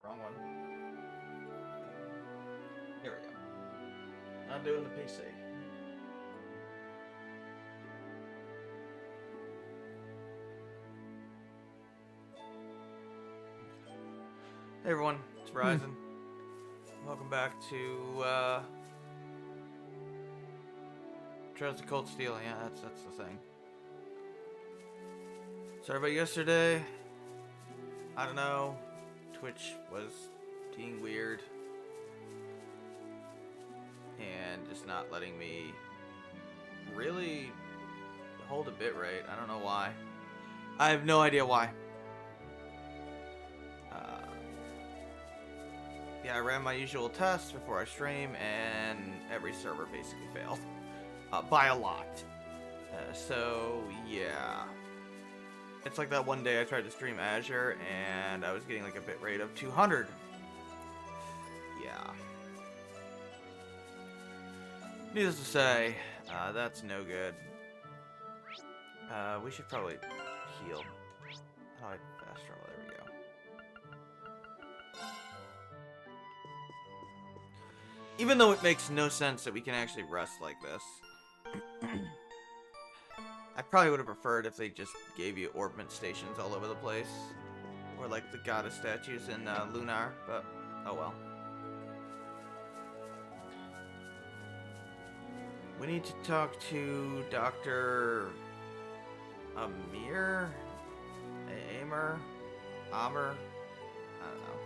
Wrong one. Here we go. Not doing the PC. Hey everyone, it's Ryzen. Welcome back to Trails of Cold Steel. Yeah, that's the thing. Sorry about yesterday. I don't know. Twitch was being weird and just not letting me really hold a bit rate. I don't know why. I have no idea why. Yeah, I ran my usual tests before I stream, and every server basically failed. By a lot. So, yeah. It's like that one day I tried to stream Azure, and I was getting like a bit rate of 200. Yeah. Needless to say, that's no good. We should probably heal. How do I fast travel? There we go. Even though it makes no sense that we can actually rest like this. I probably would have preferred if they just gave you orbment stations all over the place. Or like the goddess statues in Lunar, but oh well. We need to talk to Dr. Amir? Amir? Amr? I don't know.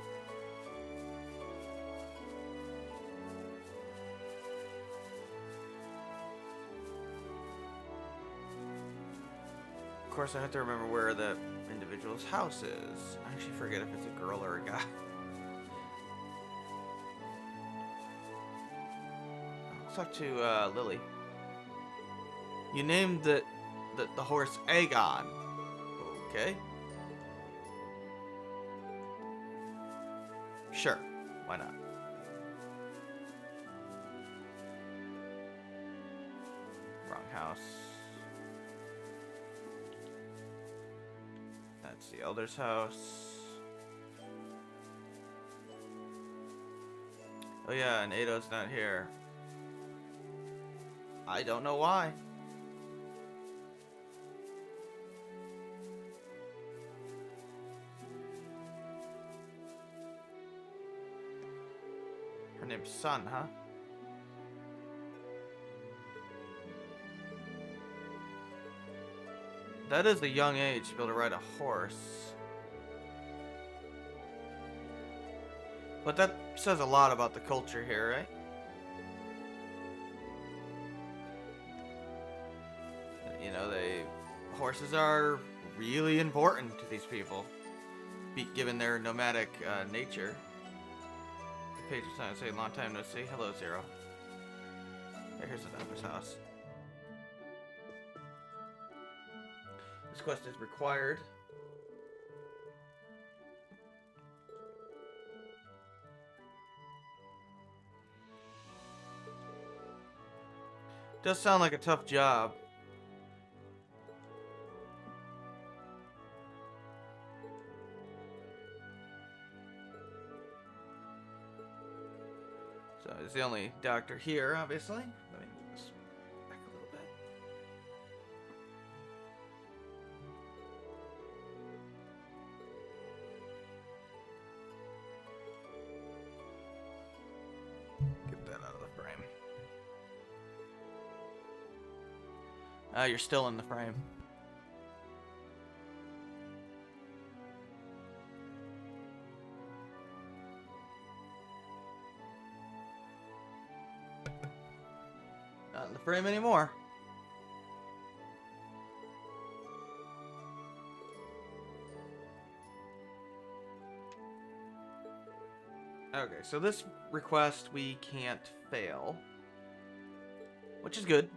Of course, I have to remember where the individual's house is. I actually forget if it's a girl or a guy. Let's talk to Lily. You named the horse Aegon. Okay. Sure. Why not? Wrong house. That's the elder's house. Oh yeah, and Ado's not here. I don't know why. Her name's Sun, huh? That is a young age to be able to ride a horse. But that says a lot about the culture here, right? You know, horses are really important to these people, given their nomadic nature. The page is trying to say, long time no see. Hello, Zero. Here's the doctor's house. This quest is required. Does sound like a tough job. So he's the only doctor here, obviously. Let me move this back a little bit. Get that out of the frame. You're still in the frame. Not in the frame anymore. Okay, so this request we can't fail, which is good.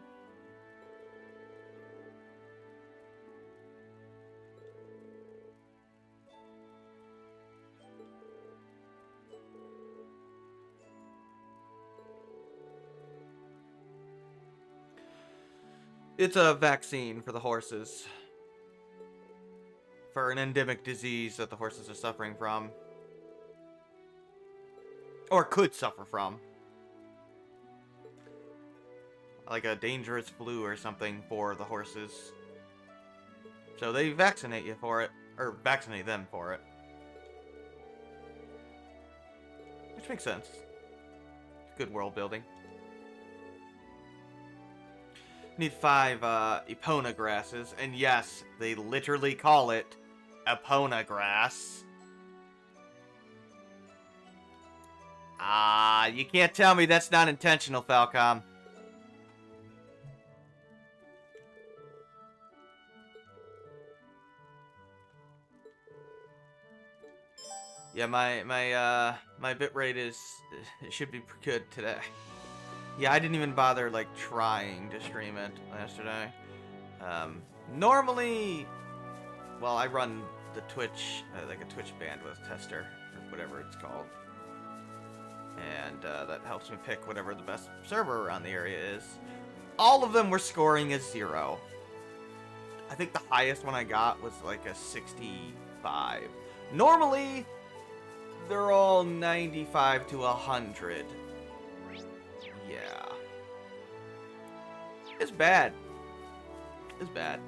It's a vaccine for the horses. For an endemic disease that the horses are suffering from. Or could suffer from. Like a dangerous flu or something for the horses. So they vaccinate you for it. Or vaccinate them for it. Which makes sense. Good world building. Need 5 Epona grasses. And yes, they literally call it Epona grass. You can't tell me that's not intentional, Falcom. Yeah, my bitrate is, it should be good today. Yeah, I didn't even bother like trying to stream it yesterday. Normally, well, I run the Twitch, like a Twitch bandwidth tester or whatever it's called, and that helps me pick whatever the best server around the area is. All of them were scoring as 0. I think the highest one I got was like a 65. Normally, they're all 95 to 100. Yeah. It's bad. It's bad.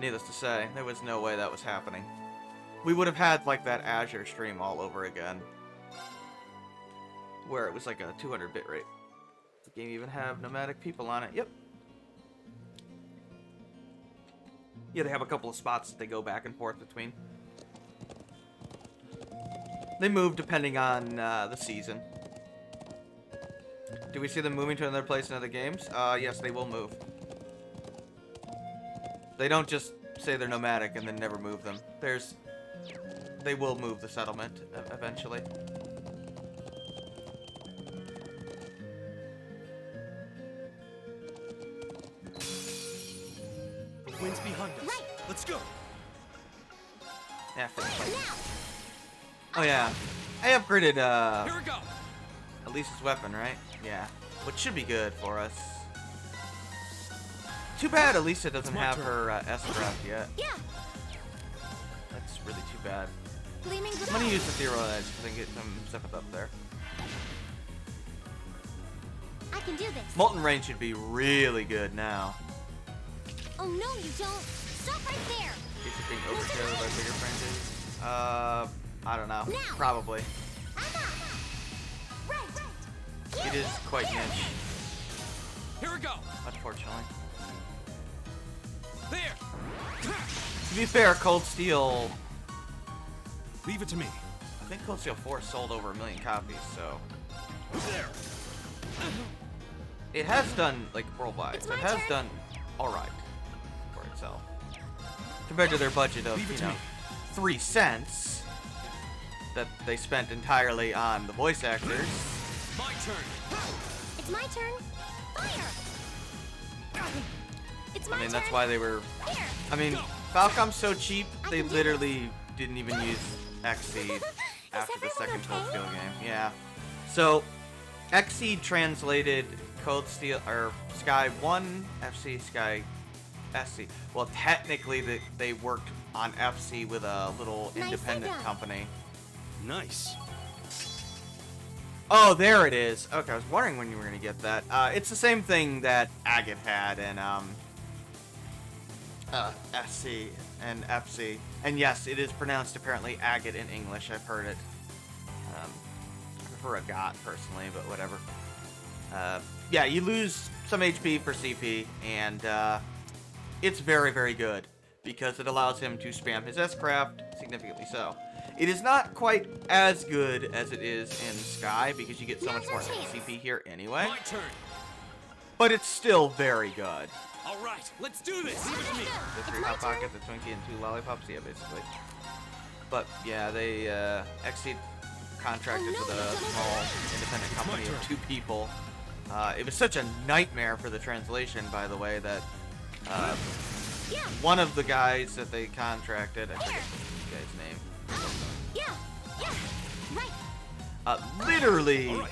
Needless to say, there was no way that was happening. We would have had like that Azure stream all over again. Where it was like a 200 bit rate. The game even have nomadic people on it. Yep. Yeah, they have a couple of spots that they go back and forth between. They move depending on the season. Do we see them moving to another place in other games? Yes, they will move. They don't just say they're nomadic and then never move them. They will move the settlement eventually. Wind's behind us. Right. Let's go. Yeah, oh yeah, I upgraded Here we go. Elisa's weapon, right? Yeah, which should be good for us. Too bad Elisa doesn't have her S-craft yet. Yeah. That's really too bad. Gleaming I'm gonna use the Zero Edge because I can get some stuff up there. I can do this. Molten Rain should be really good now. Oh no, you don't. Stop right there. Is it being overshadowed by bigger franchises? I don't know. Now. Probably. Right. It is quite niche, Here we go. unfortunately. There. To be fair, Cold Steel, Leave it to me. I think Cold Steel 4 sold over 1 million copies, so There. it has done, like, worldwide, It's so it my has turn. done alright for itself. Compared to their budget of, Leave it you to know, me. 3 cents that they spent entirely on the voice actors. My turn. It's my turn. Fire. It's my I mean, turn. that's why they were... Here. I mean, Falcom's so cheap, they literally didn't even use Xseed after the everyone second Cold okay? Steel game. Yeah. So, Xseed translated Cold Steel, or Sky 1, FC, Sky, SC. Well, technically, they worked on FC with a little Nicely independent done. company. Nice. Oh, there it is. Okay, I was wondering when you were going to get that. It's the same thing that Agate had in SC and FC. And yes, it is pronounced apparently Agate in English. I've heard it. I prefer Agat personally, but whatever. Yeah, you lose some HP for CP, and it's very, very good because it allows him to spam his S-craft significantly so. It is not quite as good as it is in Sky because you get so much more CP here anyway, My turn. but it's still very good. All right. Let's do this. Leave it to me. The It's 3 my Hot turn. Pockets, the Twinkie, and 2 Lollipops, yeah, basically. But yeah, they Xseed contracted Oh, no, with a you don't small have independent company turn. of 2 people. It was such a nightmare for the translation, by the way, that Yeah. one of the guys that they contracted, I forget the guy's name, Yeah. Right. literally All right.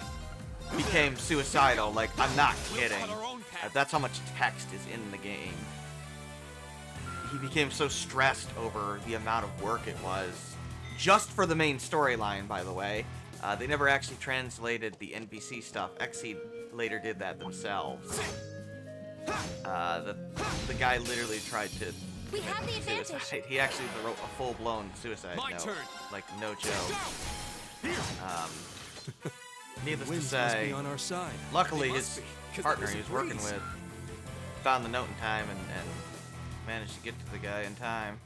became suicidal. Like, I'm not We'll kidding. cut our own path. That's how much text is in the game. he became so stressed over the amount of work it was, just for the main storyline, by the way. They never actually translated the NPC stuff. Exceed later did that themselves. The guy literally tried to We have the advantage. suicide. He actually wrote a full-blown suicide My note. turn. Like, no joke. Needless to Winds must say, be on our side. luckily They must his be, 'cause partner that he was was a working breeze. with found the note in time and managed to get to the guy in time.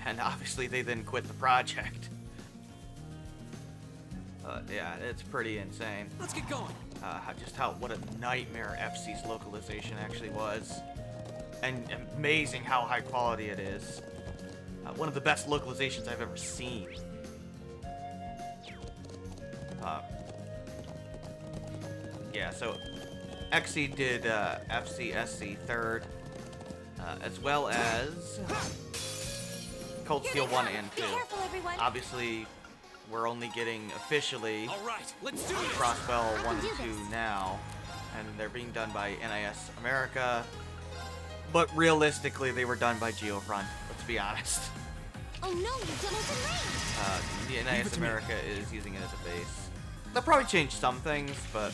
And obviously they then quit the project. Yeah, it's pretty insane. Let's get going. What a nightmare FC's localization actually was. And amazing how high quality it is. One of the best localizations I've ever seen. Yeah, so Exceed did FCSC 3rd, as well as Cold Here Steel they 1 come. and Be 2. careful, everyone. Obviously, we're only getting officially All right, let's do this. Crossbell I 1 can and do 2 this. now, and they're being done by NIS America, but realistically they were done by Geofront, let's be honest. Oh no, you doubled in range. The it NIS to me. America is using it as a base. They'll probably change some things, but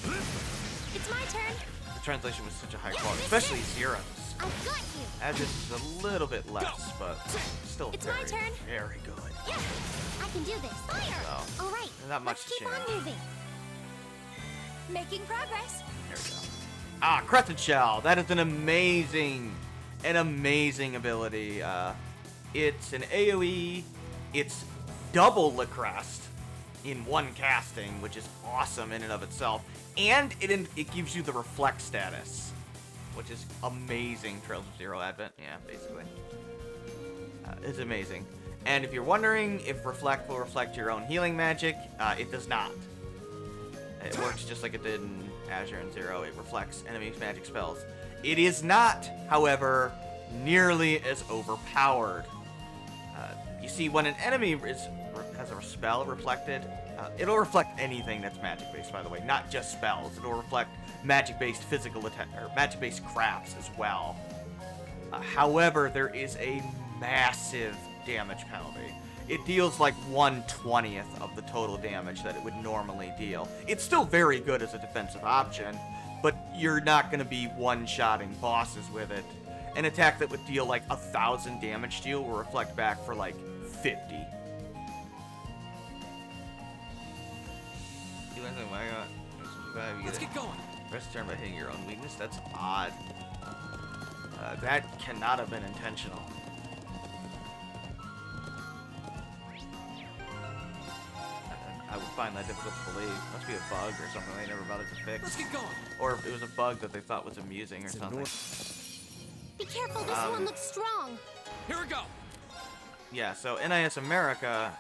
It's my turn. the translation was such a high Yeah, quality, this especially is- Zero's. I've got you. Edge's is a little bit less, but still It's my very, turn. very good. Yeah, I can do this. Fire. So, All right. not much Let's to keep on change. moving. Making progress. There we go. Crescent Shell. That is an amazing ability. It's an AoE. It's double Lacrest in one casting, which is awesome in and of itself. And it gives you the reflect status, which is amazing. Trails of Zero Advent. Yeah, basically. It's amazing. And if you're wondering if Reflect will reflect your own healing magic, it does not. It works just like it did in Azure and Zero. It reflects enemies' magic spells. It is not, however, nearly as overpowered. You see, when an enemy has a spell reflected, it'll reflect anything that's magic-based, by the way, not just spells. It'll reflect magic-based physical attack or magic-based crafts as well. However, there is a massive damage penalty. It deals like 1/20th of the total damage that it would normally deal. It's still very good as a defensive option, but you're not going to be one-shotting bosses with it. An attack that would deal like 1,000 damage to you will reflect back for like 50. Let's get going. Press turn by hitting your own weakness. That's odd. That cannot have been intentional. I would find that difficult to believe. Must be a bug or something they never bothered to Let's fix. get going. Or it was a bug that they thought was amusing or something. Be careful. This one looks strong. Here we go. Yeah, so NIS America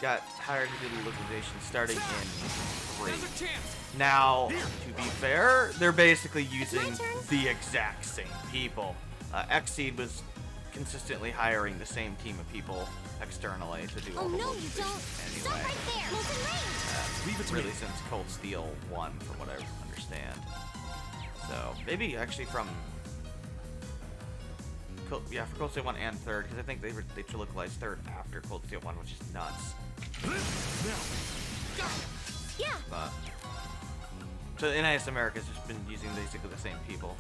got hired to do the localization starting in 3. Now's our chance. Now, to be fair, they're basically using turn. the exact same people. Exceed was consistently hiring the same team of people externally to do Oh all the no, you don't. localizations Stop anyway. right there. Close in range. Leave it to Really, me. since Cold Steel 1, from what I understand. So, maybe actually from... Yeah, for Cold Steel 1 and 3rd, because I think they localized 3rd after Cold Steel 1, which is nuts. Yeah. But so NIS America's just been using basically the same people.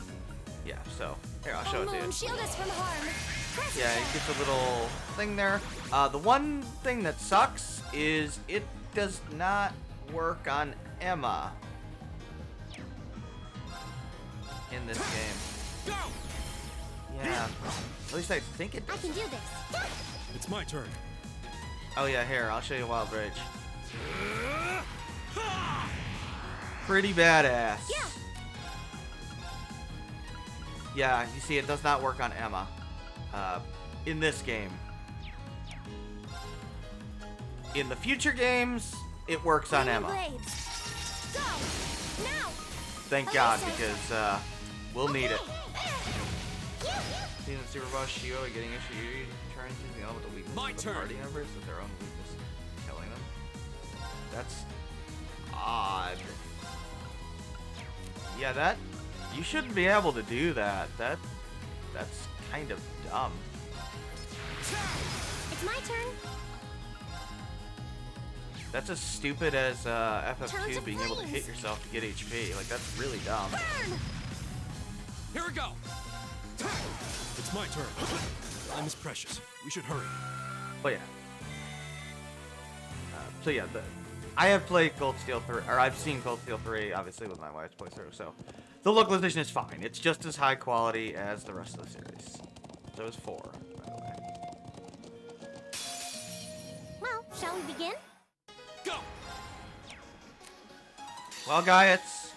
Yeah, so here I'll show Oh, it to Moon, you. shield us from harm. Press Yeah, it gets a little thing there. The one thing that sucks is it does not work on Emma in this game. Go. Yeah, at least I think it I does. can do this. It's my turn. Oh yeah, here I'll show you Wild Rage. Pretty badass. Yeah. Yeah, you see, it does not work on Emma in this game. In the future games, it works on Flaming Emma. blades. Go. Now. Thank Okay, God, so- because we'll need it. Yeah. Season Super Boss Shio getting issued, trying to use the elemental weakness My of the turn. party members with their own weakness, killing them. That's odd. Yeah, that you shouldn't be able to do that. That's kind of dumb. It's my turn. That's as stupid as Turn FF2 to being able to flames. hit yourself to get HP. Like, that's really dumb. Burn! Here we go. It's my turn. Time is precious. We should hurry. But yeah. So yeah, I have played Cold Steel 3, or I've seen Cold Steel 3, obviously, with my wife's playthrough, so the localization is fine. It's just as high quality as the rest of the series. So is 4, by the way. Well, shall we begin? Go. Well, Gaius,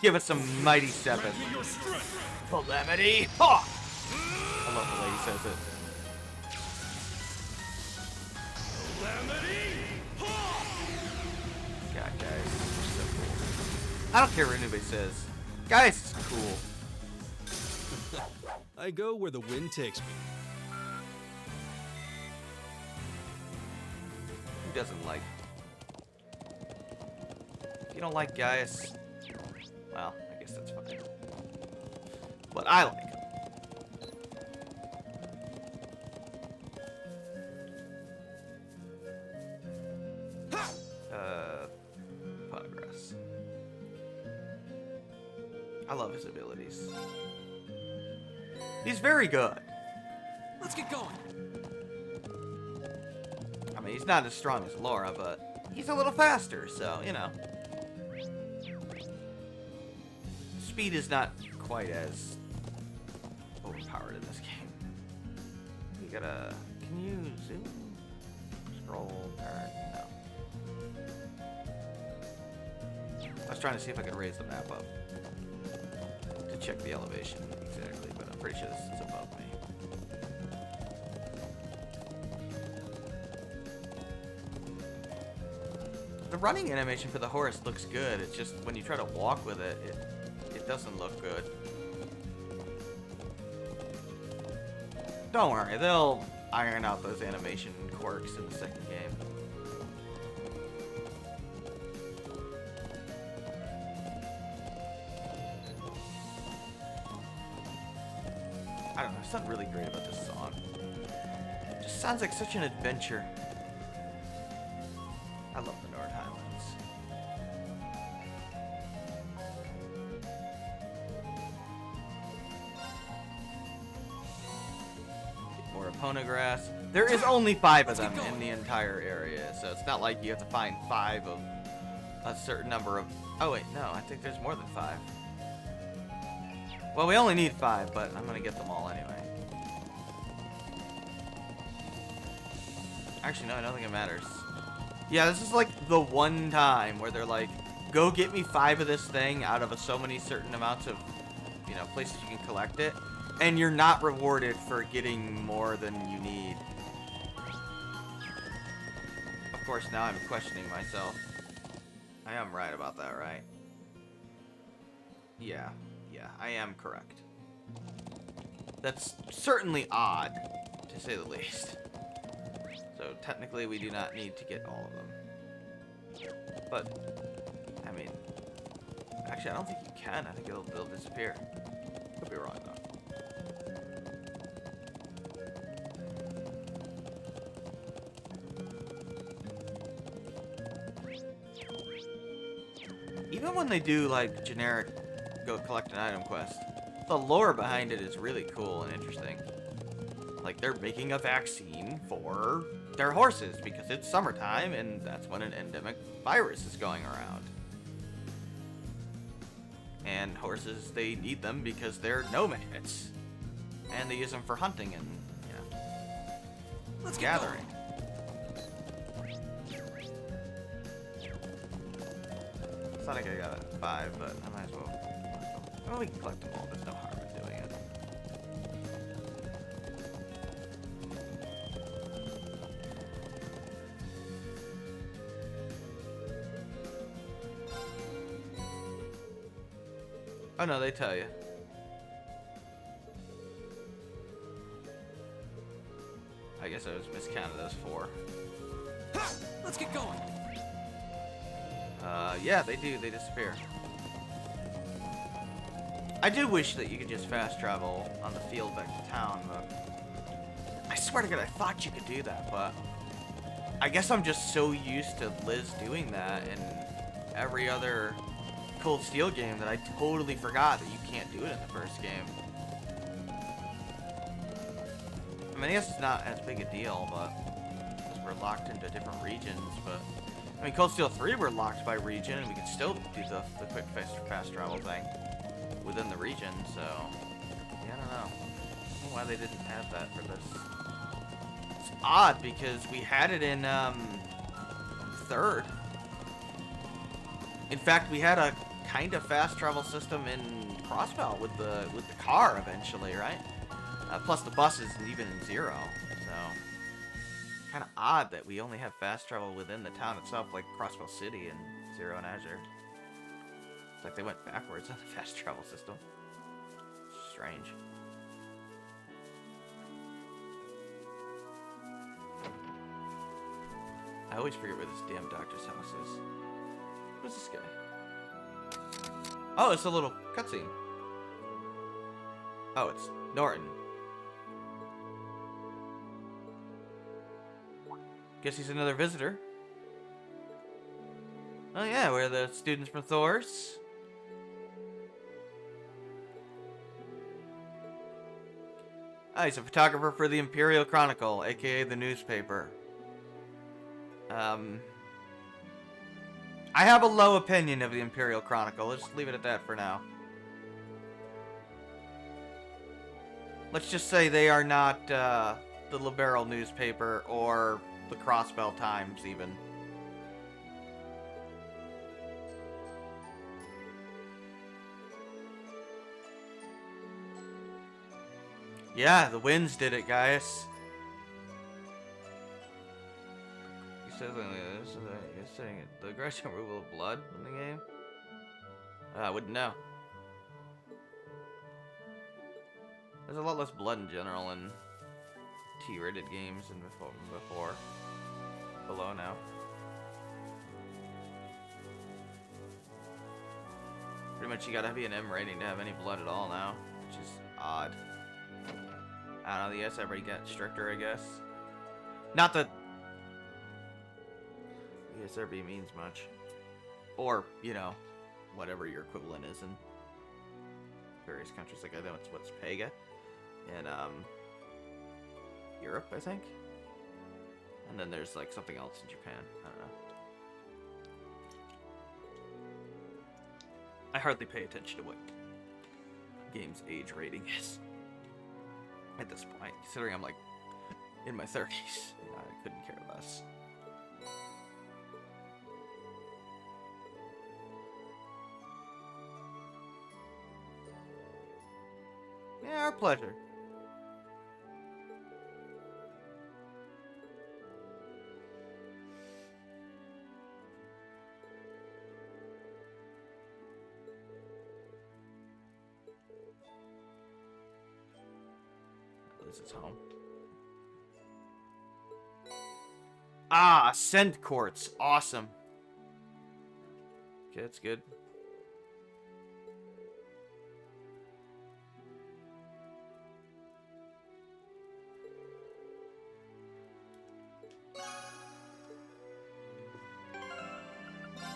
give us some mighty 7. Your strength. Calamity Hawk! I love the way he says it. Calamity. God, guys, you're so cool. I don't care what anybody says. Guys is cool. I go where the wind takes me. Who doesn't like? If you don't like Gaius, well, I guess that's fine. But I like him. Progress. I love his abilities. He's very good. Let's get going. I mean, he's not as strong as Laura, but he's a little faster, so, you know. Speed is not quite as overpowered in this game. You gotta... Can you zoom? Scroll? Or no. I was trying to see if I could raise the map up to check the elevation exactly, but I'm pretty sure this is above me. The running animation for the horse looks good. It's just when you try to walk with it, it doesn't look good. Don't worry, they'll iron out those animation quirks in the second game. I don't know, something really great about this song. It just sounds like such an adventure. I love the Nord Highlands. Get more Eponagrass. There is only 5 of them in the entire area, so it's not like you have to find 5 of a certain number of... Oh wait, no, I think there's more than 5. Well, we only need 5, but I'm gonna get them all anyway. Actually, no, I don't think it matters. Yeah, this is like the one time where they're like, go get me 5 of this thing out of so many certain amounts of, you know, places you can collect it, and you're not rewarded for getting more than you need. Of course, now I'm questioning myself. I am right about that, right? Yeah, I am correct. That's certainly odd, to say the least. So technically we do not need to get all of them. But, I mean, actually I don't think you can. I think they'll disappear. Could be wrong though. Even when they do like generic go collect an item quest, the lore behind it is really cool and interesting. Like they're making a vaccine for their horses because it's summertime and that's when an endemic virus is going around. And horses, they need them because they're nomads. And they use them for hunting and, you know, gathering. It's not like I got 5, but I might as well. Well, we can collect them all. There's no harm in doing it. Oh no, they tell you. I guess I was miscounted those 4. Let's get going. Yeah, they do. They disappear. I do wish that you could just fast travel on the field back to town, but I swear to God, I thought you could do that, but I guess I'm just so used to Liz doing that in every other Cold Steel game that I totally forgot that you can't do it in the first game. I mean, I guess it's not as big a deal, but because we're locked into different regions, but I mean, Cold Steel 3 we're locked by region, and we can still do the quick fast travel thing within the region, so yeah, I don't know why they didn't have that for this. It's odd because we had it in third. In fact, we had a kind of fast travel system in Crossbell with the car eventually, right? Plus the buses, and even in Zero. So kind of odd that we only have fast travel within the town itself, like Crossbell City and Zero and Azure. It's like they went backwards on the fast travel system. Strange. I always forget where this damn doctor's house is. Who's this guy? Oh, it's a little cutscene. Oh, it's Norton. Guess he's another visitor. Oh yeah, we're the students from Thor's. Ah, he's a photographer for the Imperial Chronicle, aka the newspaper. I have a low opinion of the Imperial Chronicle. Let's leave it at that for now. Let's just say they are not the Liberal newspaper or the Crossbell Times, even. Yeah, the winds did it, guys. You said you're saying the aggression removal of blood in the game? I wouldn't know. There's a lot less blood in general in T-rated games than before. Below now. Pretty much you gotta be an M rating to have any blood at all now, which is odd. I don't know, the SRB got stricter, I guess. Not that the SRB means much. Or, you know, whatever your equivalent is in various countries. Like, I know it's what's Pega in Europe, I think. And then there's like something else in Japan. I don't know. I hardly pay attention to what game's age rating is at this point, considering I'm like in my 30s. I couldn't care less. Yeah, our pleasure. This is home. Ah, Ascent Quartz. Awesome. Okay, that's good.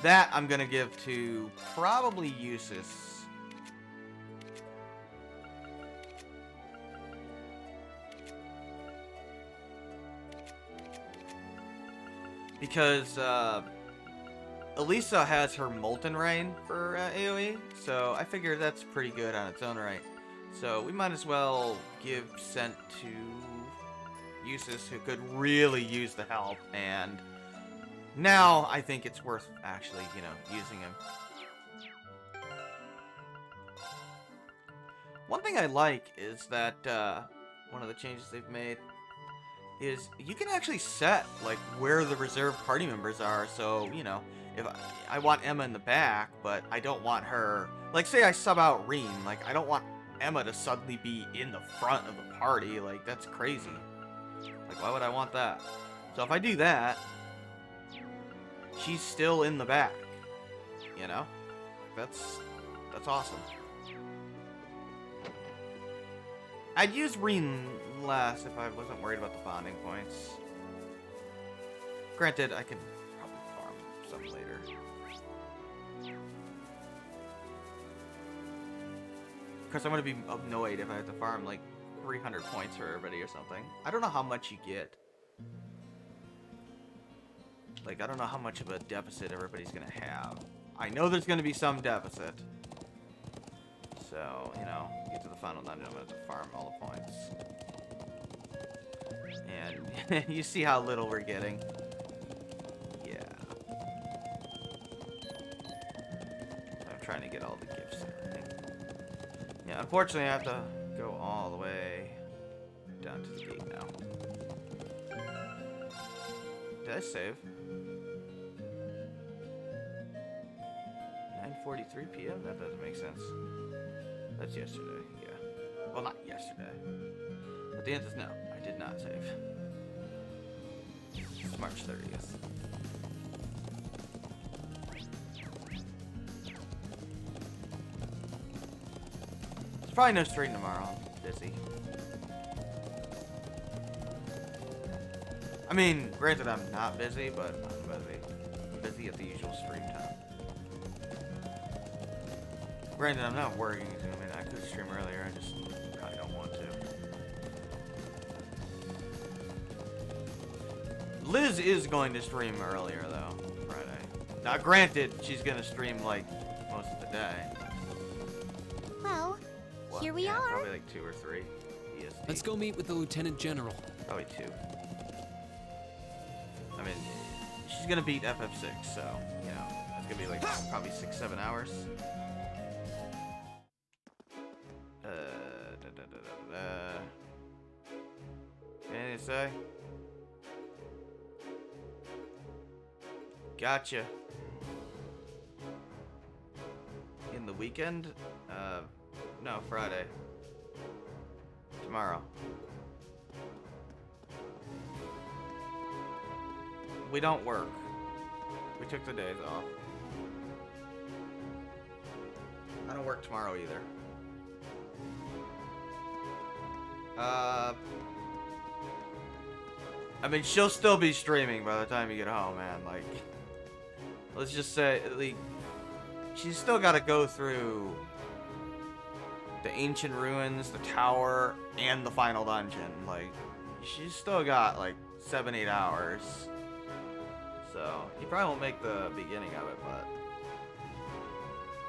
That I'm gonna give to probably Usus. Because Elisa has her Molten Rain for AoE, so I figure that's pretty good on its own right. So we might as well give Scent to Usus, who could really use the help, and now I think it's worth actually, you know, using him. One thing I like is that one of the changes they've made is you can actually set like where the reserve party members are. So, you know, if I want Emma in the back, but I don't want her, like say I sub out Rean, like I don't want Emma to suddenly be in the front of the party. Like that's crazy. Like why would I want that? So if I do that, she's still in the back, you know? That's awesome. I'd use Reen less if I wasn't worried about the bonding points. Granted, I could probably farm some later. Of course, I'm gonna be annoyed if I have to farm like 300 points for everybody or something. I don't know how much you get. Like, I don't know how much of a deficit everybody's gonna have. I know there's gonna be some deficit. So, you know, get to the final dungeon, I'm gonna have to farm all the points. And you see how little we're getting. Yeah. I'm trying to get all the gifts and everything. Yeah, unfortunately I have to go all the way down to the gate now. Did I save? 9:43 p.m.? That doesn't make sense. That's yesterday, yeah. Well, not yesterday. But the answer is no. I did not save. It's March 30th. There's probably no stream tomorrow. I'm busy. I mean, granted I'm not busy, but I'm busy. I'm busy at the usual stream time. Granted, I'm not working. I mean, I could stream earlier. I just probably don't want to. Liz is going to stream earlier, though, Friday. Now, granted, she's going to stream, like, most of the day. Well, here we are. Probably like 2 or 3 EST. Let's go meet with the Lieutenant General. Probably 2. I mean, she's going to beat FF6, so, you know, it's going to be, like, probably 6-7 hours. Anything to say? Gotcha. In the weekend? No, Friday. Tomorrow. We don't work. We took the days off. I don't work tomorrow either. I mean, she'll still be streaming by the time you get home, man. Like, let's just say, like, she's still got to go through the ancient ruins, the tower, and the final dungeon. Like, she's still got, like, 7-8 hours. So, you probably won't make the beginning of it, but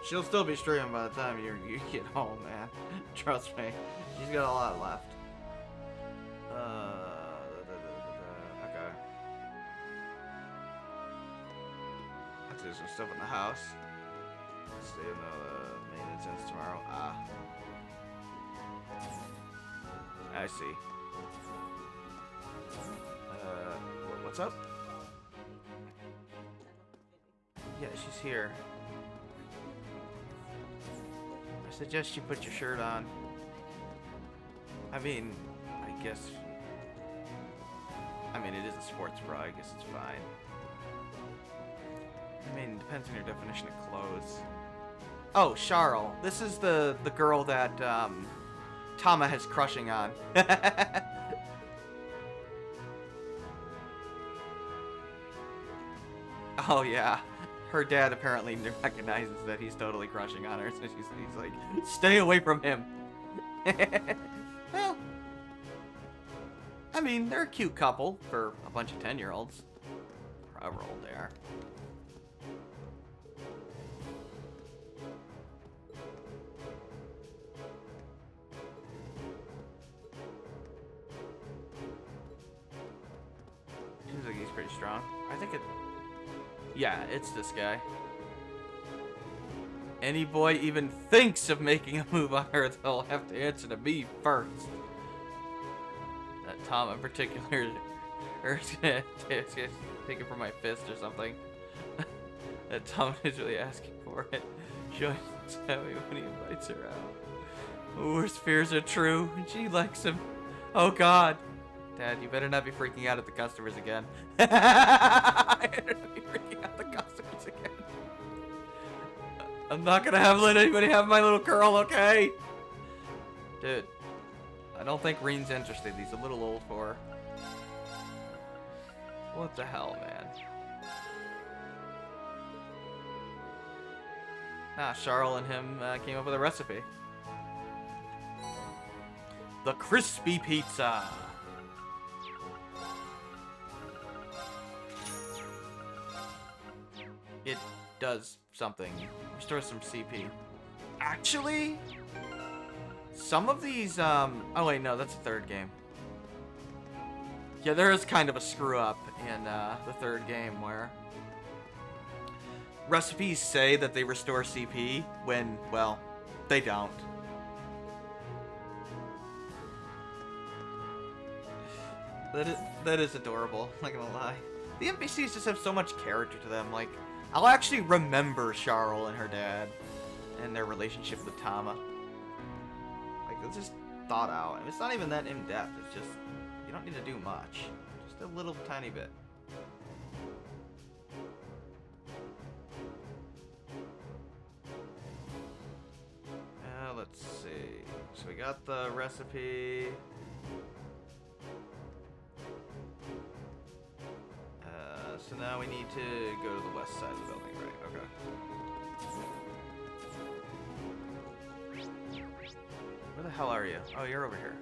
she'll still be streaming by the time you get home, man. Trust me. She's got a lot left. Okay. I have to do some stuff in the house. Stay in the maintenance tomorrow. I see. What's up? Yeah, she's here. I suggest you put your shirt on. I mean, I guess... I mean, it is a sports bra. I guess it's fine. I mean, it depends on your definition of clothes. Oh, Charl. This is the girl that Tama has crushing on. Oh, yeah. Her dad apparently recognizes that he's totally crushing on her, so he's like, stay away from him. Well, I mean, they're a cute couple for a bunch of 10-year-olds. However old they are. Seems like he's pretty strong. I think it... Yeah, it's this guy. Any boy even thinks of making a move on her, they'll have to answer to me first. That Tom in particular, or take it from my fist or something. That Tom is really asking for it. She always tell me when he invites her out. Oh, her fears are true, and she likes him. Oh God. Dad, you better not be freaking out at the customers again. I better not be freaking out at the customers again. I'm not gonna let anybody have my little girl, okay? Dude, I don't think Reen's interested. He's a little old for her. What the hell, man? Ah, Charl and him came up with a recipe. The crispy pizza. It does something. Restores some CP. Actually, some of these, oh wait, no, that's the third game. Yeah, there is kind of a screw up in the third game where recipes say that they restore CP when, well, they don't. That is adorable, not gonna lie. The NPCs just have so much character to them, like, I'll actually remember Charl and her dad and their relationship with Tama. Like, it's just thought out. And it's not even that in-depth, it's just, you don't need to do much. Just a little tiny bit. Let's see. So we got the recipe. So now we need to go to the west side of the building, right? Okay. Where the hell are you? Oh, you're over here.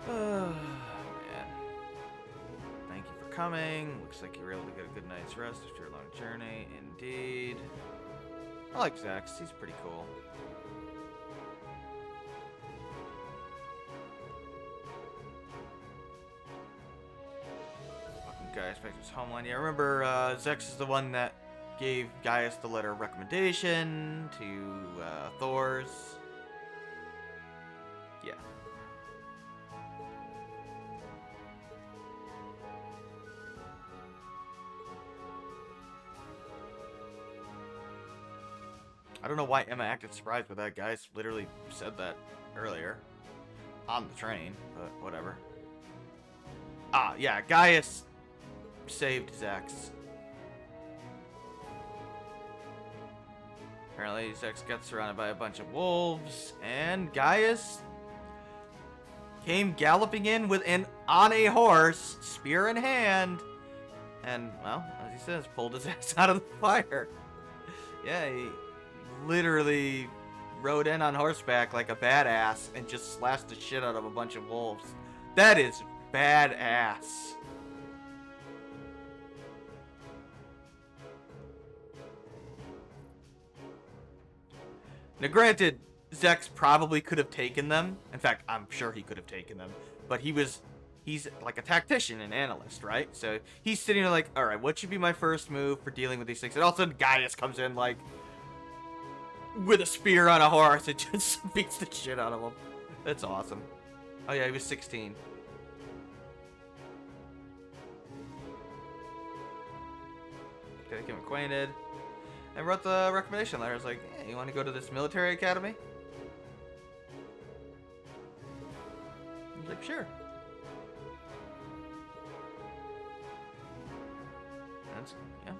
Man. Thank you for coming. Looks like you were able to get a good night's rest after your long journey. Indeed. I like Zax. He's pretty cool. Welcome Gaius back to his homeland. Yeah, I remember Zex is the one that gave Gaius the letter of recommendation to Thor's. Yeah. I don't know why Emma acted surprised, but that guy literally said that earlier on the train, but whatever. Ah, yeah, Gaius saved Zax. Apparently, Zax gets surrounded by a bunch of wolves, and Gaius came galloping in on a horse, spear in hand, and, well, as he says, pulled his ass out of the fire. Yeah, he literally rode in on horseback like a badass and just slashed the shit out of a bunch of wolves. That is badass. Now granted, Zex probably could have taken them. In fact, I'm sure he could have taken them. But he's like a tactician, an analyst, right? So he's sitting there like, alright, what should be my first move for dealing with these things? And all of a sudden, Gaius comes in like, with a spear on a horse, it just beats the shit out of him. That's awesome. Oh yeah, he was 16. Okay, get him acquainted. And wrote the recommendation letter. It's like, hey, you want to go to this military academy? He's like, sure. That's, yeah.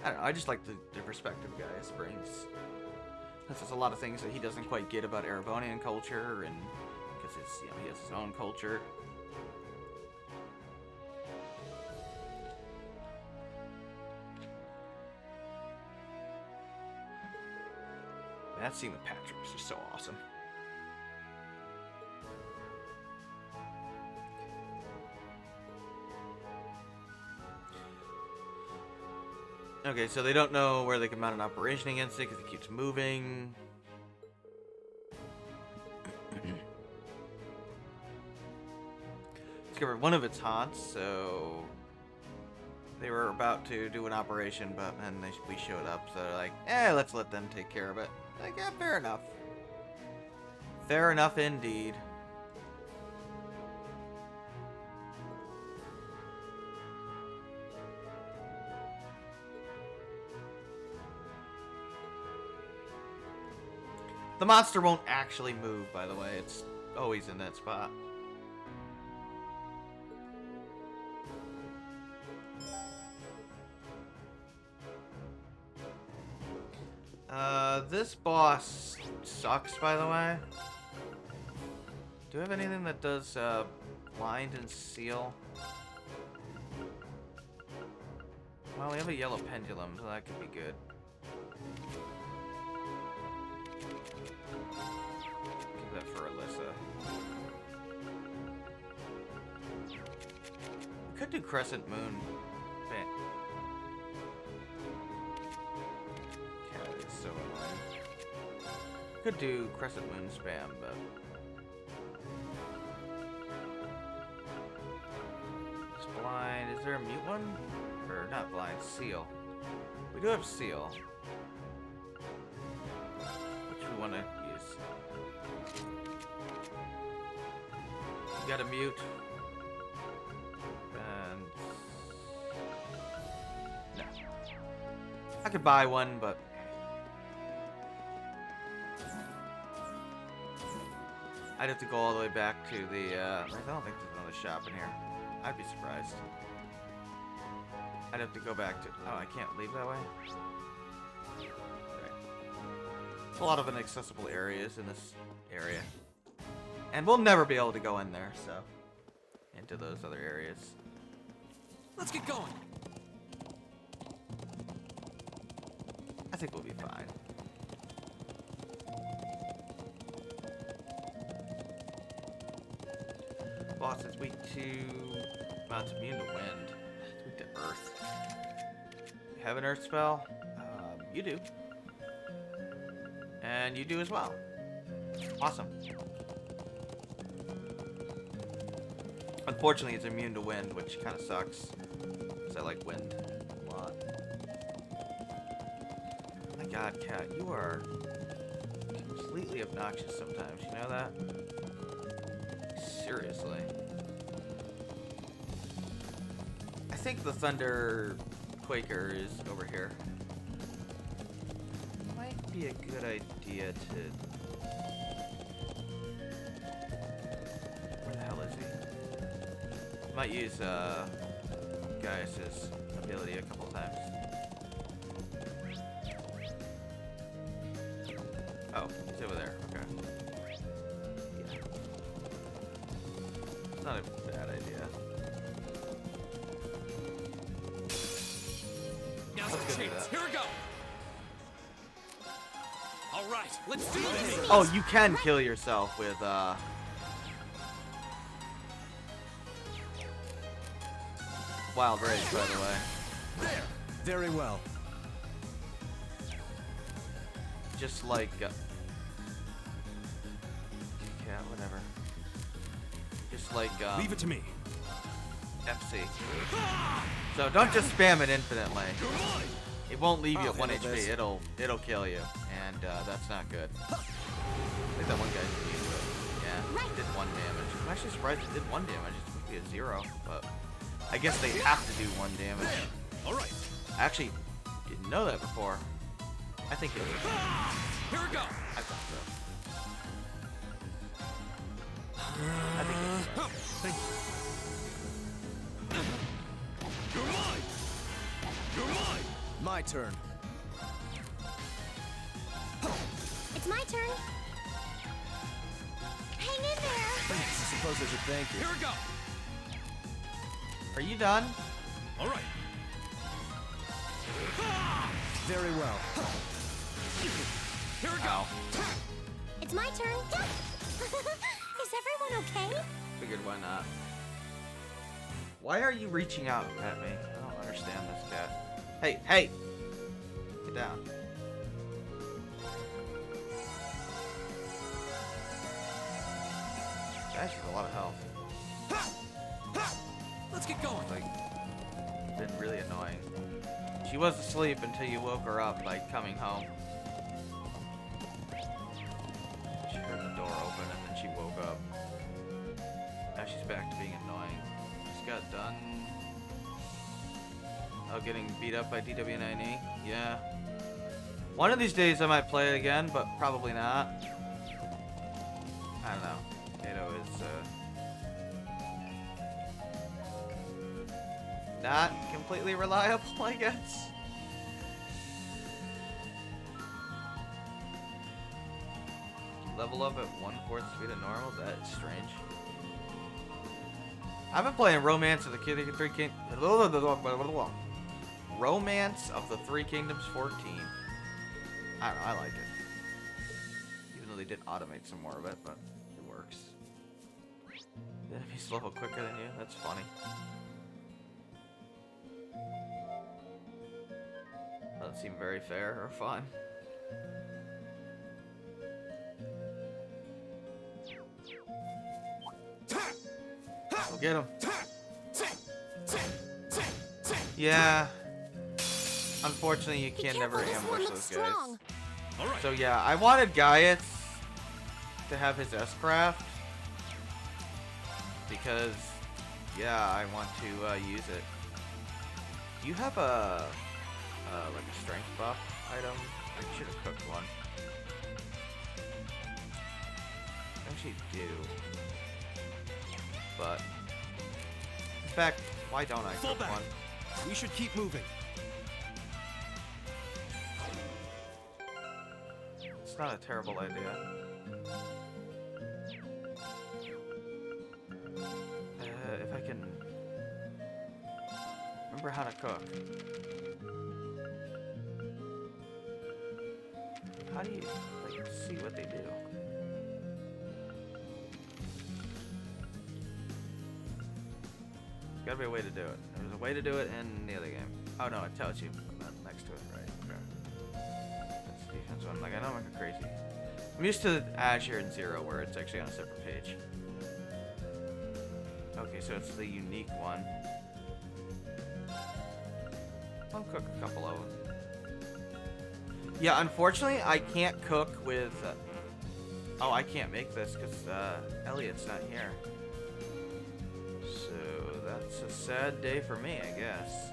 I don't know, I just like the perspective Gaius brings. There's a lot of things that he doesn't quite get about Erebonian culture, and because it's, he has his own culture. That scene with Patrick was just so awesome. Okay, so they don't know where they can mount an operation against it because it keeps moving. Discovered one of its haunts, so they were about to do an operation, but then we showed up, so they're like, let's let them take care of it. Like, yeah, fair enough. Fair enough indeed. The monster won't actually move, by the way. It's always in that spot. This boss sucks, by the way. Do I have anything that does, blind and seal? Well, we have a yellow pendulum, so that could be good. Give that for Alyssa. We could do Crescent Moon. Cat is so annoying. Could do Crescent Moon spam, but it's blind. Is there a mute one? Or not blind, seal. We do have seal. Which we want to use. You got a mute. And no. I could buy one, but I'd have to go all the way back to the, I don't think there's another shop in here. I'd be surprised. I'd have to go back to, oh, I can't leave that way? Right. A lot of inaccessible areas in this area. And we'll never be able to go in there, so. Into those other areas. Let's get going. I think we'll be fine. Boss is weak to... Well, it's immune to wind. It's weak to earth. You have an earth spell? You do. And you do as well. Awesome. Unfortunately, it's immune to wind, which kind of sucks. Because I like wind a lot. My god, Cat, you are completely obnoxious sometimes. You know that? Seriously. I think the Thunder Quaker is over here. Might be a good idea to... Where the hell is he? Might use Gaius's ability a couple times. Oh, he's over there. Okay. Yeah. It's not a bad idea. Now's Let's our go do chance. that. Here we go. All right, let's do this. Oh, you can kill yourself with Wild Rage, by the way. There. Very well. Just like yeah, whatever. Just like Leave it to me. FC. So don't just spam it infinitely. It won't leave you at 1 handle HP. this. It'll kill you, and that's not good. I think that one guy's immune to it. Yeah, it did 1 damage. I'm actually surprised it did 1 damage. It's supposed to be a 0, but I guess they have to do 1 damage. All right. I actually didn't know that before. I think it was. Here we go. I thought so. I think it was. Thank you. You're mine. You're mine. My turn. It's my turn. Hang in there. Thanks. I suppose I should thank you. Here we go. Are you done? All right. Very well. Here we go. It's my turn. Is everyone okay? Figured why not. Why are you reaching out at me? I don't understand this cat. Hey, hey! Get down. Ash has a lot of health. Let's get going. Like, been really annoying. She was asleep until you woke her up by coming home. She heard the door open and then she woke up. Now she's back to being annoying. Just got done. Oh, getting beat up by DW9E? Yeah. One of these days I might play it again, but probably not. I don't know. Nato is, not completely reliable, I guess. level up at 1/4 speed of normal? That is strange. I've been playing Romance of the Three Kingdoms. Romance of the Three Kingdoms 14. I don't know, I like it. Even though they did automate some more of it, but it works. The enemies level quicker than you? That's funny. Doesn't seem very fair or fun. We'll get him. Yeah. Unfortunately, you can never ambush those guys. All right. So yeah, I wanted Gaius to have his S-Craft. Because, yeah, I want to use it. Do you have a like a strength buff item? I should have cooked one. I actually do. But, in fact, why don't I Fall cook back. one? We should keep moving. It's not a terrible idea. If I can remember how to cook. How do you like see what they do? There's gotta be a way to do it. There's a way to do it in the other game. Oh no, it tells you next to it, right? Okay. That's the defense one. Like I know I'm like crazy. I'm used to Azure and Zero where it's actually on a separate page. Okay, so it's the unique one. I'll cook a couple of them. Yeah, unfortunately, I can't cook with... oh, I can't make this because Elliot's not here. So that's a sad day for me, I guess.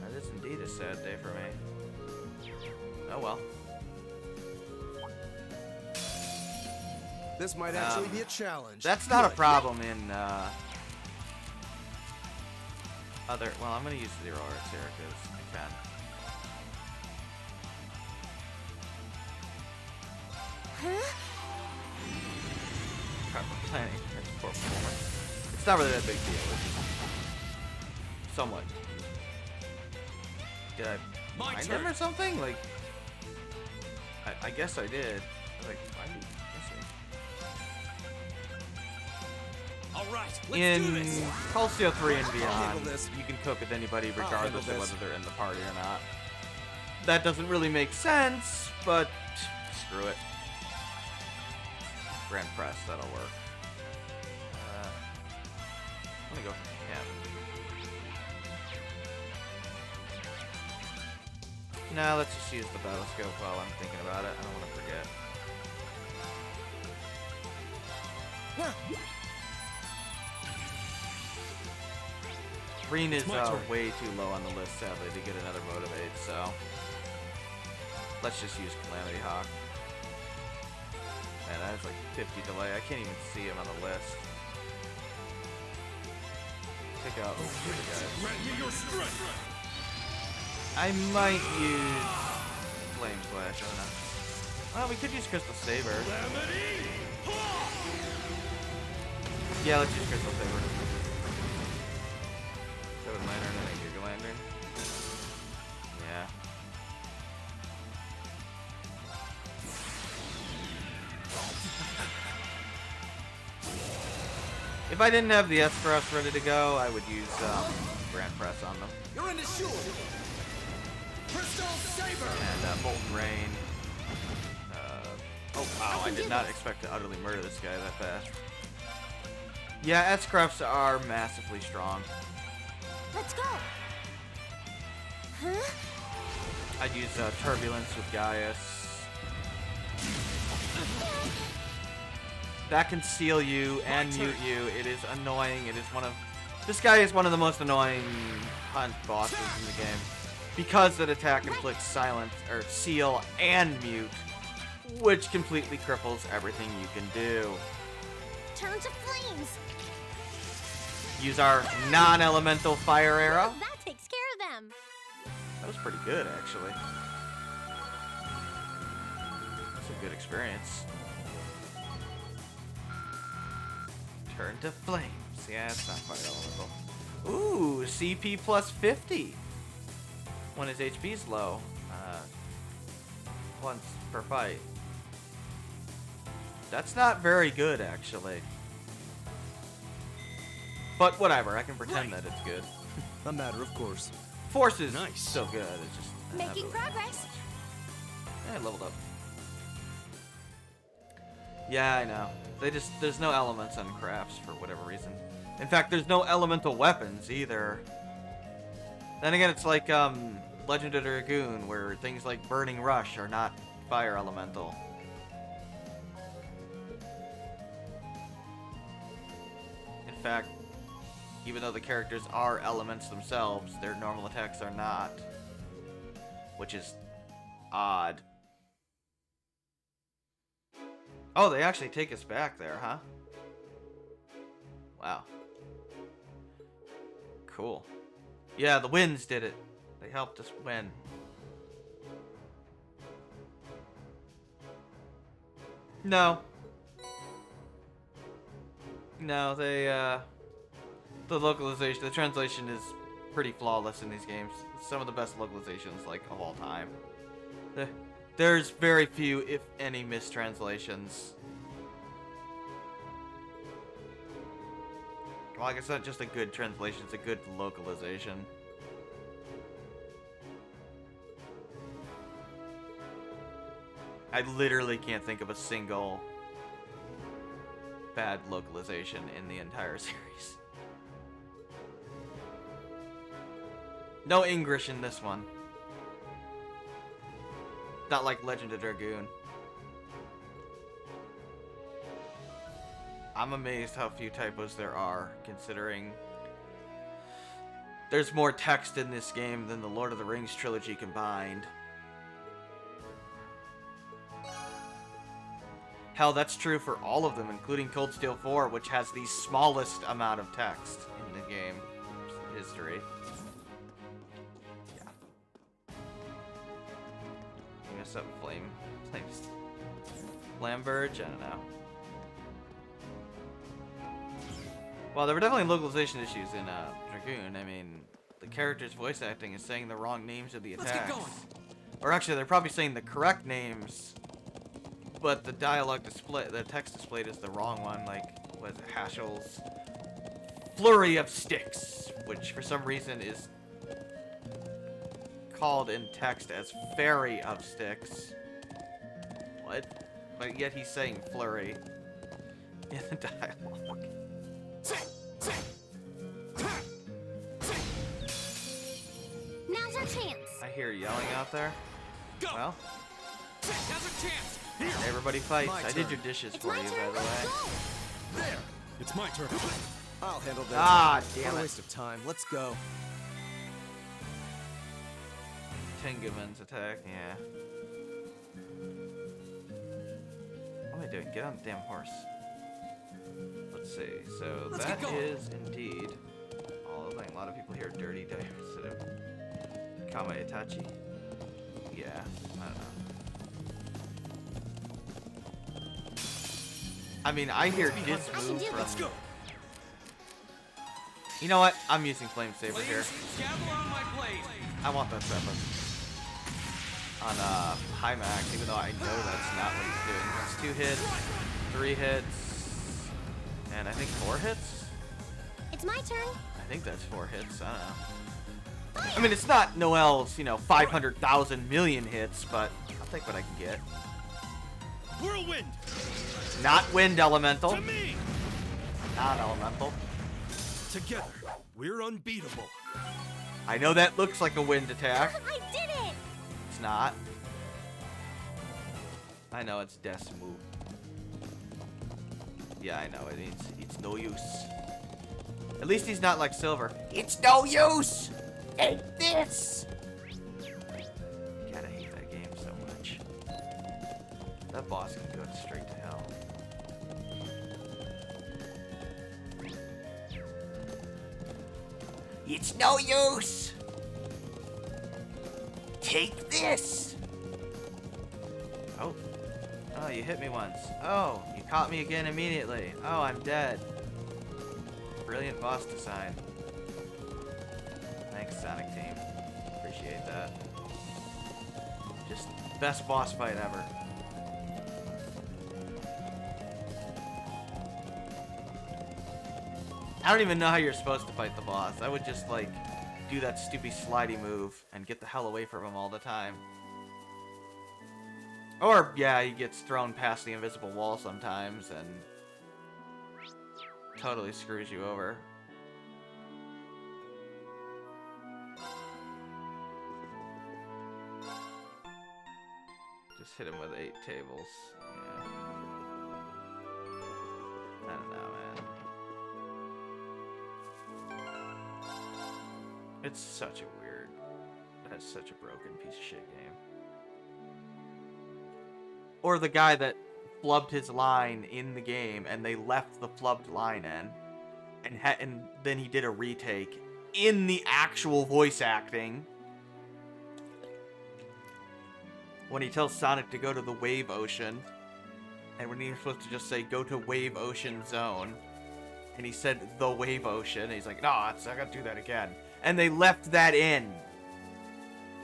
That is indeed a sad day for me. Oh well. This might actually be a challenge. That's not a problem in other... Well, I'm going to use Zero Arts here because I can. Huh? Proper planning. That's poor performance. It's not really that big deal. It's somewhat. Did I My find turn. him or something? Like, I guess I did. Like, why did he miss me? All right, let's do In this. Calcio 3 and handle beyond, this. you can cook with anybody handle regardless of this. whether they're in the party or not. That doesn't really make sense, but screw it. Grand Press, that'll work. Let me go. Yeah. Now let's just use the battle scope while I'm thinking about it. I don't want to forget. Reen is my turn. way too low on the list, sadly, to get another Motivate, so... Let's just use Calamity Hawk. Man, that has like 50 delay. I can't even see him on the list. Take out the other guys. Grant me your strength. I might use Flame Slash, I don't know. Well, we could use Crystal Saber. Calamity. Yeah, let's use Crystal Saber. Seven Lantern and then Giga Lantern. Yeah. If I didn't have the S-Press ready to go, I would use Grand Press on them. You're in the shoe. Crystal Saber. And Molten Rain. Oh wow, I did not expect to utterly murder this guy that fast. Yeah, S-Crafts are massively strong. Let's go. Huh? I'd use Turbulence with Gaius. That can seal you and mute you. It is annoying. It is one of... This guy is one of the most annoying hunt bosses in the game. Because that attack inflicts silence, or seal, and mute. Which completely cripples everything you can do. Turn to flames. Use our non-elemental fire arrow. That takes care of them. That was pretty good, actually. So good experience. Turn to flames. Yeah, it's not quite elemental. Ooh, CP plus 50 when his HP's low. Once per fight. That's not very good, actually. But whatever, I can pretend that it's good. A matter of course. Force is Nice. so good. It's just Making progress. I leveled up. Yeah, I know. There's no elements on crafts for whatever reason. In fact, there's no elemental weapons either. Then again, it's like Legend of Dragoon, where things like Burning Rush are not fire elemental. In fact, even though the characters are elements themselves, their normal attacks are not. Which is odd. Oh, they actually take us back there, huh? Wow. Cool. Yeah, the winds did it. They helped us win. No. No, they, the localization, the translation is pretty flawless in these games. Some of the best localizations, like, of all time. There's very few, if any, mistranslations. Well, like, it's not just a good translation, it's a good localization. I literally can't think of a single bad localization in the entire series. No English in this one. Not like Legend of Dragoon. I'm amazed how few typos there are, considering there's more text in this game than the Lord of the Rings trilogy combined. Hell, that's true for all of them, including Cold Steel 4, which has the smallest amount of text in the game history. Yeah. You mess up Flames. Flamberge? I don't know. Well, there were definitely localization issues in Dragoon. I mean, the character's voice acting is saying the wrong names of the attacks. Let's get going. Or actually, they're probably saying the correct names, but the dialogue display, the text displayed is the wrong one. Like, was it Hashel's Flurry of Sticks, which for some reason is called in text as Fairy of Sticks. What? But yet he's saying Flurry in the dialogue. Now's our chance. I hear yelling out there. Go. Well, Now's our chance. Here. everybody fights. My I did turn. your dishes It's for my you, turn. by the way. Let's go. There. It's my turn. I'll handle that. Ah, What damn a it. waste of time. Let's go. Tengumen's attack, yeah. What am I doing? Get on the damn horse. Let's see. So Let's that get going. is indeed. Oh, a lot of people here dirty dice instead of Kama Itachi. Yeah, I don't know. I mean, I hear this I can move do from. Let's go. You know what? I'm using Flame Saber here. Gavel on my blade. I want that weapon. On high max, even though I know that's not what he's doing. It's 2 hits, 3 hits, and I think 4 hits? It's my turn. I think that's 4 hits, I don't know. I mean, it's not Noel's, 500,000 million hits, but I'll take what I can get. Whirlwind. Not wind elemental. To me. Not elemental. Together, we're unbeatable. I know that looks like a wind attack. I did it. It's not. I know it's Death's move. Yeah, I know it. It's no use. At least he's not like Silver. It's no use. Take this. God, I hate that game so much. That boss can go straight to hell. It's no use. Take this. Oh, Oh, you hit me once. Oh, you caught me again immediately. Oh, I'm dead. Brilliant boss design. Thanks, Sonic Team. Appreciate that. Just best boss fight ever. I don't even know how you're supposed to fight the boss. I would just, like, do that stupid slidey move and get the hell away from him all the time. Or, yeah, he gets thrown past the invisible wall sometimes and totally screws you over. Just hit him with 8 tables. Yeah. I don't know, man. It's such a weird... That's such a broken piece of shit game. Or the guy that flubbed his line in the game and they left the flubbed line in. And then he did a retake in the actual voice acting. When he tells Sonic to go to the Wave Ocean. And when he was supposed to just say, go to Wave Ocean Zone. And he said, the Wave Ocean. And he's like, no, I gotta do that again. And they left that in.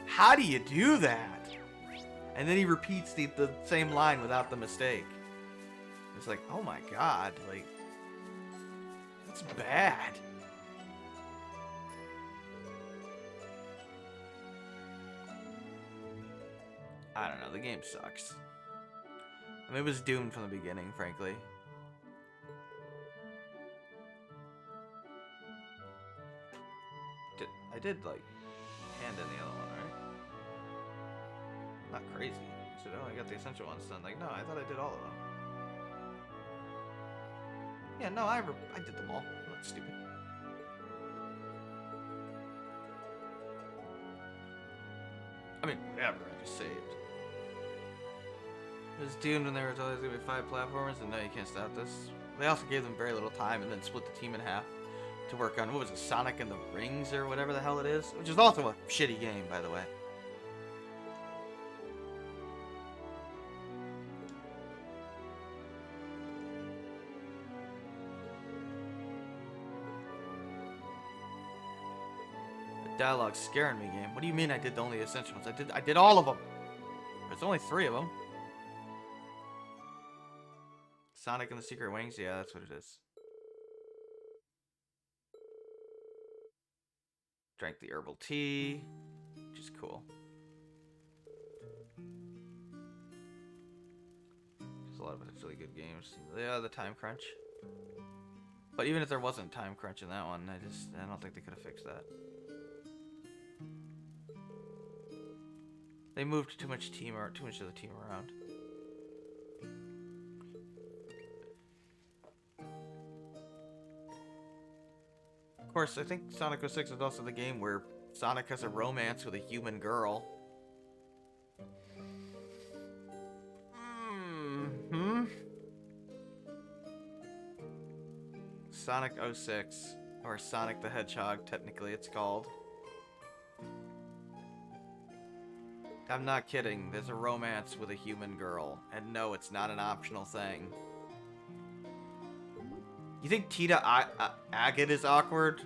How do you do that? And then he repeats the same line without the mistake. It's like, oh my god, like, that's bad. I don't know, the game sucks. I mean, it was doomed from the beginning, frankly. I did, like, hand in the other one, right? Not crazy. So, oh, I got the essential ones done. Like, no, I thought I did all of them. Yeah, no, I did them all. I'm not stupid. I mean, whatever, I just saved. It was doomed when there was always going to be 5 platformers, and no, you can't stop this. They also gave them very little time and then split the team in half to work on, what was it, Sonic and the Rings or whatever the hell it is? Which is also a shitty game, by the way. Dialogue scaring me, game. What do you mean I did only the essential ones? I did all of them. There's only 3 of them. Sonic and the Secret Wings? Yeah, that's what it is. Drank the herbal tea, which is cool. There's a lot of potentially good games. Yeah, the time crunch. But even if there wasn't time crunch in that one, I don't think they could have fixed that. They moved too much of the team around. Of course, I think Sonic 06 is also the game where Sonic has a romance with a human girl. Sonic 06, or Sonic the Hedgehog, technically it's called. I'm not kidding, there's a romance with a human girl, and no, it's not an optional thing. You think Tita Agate is awkward?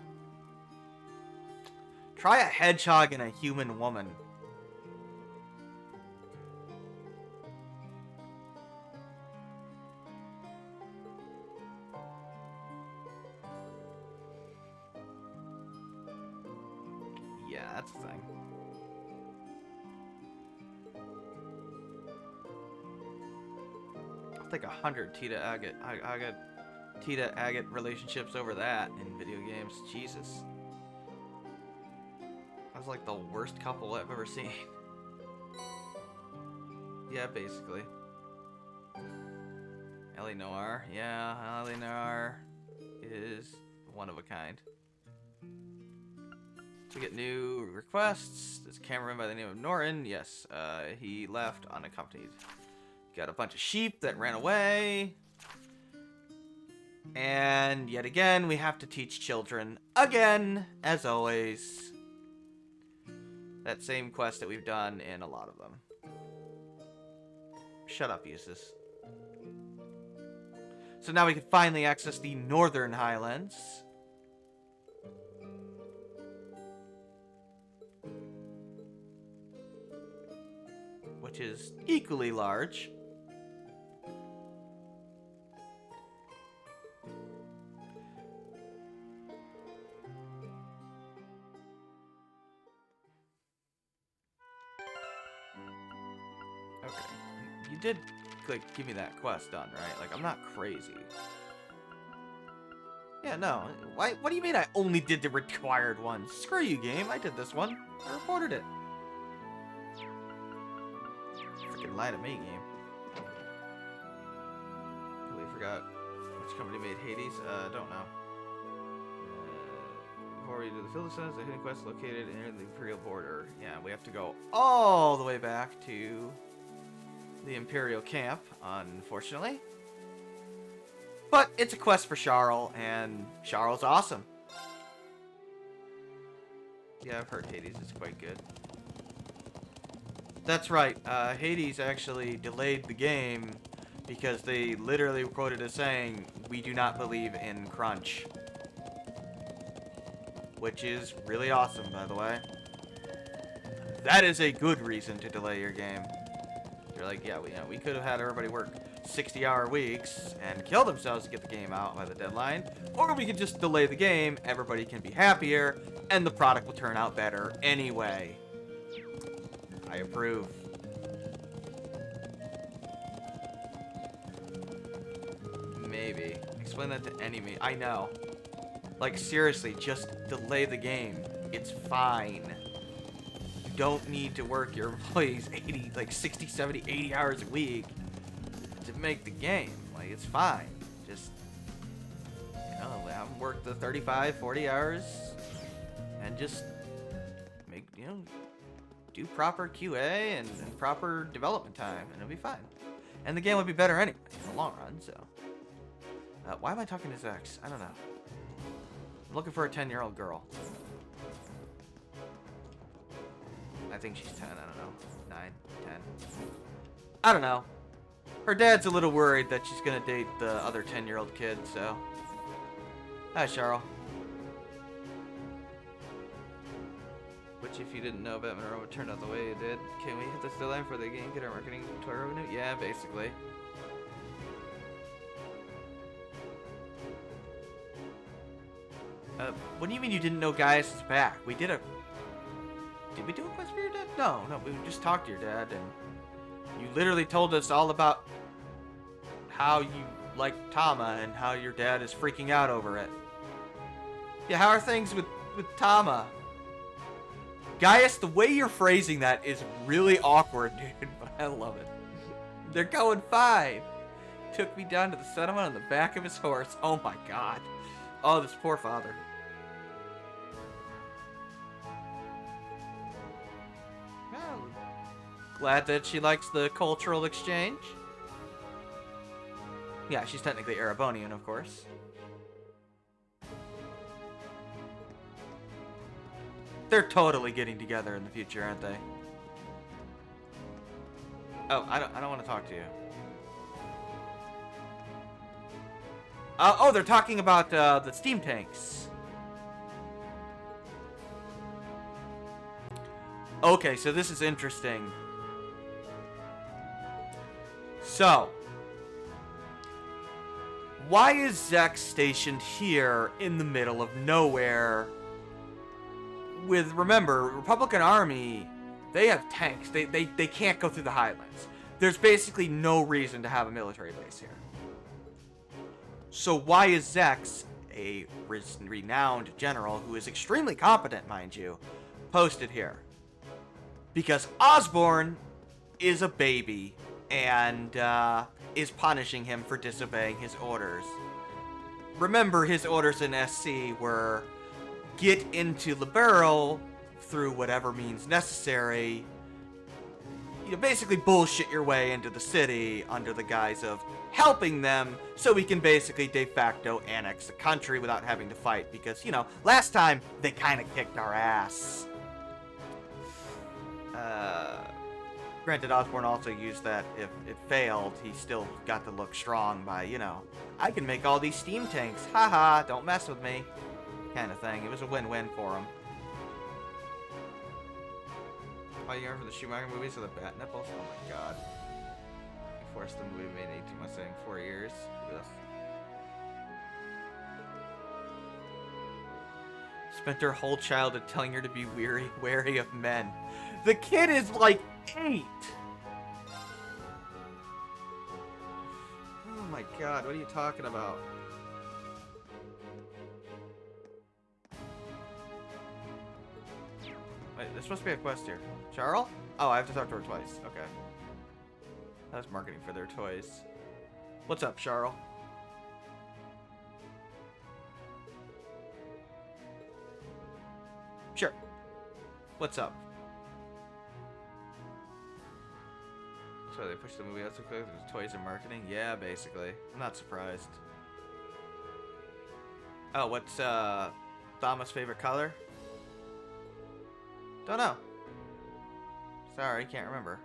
Try a hedgehog and a human woman. Yeah, that's the thing. I'll take 100 Tita Agate relationships over that in video games. Jesus. That's like the worst couple I've ever seen. Yeah, basically. Ellie Noir. Yeah, Ellie Noir is one of a kind. We get new requests. This cameraman by the name of Norin. Yes, he left unaccompanied. Got a bunch of sheep that ran away. And yet again, we have to teach children again, as always. That same quest that we've done in a lot of them. Shut up, Usus. So now we can finally access the Northern Highlands. Which is equally large. Okay. You did, like, give me that quest done, right? Like, I'm not crazy. Yeah, no. Why? What do you mean I only did the required one? Screw you, game. I did this one. I reported it. Freaking lie to me, game. Completely forgot which company made Hades. Don't know. Before we do the field ascents, the hidden quest located near the Imperial border. Yeah, we have to go all the way back to the Imperial camp, unfortunately. But it's a quest for Charl, and Charl's awesome. Yeah, I've heard Hades is quite good. That's right, Hades actually delayed the game because they literally were quoted as saying, "We do not believe in crunch." Which is really awesome, by the way. That is a good reason to delay your game. You're like, yeah, we could have had everybody work 60-hour weeks and kill themselves to get the game out by the deadline, or we could just delay the game, everybody can be happier, and the product will turn out better anyway. I approve. Maybe. Explain that to any me. I know. Like, seriously, just delay the game. It's fine. You don't need to work your employees 80, like 60, 70, 80 hours a week to make the game. Like, it's fine. Just, you know, have them work the 35, 40 hours and just make, you know, do proper QA and proper development time, and it'll be fine. And the game would be better anyway in the long run, so. Why am I talking to Zex? I don't know. I'm looking for a 10-year-old girl. I think she's 10, I don't know. 9, 10. I don't know. Her dad's a little worried that she's gonna date the other 10-year-old kid, so. Hi, Charl. Which, if you didn't know, Batman Robot turned out the way it did. Can we hit this deadline for the game, get our marketing toy revenue? Yeah, basically. What do you mean you didn't know Gaius is back? We did a... Did we do a quest for your dad? No, we just talked to your dad, and you literally told us all about how you like Tama and how your dad is freaking out over it. Yeah, how are things with Tama? Gaius, the way you're phrasing that is really awkward, dude, but I love it. They're going fine. Took me down to the settlement on the back of his horse. Oh my god. Oh, this poor father. Well, glad that she likes the cultural exchange. Yeah, she's technically Erebonian, of course. They're totally getting together in the future, aren't they? Oh, I don't want to talk to you. Oh, they're talking about the steam tanks. Okay, so this is interesting. So, why is Zex stationed here in the middle of nowhere? With, remember, Republican Army, they have tanks. They can't go through the Highlands. There's basically no reason to have a military base here. So why is Zex, a renowned general who is extremely competent, mind you, posted here? Because Osborn is a baby and is punishing him for disobeying his orders. Remember, his orders in SC were get into Liberl through whatever means necessary. You know, basically bullshit your way into the city under the guise of helping them so we can basically de facto annex the country without having to fight. Because, you know, last time they kind of kicked our ass. Granted, Osborn also used that if it failed, he still got to look strong by, you know, I can make all these steam tanks. Haha, don't mess with me. Kind of thing. It was a win-win for him. Oh, you remember the Schumacher movies with the bat nipples? Oh my god. He forced the movie made 18 months in 4 years. Ugh. Spent her whole childhood telling her to be wary of men. The kid is like 8. Oh my god, what are you talking about? Wait, there's supposed to be a quest here. Charles? Oh, I have to talk to her twice. Okay. That was marketing for their toys. What's up, Charles? Sure. What's up? So they pushed the movie out so quick. There's toys and marketing? Yeah, basically. I'm not surprised. Oh, what's Thama's favorite color? Don't know. Sorry, can't remember.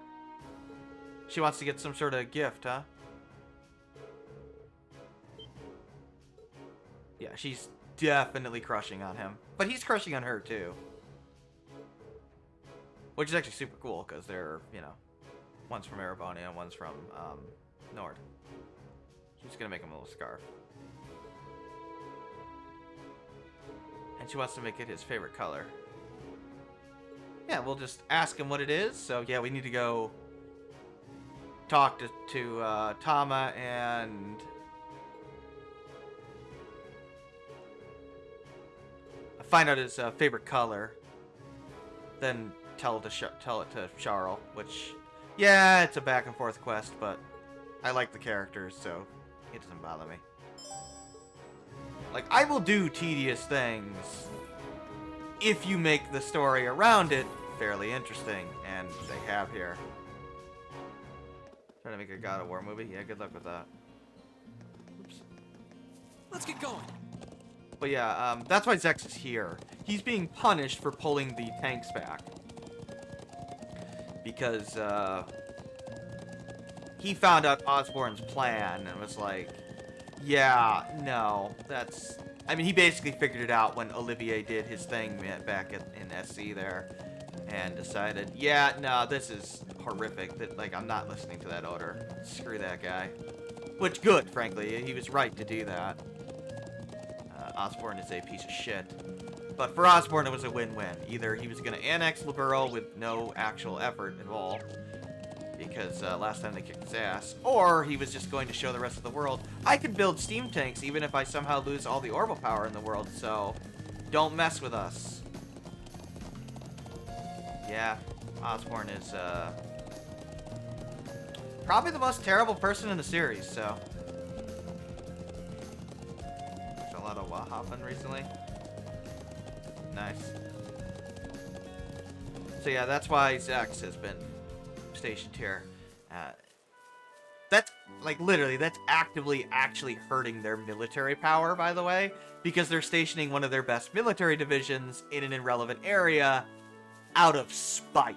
She wants to get some sort of gift, huh? Yeah, she's definitely crushing on him. But he's crushing on her, too. Which is actually super cool, because they're, you know, one's from Erebony and one's from, Nord. She's gonna make him a little scarf. And she wants to make it his favorite color. Yeah, we'll just ask him what it is. So, yeah, we need to go talk to Tama and... find out his favorite color. Then tell it to Charles, which... yeah, it's a back and forth quest, but I like the characters, so it doesn't bother me. Like, I will do tedious things if you make the story around it fairly interesting, and they have here. Trying to make a God of War movie? Yeah, good luck with that. Oops. Let's get going. But yeah, that's why Zex is here. He's being punished for pulling the tanks back. Because, he found out Osborn's plan and was like, yeah, no, that's... I mean, he basically figured it out when Olivier did his thing back in SC there. And decided, yeah, no, this is horrific. That, like, I'm not listening to that odor. Screw that guy. Which, good, frankly. He was right to do that. Osborn is a piece of shit. But for Osborn, it was a win-win. Either he was going to annex Liberl with no actual effort at all, because last time they kicked his ass, or he was just going to show the rest of the world, I can build steam tanks even if I somehow lose all the orbital power in the world, so don't mess with us. Yeah, Osborn is probably the most terrible person in the series, so... There's a lot of hopping recently. Nice. So yeah, that's why Zex has been stationed here. That's, like, literally, that's actively actually hurting their military power, by the way, because they're stationing one of their best military divisions in an irrelevant area out of spite.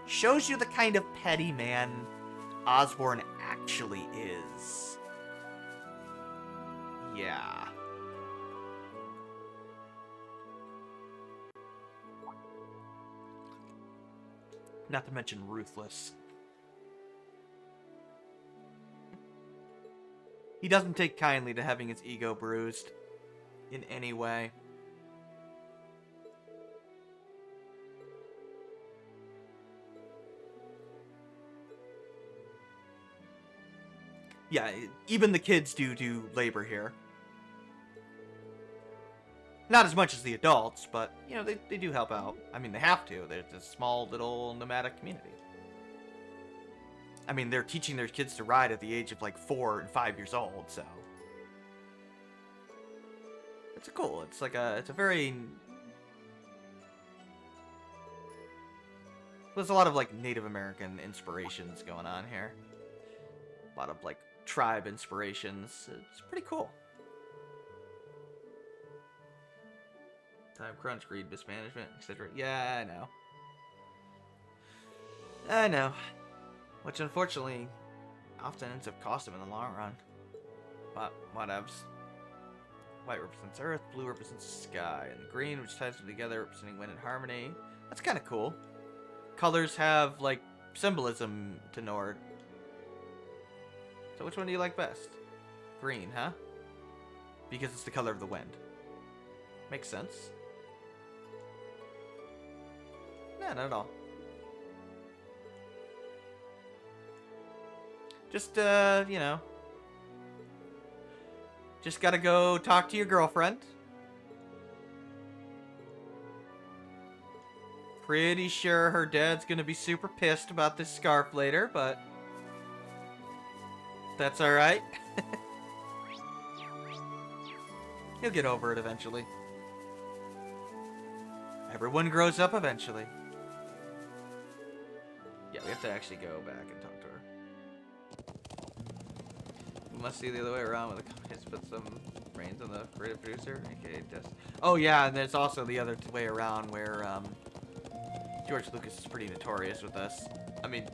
Shows you the kind of petty man Osborn actually is. Yeah. Not to mention ruthless. He doesn't take kindly to having his ego bruised in any way. Yeah, even the kids do labor here. Not as much as the adults, but, you know, they do help out. I mean, they have to. They're a small little nomadic community. I mean, they're teaching their kids to ride at the age of, like, 4 and 5 years old, so... It's cool. It's like it's a very... There's a lot of, like, Native American inspirations going on here. A lot of, like, tribe inspirations. It's pretty cool. Time crunch, greed, mismanagement, etc. Yeah, I know. I know. Which unfortunately often ends up costing him in the long run. But whatevs. White represents earth, blue represents sky, and the green, which ties them together, representing wind and harmony. That's kind of cool. Colors have, like, symbolism to Nord. So which one do you like best? Green, huh? Because it's the color of the wind. Makes sense. No, not at all. Just, you know. Just gotta go talk to your girlfriend. Pretty sure her dad's gonna be super pissed about this scarf later, but that's alright. He'll get over it eventually. Everyone grows up eventually. Yeah, we have to actually go back and talk to her. We must see the other way around with the companies put some reins on the creative producer, aka Des. Oh yeah, and there's also the other way around where George Lucas is pretty notorious with this. I mean,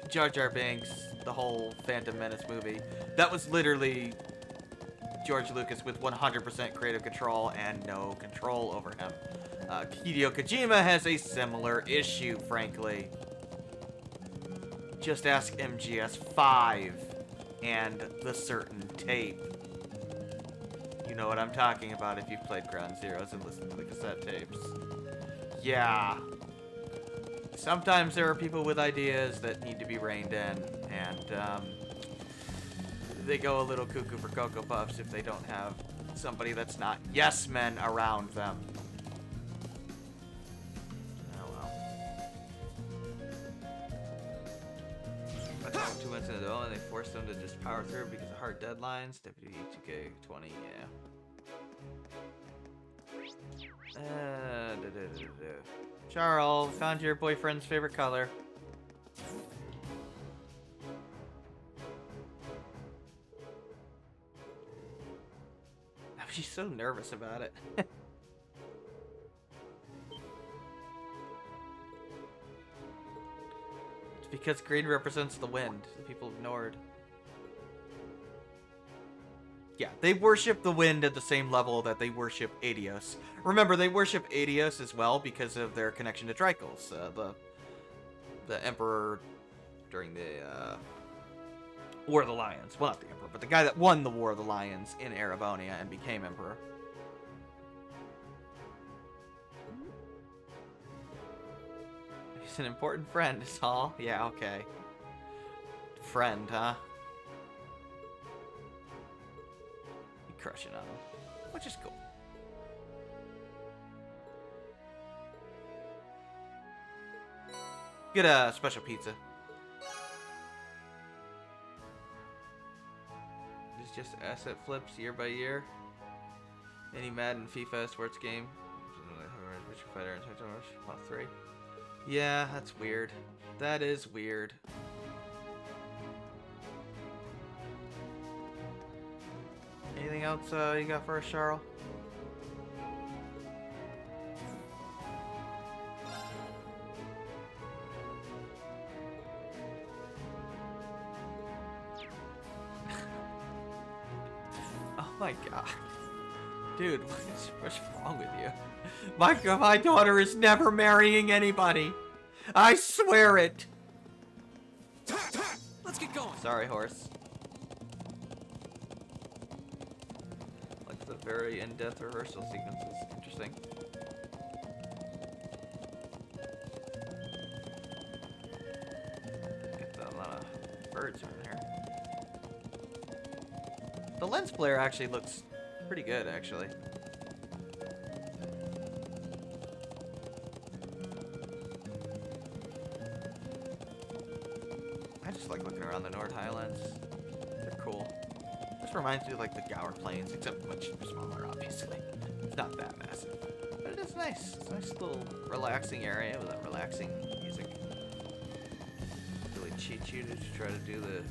Jar Jar Binks, the whole Phantom Menace movie, that was literally George Lucas with 100% creative control and no control over him. Hideo Kojima has a similar issue, frankly. Just ask MGS5 and the certain tape. You know what I'm talking about if you've played Ground Zeroes and listened to the cassette tapes. Yeah. Sometimes there are people with ideas that need to be reined in, and they go a little cuckoo for Cocoa Puffs if they don't have somebody that's not yes men around them. Oh well. I thought 2 months into development, they forced them to just power through because of hard deadlines. Deputy 2K20, yeah. Charles, found your boyfriend's favorite color. She's so nervous about it. It's because green represents the wind, the people of Nord. Yeah, they worship the wind at the same level that they worship Adios. Remember, they worship Adios as well because of their connection to Drykos, the Emperor during the War of the Lions. Well, not the Emperor, but the guy that won the War of the Lions in Erebonia and became Emperor. He's an important friend, is all. Yeah, okay. Friend, huh? Crushing on him, which is cool. Get a special pizza. It's just asset flips year by year. Any Madden, FIFA, sports game. Richard Fighter and Well, 3. Yeah, that's weird. That is weird. Anything else you got for us, Charles? Oh my god. Dude, what's wrong with you? My daughter is never marrying anybody. I swear it. Let's get going. Sorry, horse. Like the very in-depth rehearsal sequences. Interesting. Get a lot of birds in here. The lens flare actually looks pretty good, actually. I just like looking around the Nord Highlands. They're cool. This reminds me of like the Gower Plains, except much smaller, obviously. It's not that massive, but it is nice. It's a nice little relaxing area with that relaxing music. Really cheat you to try to do the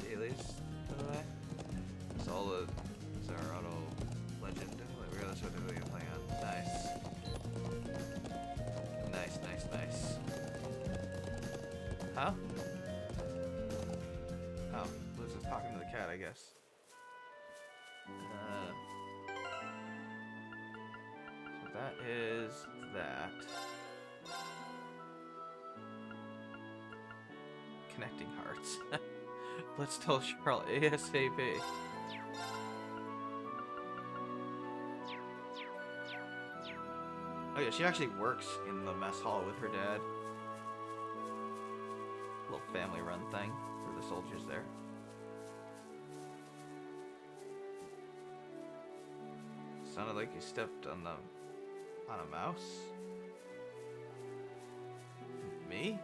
dailies, by the way. It's all the Zerato Legend. That's what they're playing on. Nice. Nice, nice, nice. Huh? Oh, Liz is talking to the cat, I guess. So that is that. Connecting hearts. Let's tell Charlotte ASAP. Oh yeah, she actually works in the mess hall with her dad. Little family-run thing for the soldiers there. Sounded like you stepped on a mouse. Me?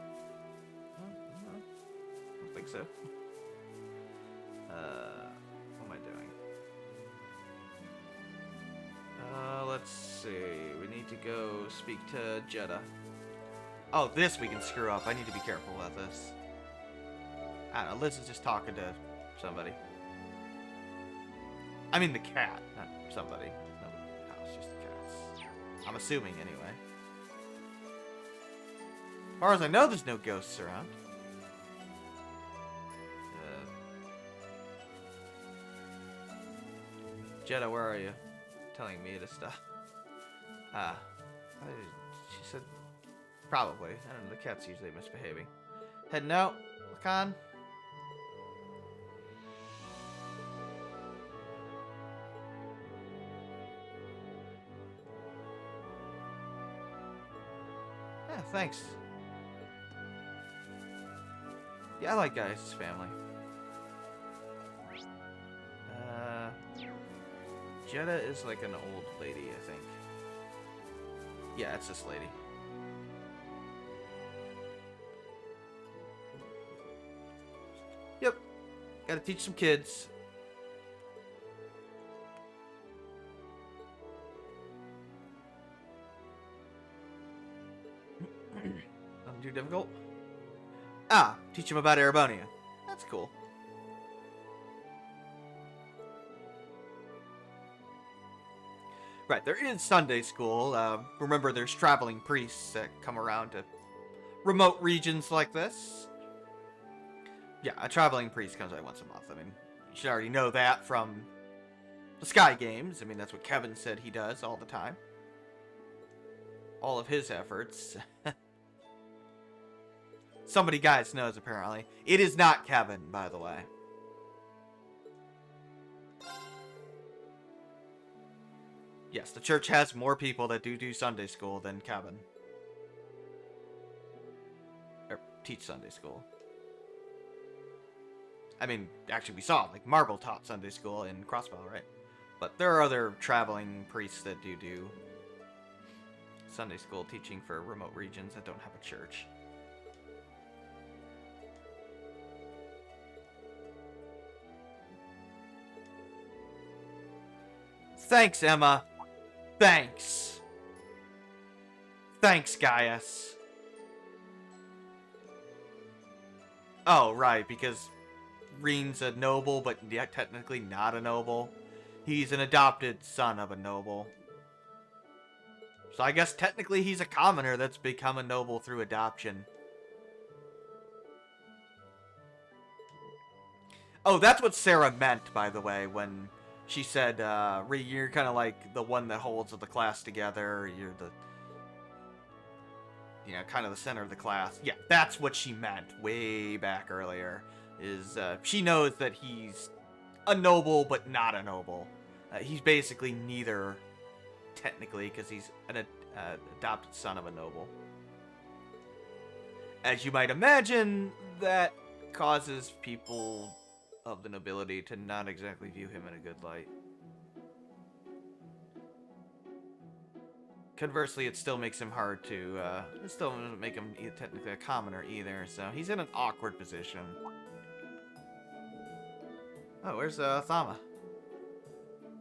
I don't think so. What am I doing? Let's see. We need to go speak to Jeddah. Oh, this we can screw up. I need to be careful about this. I don't know. Liz is just talking to somebody. I mean the cat, not somebody. No, it's just the cats. I'm assuming anyway. As far as I know, there's no ghosts around. Jeddah, where are you? Telling me to stop. She said probably. I don't know, the cat's usually misbehaving. Heading out, Lacan. Yeah, thanks. Yeah, I like Gaius' family. Jeddah is like an old lady, I think. Yeah, it's this lady. Yep. Gotta teach some kids. Nothing too difficult. Ah, teach them about Erebonia. That's cool. Right, there is Sunday school. Remember, there's traveling priests that come around to remote regions like this. Yeah, a traveling priest comes out once a month. I mean, you should already know that from the Sky Games. I mean, that's what Kevin said he does all the time. All of his efforts. Somebody guys knows, apparently. It is not Kevin, by the way. Yes, the church has more people that do Sunday school than Kevin. Or teach Sunday school. I mean, actually we saw, like, Marble taught Sunday school in Crossbow, right? But there are other traveling priests that do Sunday school teaching for remote regions that don't have a church. Thanks, Emma. Thanks. Thanks, Gaius. Oh, right, because Reen's a noble, but yet technically not a noble. He's an adopted son of a noble. So I guess technically he's a commoner that's become a noble through adoption. Oh, that's what Sarah meant, by the way, when she said, Ree, you're kind of like the one that holds the class together. You're the, you know, kind of the center of the class. Yeah, that's what she meant way back earlier. Is she knows that he's a noble, but not a noble. He's basically neither, technically, because he's an adopted son of a noble. As you might imagine, that causes people of the nobility to not exactly view him in a good light. Conversely, it still makes him hard to, it still doesn't make him technically a commoner either, so he's in an awkward position. Oh, where's, Thama?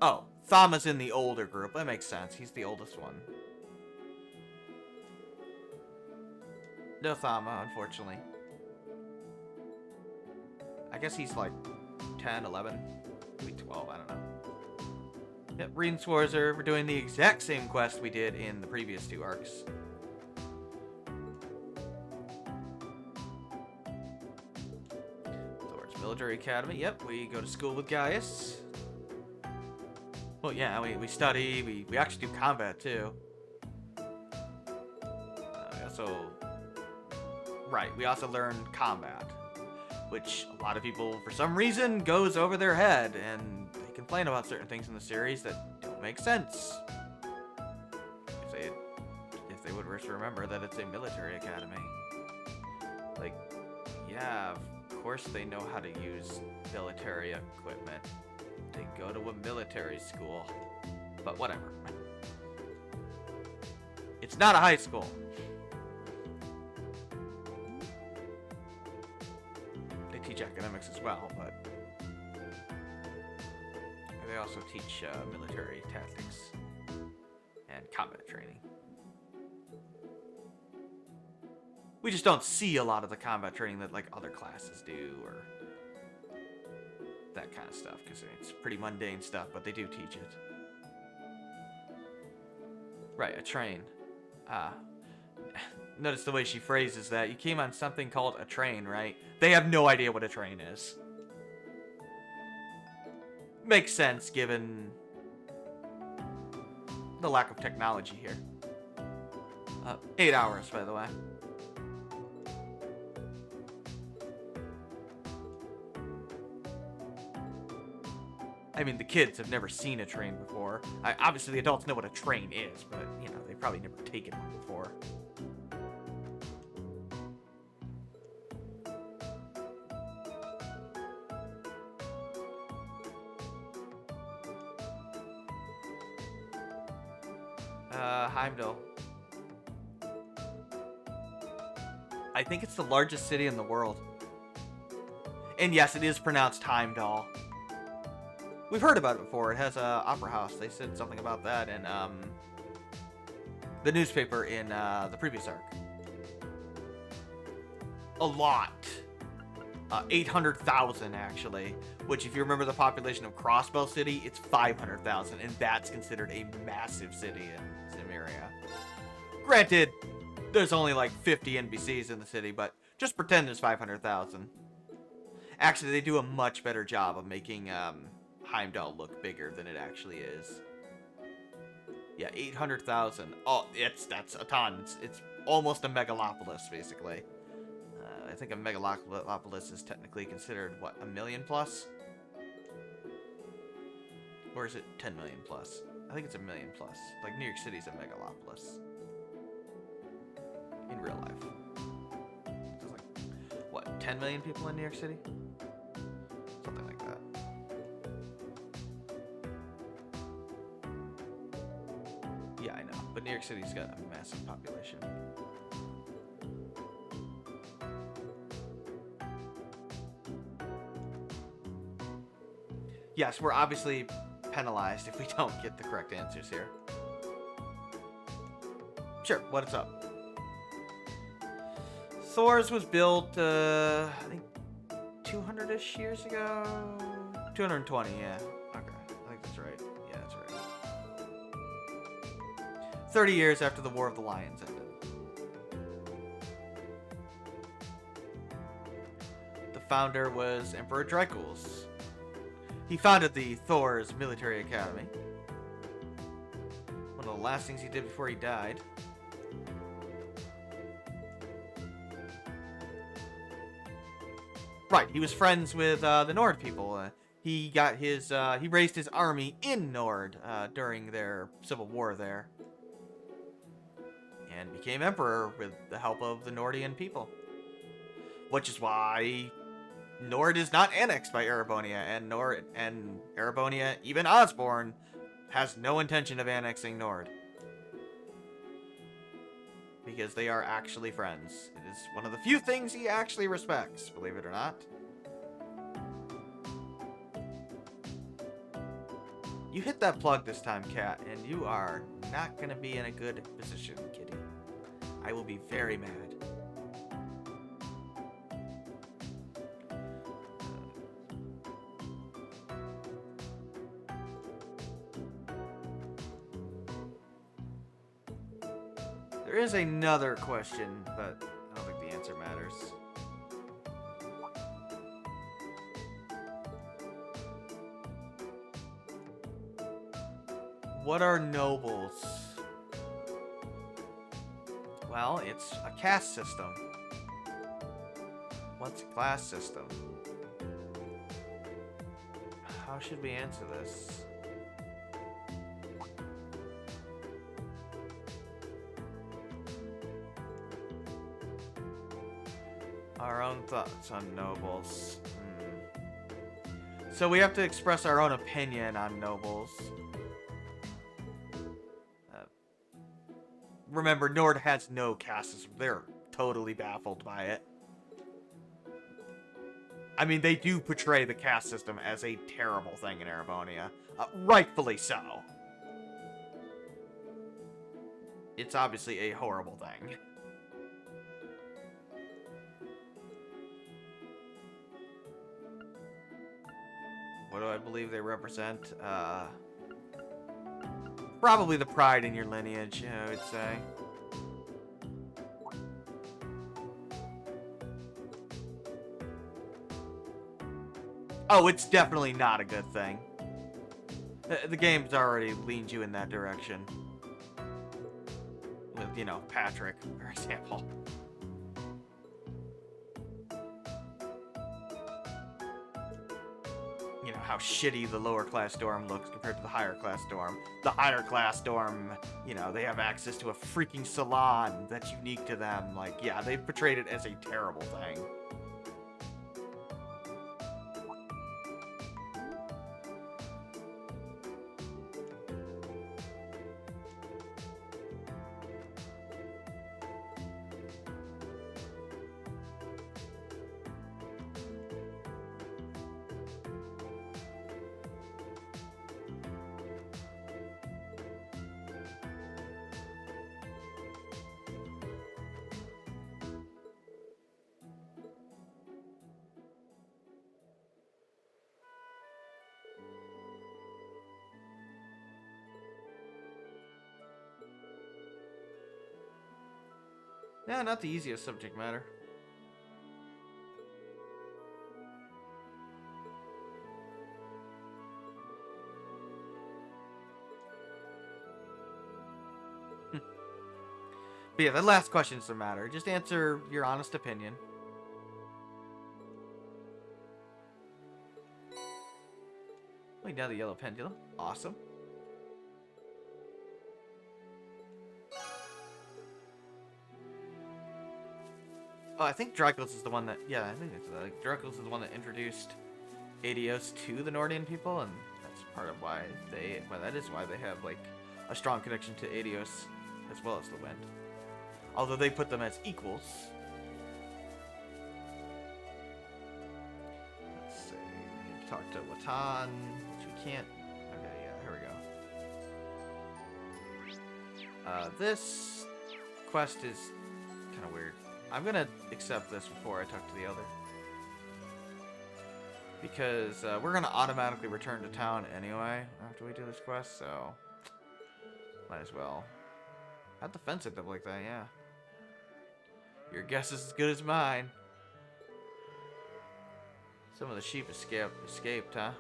Oh, Thama's in the older group. That makes sense. He's the oldest one. No Thama, unfortunately. I guess he's like 10, 11, maybe 12, I don't know. Yep, Reen Sworzer, we're doing the exact same quest we did in the previous two arcs. Military Academy. Yep, we go to school with Gaius. Well, yeah, we study. We actually do combat too. Right, we also learn combat, which a lot of people, for some reason, goes over their head, and they complain about certain things in the series that don't make sense. If they would just remember that it's a military academy. Like, yeah, of course they know how to use military equipment. They go to a military school. But whatever. It's not a high school. They teach academics as well, but they also teach military tactics and combat training. We just don't see a lot of the combat training that like other classes do, or that kind of stuff, because it's pretty mundane stuff, but they do teach it. Right, a train. Notice the way she phrases that. You came on something called a train, right? They have no idea what a train is. Makes sense, given the lack of technology here. 8 hours, by the way. I mean, the kids have never seen a train before. Obviously, the adults know what a train is, but, you know, they've probably never taken one before. Heimdall. I think it's the largest city in the world. And yes, it is pronounced Heimdall. We've heard about it before. It has a opera house. They said something about that in the newspaper in the previous arc. A lot. 800,000 actually. Which, if you remember the population of Crossbow City, it's 500,000, and that's considered a massive city in Cimmeria. Granted, there's only like 50 NPCs in the city, but just pretend there's 500,000. Actually, they do a much better job of making Heimdall look bigger than it actually is. Yeah, 800,000. Oh, that's a ton. It's almost a megalopolis, basically. I think a megalopolis is technically considered, what, a million plus? Or is it 10 million plus? I think it's a million plus. Like, New York City's a megalopolis. In real life. There's like, what, 10 million people in New York City? Something like that. Yeah, I know. But New York City's got a massive population. Yes, we're obviously penalized if we don't get the correct answers here. Sure, what's up? Thor's was built, I think, 200-ish years ago? 220, yeah. Okay, I think that's right. Yeah, that's right. 30 years after the War of the Lions ended. The founder was Emperor Dracules. He founded the Thor's Military Academy. One of the last things he did before he died. Right, he was friends with the Nord people. He raised his army in Nord during their civil war there. And became emperor with the help of the Nordian people. Which is why Nord is not annexed by Erebonia, and Erebonia, even Osborne, has no intention of annexing Nord. Because they are actually friends. It is one of the few things he actually respects, believe it or not. You hit that plug this time, Cat, and you are not going to be in a good position, kitty. I will be very mad. There is another question, but I don't think the answer matters. what are nobles? Well, it's a caste system. What's a class system? How should we answer this? Our own thoughts on nobles. So we have to express our own opinion on nobles. Remember, Nord has no caste system. They're totally baffled by it. I mean, they do portray the caste system as a terrible thing in Erebonia. Rightfully so. It's obviously a horrible thing. What do I believe they represent? Probably the pride in your lineage, I would say. Oh, it's definitely not a good thing. The game's already leaned you in that direction. With, you know, Patrick, for example. You know, how shitty the lower class dorm looks compared to the higher class dorm. The higher class dorm, you know, they have access to a freaking salon that's unique to them. Like, yeah, they've portrayed it as a terrible thing. Yeah, not the easiest subject matter. But yeah, the last question doesn't matter. Just answer your honest opinion. Wait, now the yellow pendulum. Awesome. Oh, I think Dracula's is the one that... Yeah, I think it's like Dracula's is the one that introduced Adios to the Nordian people, and that's part of why they... Well, that is why they have, like, a strong connection to Adios as well as the Wind. Although they put them as equals. Let's see. We need to talk to Watan, which we can't... Okay, yeah, here we go. This quest is kind of weird. I'm gonna accept this before I talk to the other. Because we're gonna automatically return to town anyway after we do this quest, so... Might as well. How'd the fence end up like that, yeah. Your guess is as good as mine. Some of the sheep escaped, huh?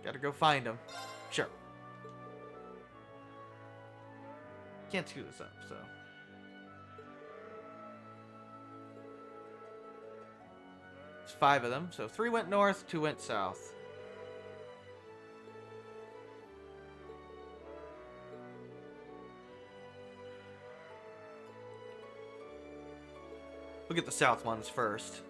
Gotta go find them. Sure. Can't screw this up, so... There's 5 of them, so 3 went north, 2 went south. We'll get the south ones first.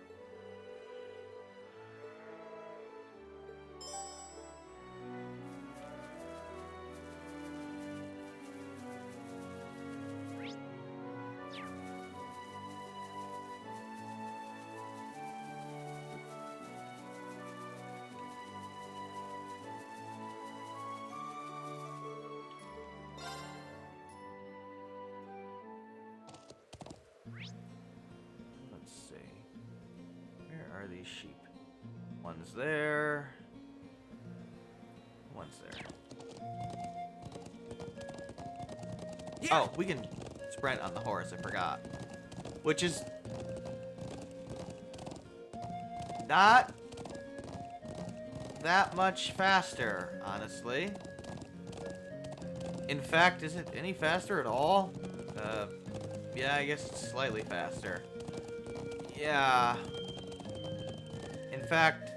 These sheep. One's there. One's there. Yeah. Oh, we can sprint on the horse, I forgot. Which is not that much faster, honestly. In fact, is it any faster at all? Yeah, I guess it's slightly faster. Yeah. In fact,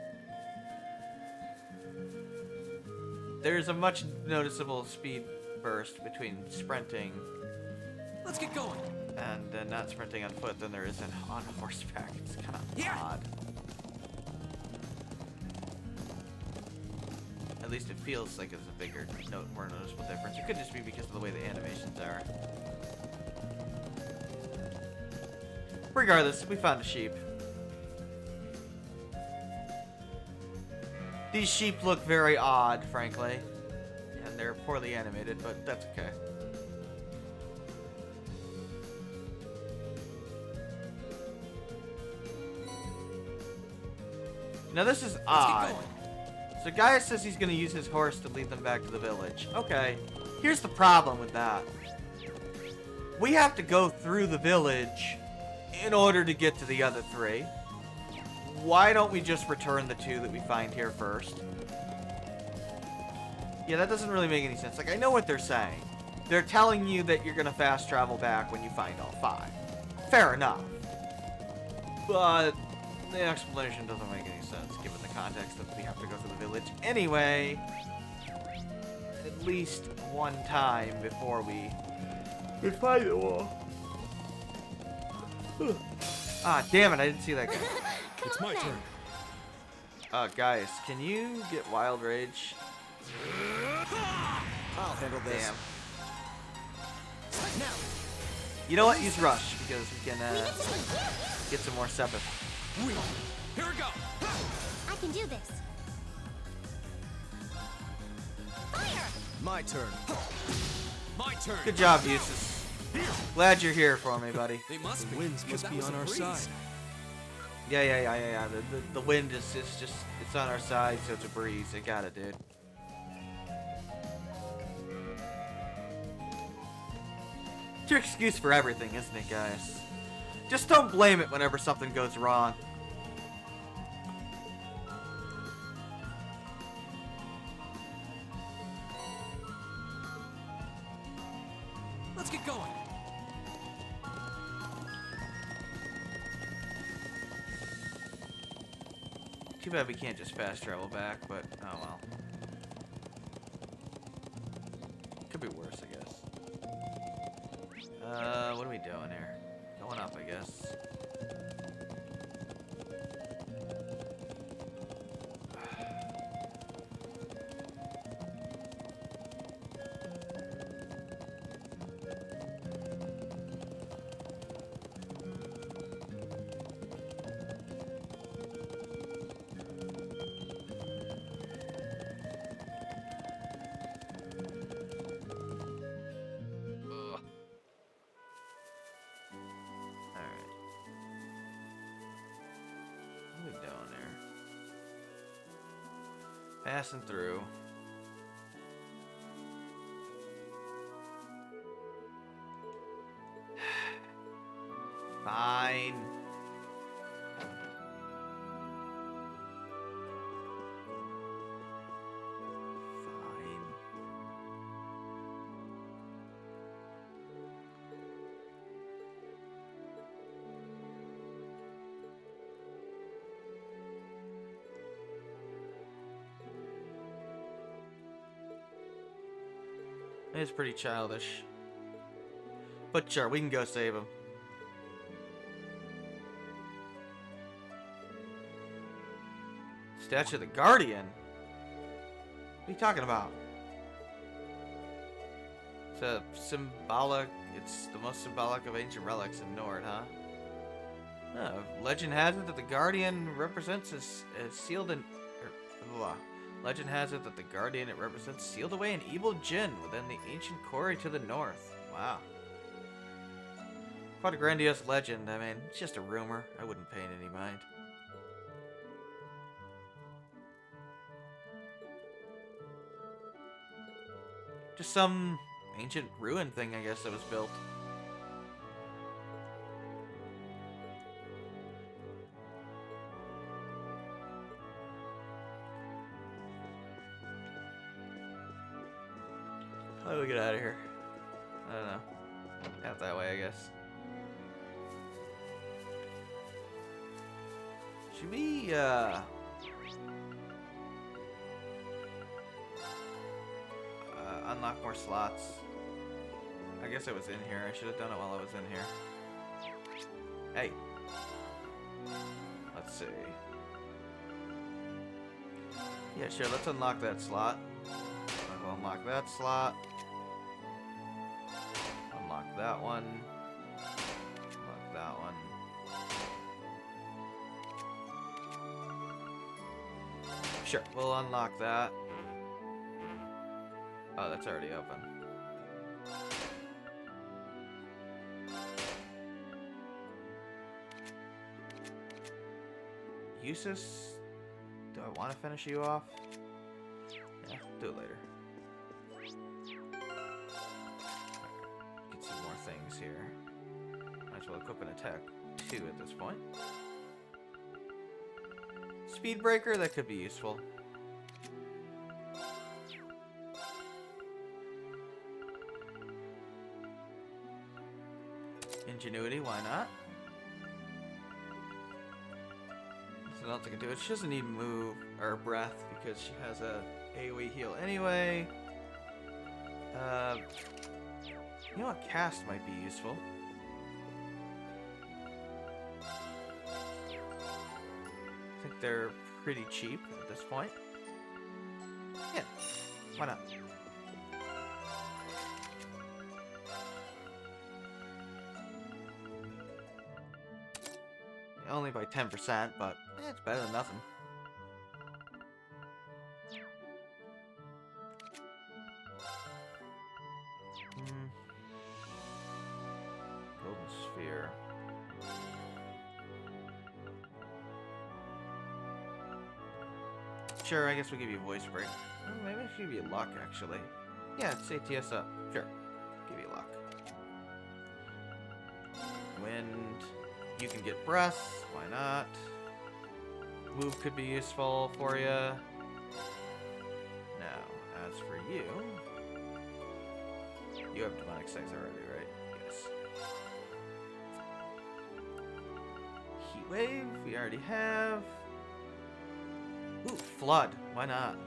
there's a much noticeable speed burst between sprinting Let's get going. and not sprinting on foot than there is on horseback. It's kind of odd. At least it feels like it's a bigger, more noticeable difference. It could just be because of the way the animations are. Regardless, we found a sheep. These sheep look very odd, frankly. And they're poorly animated, but that's okay. Now this is odd. So Gaius says he's going to use his horse to lead them back to the village. Okay. Here's the problem with that. We have to go through the village in order to get to the other three. Why don't we just return the two that we find here first? Yeah, that doesn't really make any sense. Like, I know what they're saying. They're telling you that you're going to fast travel back when you find all five. Fair enough. But the explanation doesn't make any sense, given the context that we have to go to the village anyway. At least one time before we find the wall. Ah, damn it, I didn't see that guy. It's my turn. Guys, can you get Wild Rage? I'll handle this. Damn. You know what? Use Rush, because we can get some more Sepith. Here we go. I can do this. Fire! My turn. My turn. Good job, Eustace. Glad you're here for me, buddy. They must be. Winds must be on our side. Yeah. The wind is just, it's on our side, so it's a breeze. I got it, dude. It's your excuse for everything, isn't it, guys? Just don't blame it whenever something goes wrong. Let's get going. Too bad we can't just fast travel back, but oh well. Could be worse, I guess. What are we doing here? Going up, I guess. Passing through. Fine. Fine. It's pretty childish. But sure, we can go save him. Statue of the Guardian? What are you talking about? It's a symbolic... It's the most symbolic of ancient relics in Nord, huh? Legend has it that the Guardian represents is sealed in... Legend has it that the Guardian it represents sealed away an evil djinn within the ancient quarry to the north. Wow. Quite a grandiose legend. I mean, it's just a rumor. I wouldn't pay it any mind. Just some ancient ruin thing, I guess, that was built. How do we get out of here? I don't know. Out that way, I guess. Should we, unlock more slots? I guess it was in here. I should have done it while I was in here. Hey. Let's see. Yeah, sure. Let's unlock that slot. We'll unlock that slot. Unlock that one. Unlock that one. Sure, we'll unlock that. Oh, that's already open. Usus? Do I want to finish you off? Yeah, do it later. Get some more things here. Might as well equip an attack 2 at this point. Speed breaker, that could be useful. Ingenuity, why not? So I don't think I do it. She doesn't need move or breath because she has a AoE heal anyway. You know what? Cast might be useful. I think they're pretty cheap at this point. Yeah, why not? Only by 10%, but it's better than nothing. Golden Sphere. Sure, I guess we'll give you voice break. Maybe I should give you luck, actually. Yeah, it's ATS up. Sure. Give you luck. Wind. You can get breath. Why not? Move could be useful for you. Now, as for you... You have demonic sex already, right? Yes. Heat wave, we already have. Ooh, flood. Why not?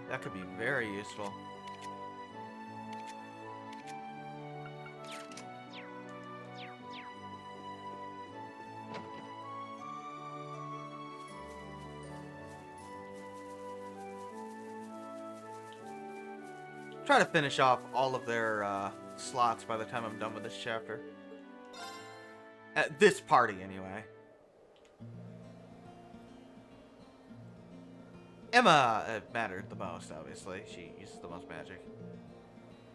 That could be very useful. Try to finish off all of their slots by the time I'm done with this chapter. At this party, anyway. Emma mattered the most, obviously. She uses the most magic.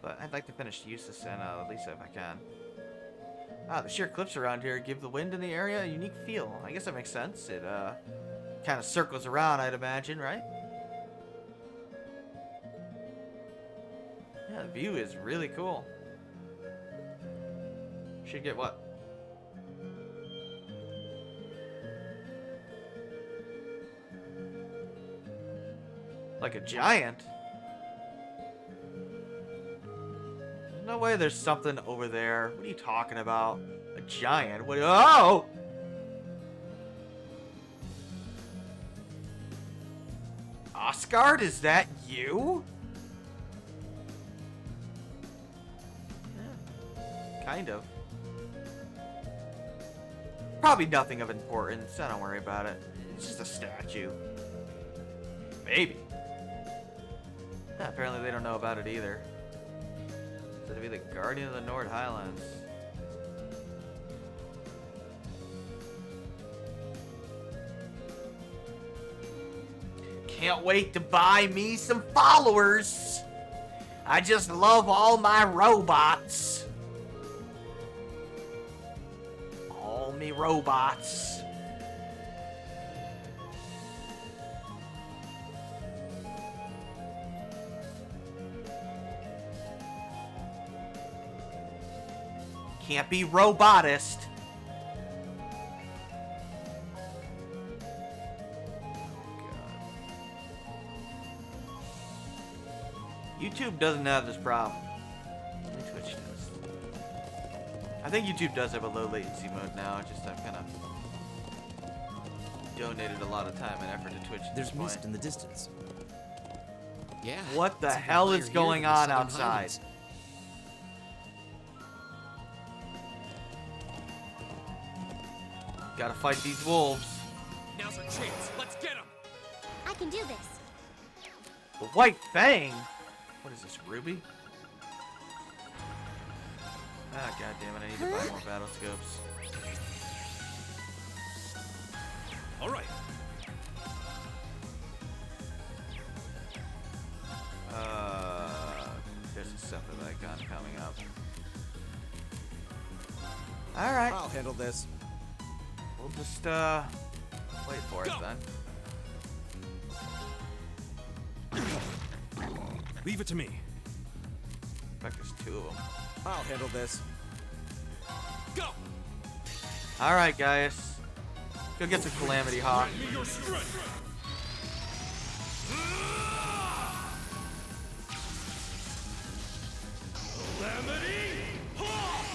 But I'd like to finish Usus and Lisa if I can. Ah, the sheer cliffs around here give the wind in the area a unique feel. I guess that makes sense. It kind of circles around, I'd imagine, right? Yeah, the view is really cool. Should get what? Like a giant? There's no way there's something over there. What are you talking about? A giant? What? Oh! Osgard, is that you? Kind of. Probably nothing of importance. I don't worry about it. It's just a statue. Maybe. Yeah, apparently they don't know about it either. So to be the Guardian of the Nord Highlands. Can't wait to buy me some followers. I just love all my robots. All me robots. Can't be robotist. YouTube doesn't have this problem. Only Twitch does. I think YouTube does have a low latency mode now. Just I've kind of donated a lot of time and effort to Twitch at There's this point. mist in the distance. Yeah. What the it's even hell higher is here going than the on Southern outside? Highlands. Gotta fight these wolves. Now's our chance. Let's get him. I can do this. The White Fang? What is this, Ruby? Ah, goddammit, I need to buy more battle scopes. All right. There's a separate icon coming up. Alright, I'll handle this. we'll just, wait for it Go. then. Leave it to me. In fact, there's two of them. I'll handle this. Go. Alright, guys. Go get some Calamity Hawk. Grant me your strength. Calamity Hawk!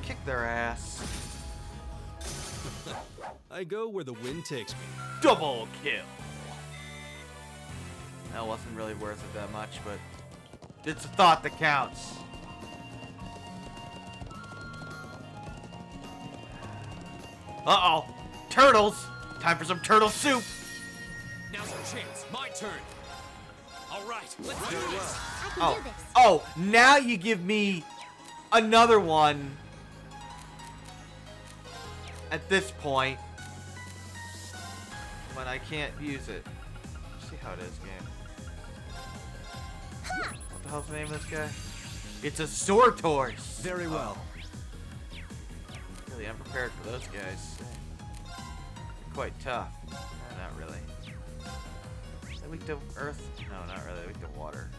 Kick their ass. I go where the wind takes me. Double kill. That wasn't really worth it that much, but it's a thought that counts. Uh-oh. Turtles. Time for some turtle soup. Now's our chance. My turn. All right. Let's do this. I can Oh. do this. Oh, now you give me another one at this point when I can't use it. Let's see how it is, game. What the hell's the name of this guy? It's a Sortorse. Very well. Really unprepared for those guys. They're quite tough. Not really. Is that weak to earth? No, not really. Weak to water.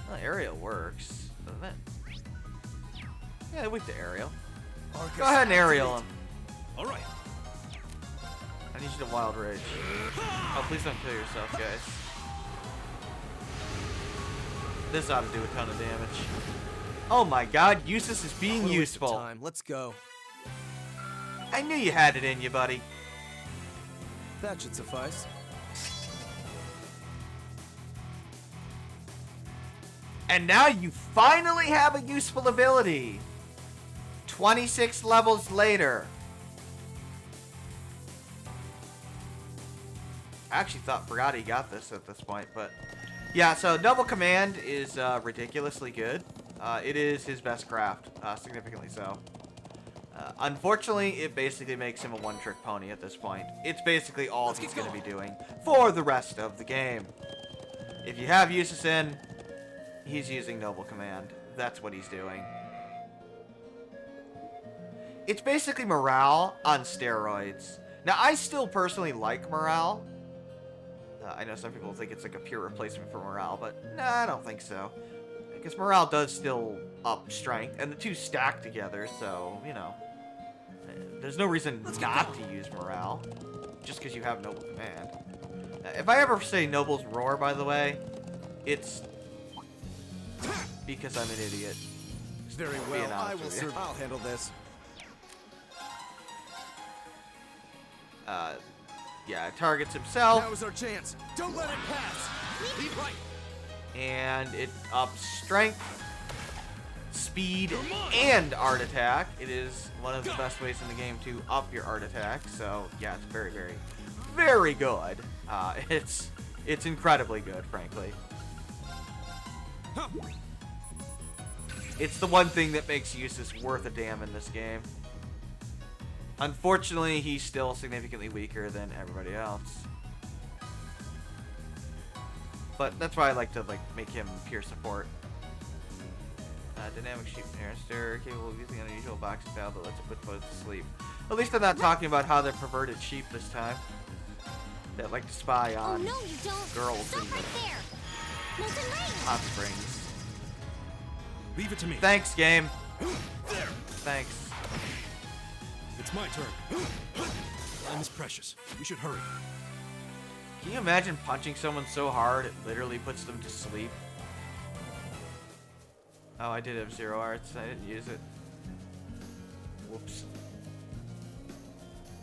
Well, aerial works, doesn't it? Yeah, weak to aerial. Go ahead and aerial him. All right. I need you to wild rage. Oh, please don't kill yourself, guys. This ought to do a ton of damage. Oh my god, Eustace is being What a waste of useful. time. Let's go. I knew you had it in you, buddy. That should suffice. And now you finally have a useful ability. 26 levels later. I actually forgot he got this at this point, but yeah, so Double Command is ridiculously good. It is his best craft, significantly so. Unfortunately, it basically makes him a one-trick pony at this point. It's basically all he's going to be doing for the rest of the game. If you have Eustace in, he's using Noble Command. That's what he's doing. It's basically Morale on steroids. Now, I still personally like Morale. I know some people think it's like a pure replacement for Morale, but nah, I don't think so. Because Morale does still up strength, and the two stack together, so, you know. There's no reason not to use Morale, just because you have Noble Command. If I ever say Noble's Roar, by the way, it's because I'm an idiot. Very Being well. honest I will with you. serve. I'll handle this. Yeah, it targets himself, Now is our chance. Don't let it pass. Leave right. and it ups strength, speed, and art attack. It is one of the best ways in the game to up your art attack, so yeah, it's very, very, very good. It's incredibly good, frankly. Huh. It's the one thing that makes Eustace worth a damn in this game. Unfortunately, he's still significantly weaker than everybody else. But that's why I like to make him pure support. Dynamic sheep harvester, capable of using unusual boxing style that lets it put both to sleep. At least I'm not talking about how they're perverted sheep this time. That like to spy Oh on no, you don't. girls Stop in right there. Molten Rain. hot springs. Leave it to me. Thanks, game. There. Thanks. It's my turn. Time is precious. We should hurry. Can you imagine punching someone so hard it literally puts them to sleep? Oh, I did have Zero Arts. I didn't use it. Whoops.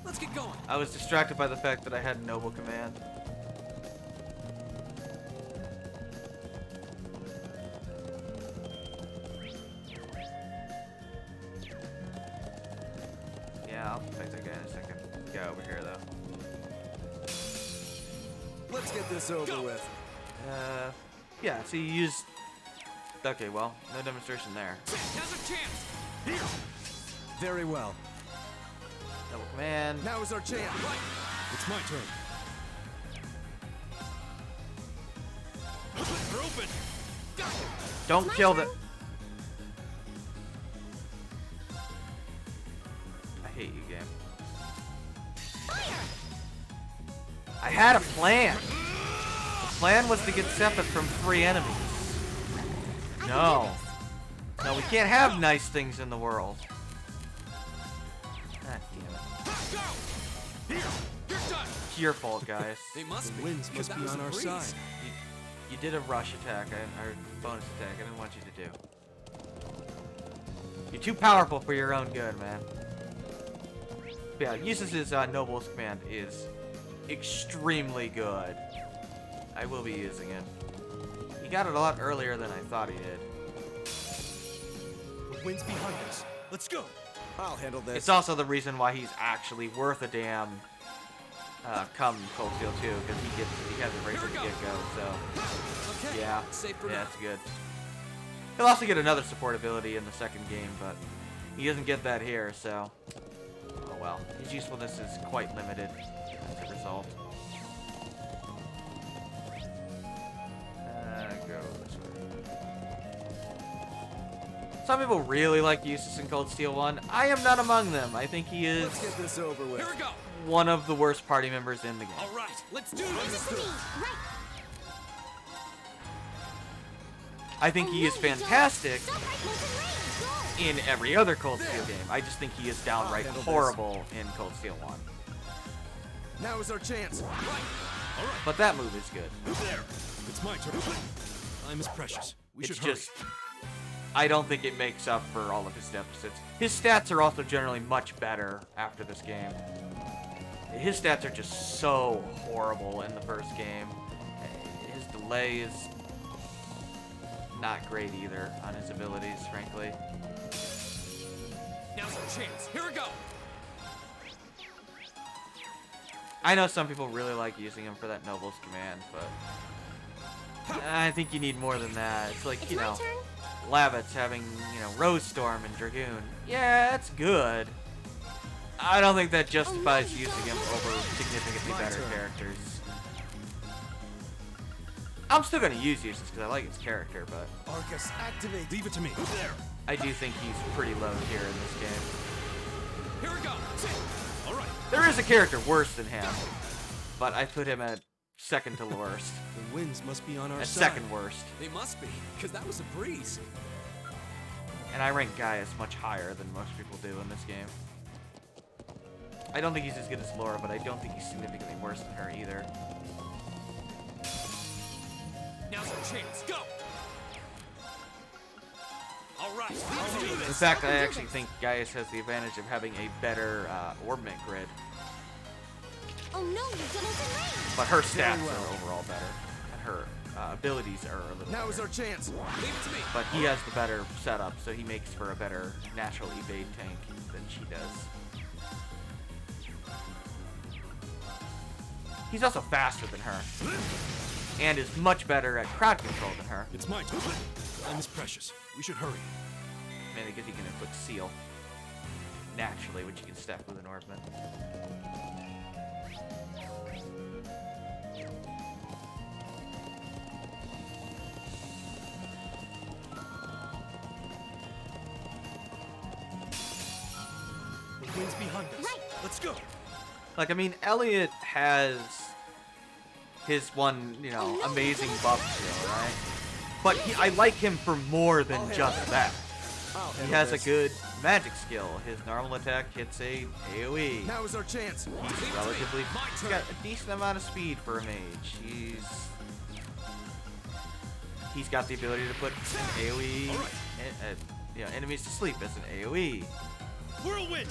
Let's get going. I was distracted by the fact that I had Noble Command. Yeah, I'll fight that guy in a second. Go over here, though. Let's get this over with. Yeah, so you use... Okay, well, no demonstration there. Now's our chance. Here. Very well. Double Command. Now is our chance. Right. It's my turn. We're open. Go. Don't My kill turn. the... I hate you, game. Fire! I had a plan. The plan was to get Sepith from 3 enemies. I No. can do this. No, we can't have nice things in the world. God damn it. Go. Here. You're done. It's your fault, guys. They must The be. winds 'cause must that be was on a our breeze. side. You did a rush attack, or bonus attack. I didn't want you to do. You're too powerful for your own good, man. But yeah, uses his Noble's Command is extremely good. I will be using it. He got it a lot earlier than I thought he did. The wind's behind us. Let's go. I'll handle this. It's also the reason why he's actually worth a damn come Cold Steel 2, because he has it right from the get-go, so Okay. yeah. Safe for Yeah, now. that's good. He'll also get another support ability in the second game, but he doesn't get that here, so oh well. His usefulness is quite limited as a result. Go this way. Some people really like Eustace in Cold Steel 1. I am not among them. I think he is Let's get this over with. Here we go. one of the worst party members in the game. All right. Let's do Listen this. to me. Right. I think Oh, he no, is you don't. fantastic Stop right moving range. Go. in every other Cold Steel game. I just think he is downright handle this. horrible in Cold Steel 1. Now is our chance. Right. All right. But that move is good. There. It's my turn. Time is precious. We It's should hurry. just, I don't think it makes up for all of his deficits. His stats are also generally much better after this game. His stats are just so horrible in the first game. His delay is not great either on his abilities, frankly. Now's our chance. Here we go. I know some people really like using him for that Noble's Command, but I think you need more than that. It's like, It's you my know, turn. Lavitz having, you know, Rose Storm and Dragoon. Yeah, that's good. I don't think that justifies you using don't him have over it. significantly My better turn. characters. I'm still gonna use Eustace because I like his character, but Arcus, activate. Leave it to me. There. I do think he's pretty low tier in this game. Here we go. All right. There is a character worse than him, but I put him at second to worst. The winds must be on our At side. second worst. They must be, because that was a breeze. And I rank Gaius much higher than most people do in this game. I don't think he's as good as Laura, but I don't think he's significantly worse than her either. Now's our chance. Go. All right. Let's do In this. fact, I actually think Gaius has the advantage of having a better orbment grid, Oh no, you doubled in range. but her stats well. are overall better, and her abilities are a little Now is better. our chance. Leave it to me. But he has the better setup, so he makes for a better natural evade tank than she does. He's also faster than her, and is much better at crowd control than her. It's my turn. Time is precious. We should hurry. Mainly because he can inflict seal naturally, which you can stack with an orbment. The wind's behind us. Right. Let's go. Like, I mean, Elliot has his one, you know, Oh, no, amazing you buff skill, right? But I like him for more than just that. I'll He handle has this. a good magic skill. His normal attack hits a AoE. Now is our chance. He's relatively. He's got a decent amount of speed for a mage. He's got the ability to put AoE enemies to sleep as an AoE. Whirlwind!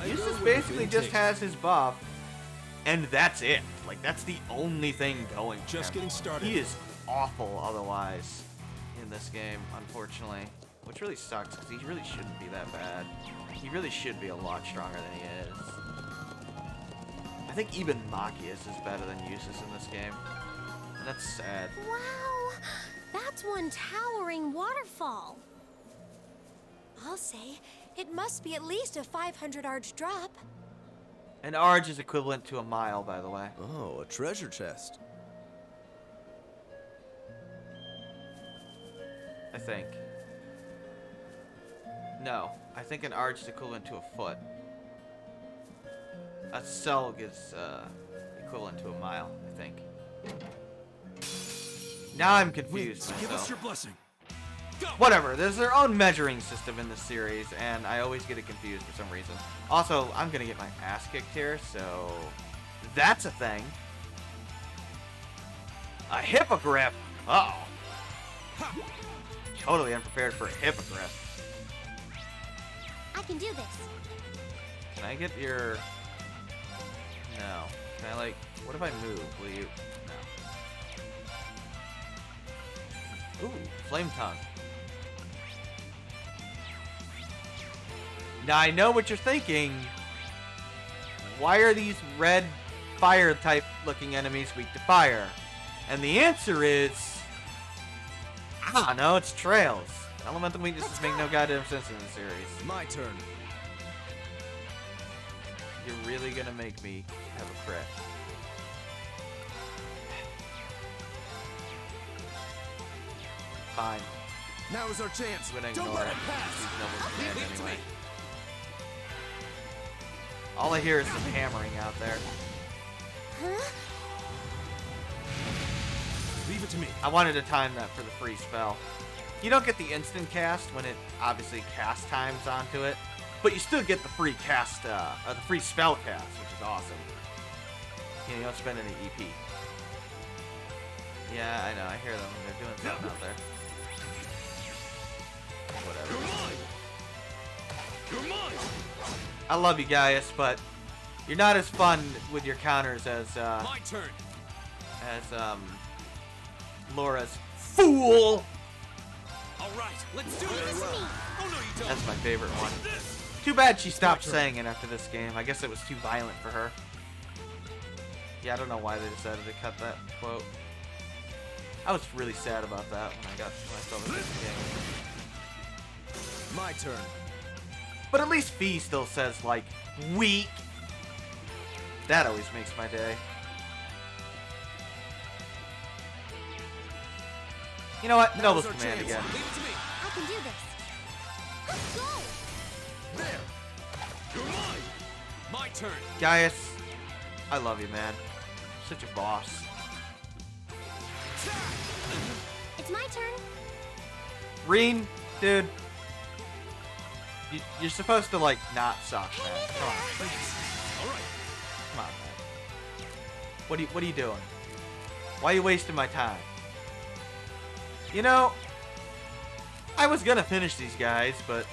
Eustace basically just has his buff, and that's it. Like, that's the only thing going. for Just him. getting started. He is awful otherwise in this game, unfortunately, which really sucks because he really shouldn't be that bad. He really should be a lot stronger than he is. I think even Machias is better than Eustace in this game, and that's sad. Wow, that's one towering waterfall. I'll say, it must be at least a 500 arch drop. An Arge is equivalent to a mile, by the way. Oh, a treasure chest. I think. No, I think an Arge is equivalent to a foot. A Selg is equivalent to a mile, I think. Now I'm confused Give us myself. your blessing. Go! Whatever, there's their own measuring system in this series, and I always get it confused for some reason. Also, I'm gonna get my ass kicked here, so that's a thing. A hippogriff! Uh-oh. Totally unprepared for a hippogriff. I can do this. Can I get your... No. Can I, like... What if I move? Will you... No. Ooh, flame tongue. Now I know what you're thinking. Why are these red fire type looking enemies weak to fire? And the answer is... I don't know, it's trails. Elemental weaknesses make no goddamn sense in this series. My turn. You're really gonna make me have a crit. Fine. Now is our chance. I'm gonna Don't ignore let it. it pass. Use Noble Command Leave it to anyway. me. All I hear is some hammering out there. Huh? Leave it to me. I wanted to time that for the free spell. You don't get the instant cast when it obviously cast times onto it, but you still get the free cast, the free spell cast, which is awesome. You don't spend any EP. Yeah, I know. I hear them. They're doing something out there. Whatever. You're mine! I love you, Gaius, but you're not as fun with your counters as My turn. Laura's fool. All right, let's do Leave it this. to me. Oh no, you don't. That's my favorite one. This. Too bad she stopped saying it after this game. I guess it was too violent for her. Yeah, I don't know why they decided to cut that quote. I was really sad about that when I saw this game. My turn. But at least Fee still says, like, weak. That always makes my day. You know what? Noble's our Command chance. again. Leave it to me. I can do this. Let's go. There. You're mine. My turn. Gaius, I love you, man. Such a boss. It's my turn. Reen, dude. You're supposed to, like, not suck, man. Come on. All right. Come on, man. What are you doing? Why are you wasting my time? You know, I was gonna finish these guys, but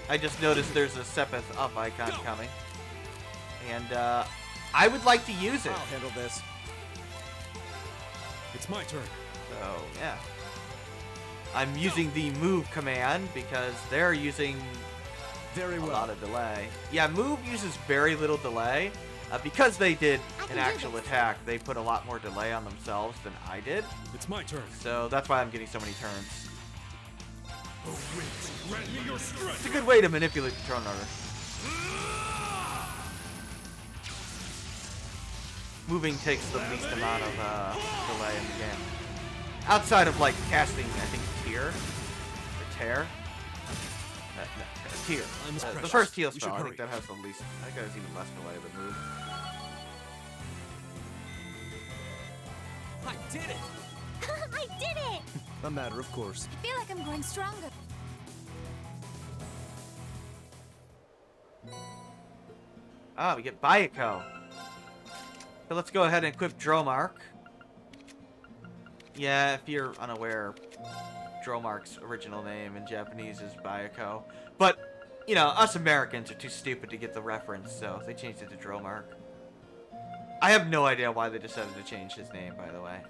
I just noticed there's a Sepith up icon coming. And, I would like to use it. I'll handle this. It's my turn. So, yeah. I'm using the move command because they're using Very a well. lot of delay. Yeah, move uses very little delay. Because they did I can an do actual this. attack, they put a lot more delay on themselves than I did. It's my turn. So that's why I'm getting so many turns. Oh wait, grant me your strength. It's a good way to manipulate the turn order. Moving takes the least amount of delay in the game. Outside of, like, casting, I think, Tear. Or Tear. Tear. I'm as The precious. first heal We spell, should I think hurry. that has the least, I think that has even less delay than move. I did it. I did it! A matter of course. I feel like I'm growing stronger. Ah, we get Bayako. So let's go ahead and equip Dromark. Yeah, if you're unaware, Dromark's original name in Japanese is Bayako. But, you know, us Americans are too stupid to get the reference, so they changed it to Dromark. I have no idea why they decided to change his name, by the way.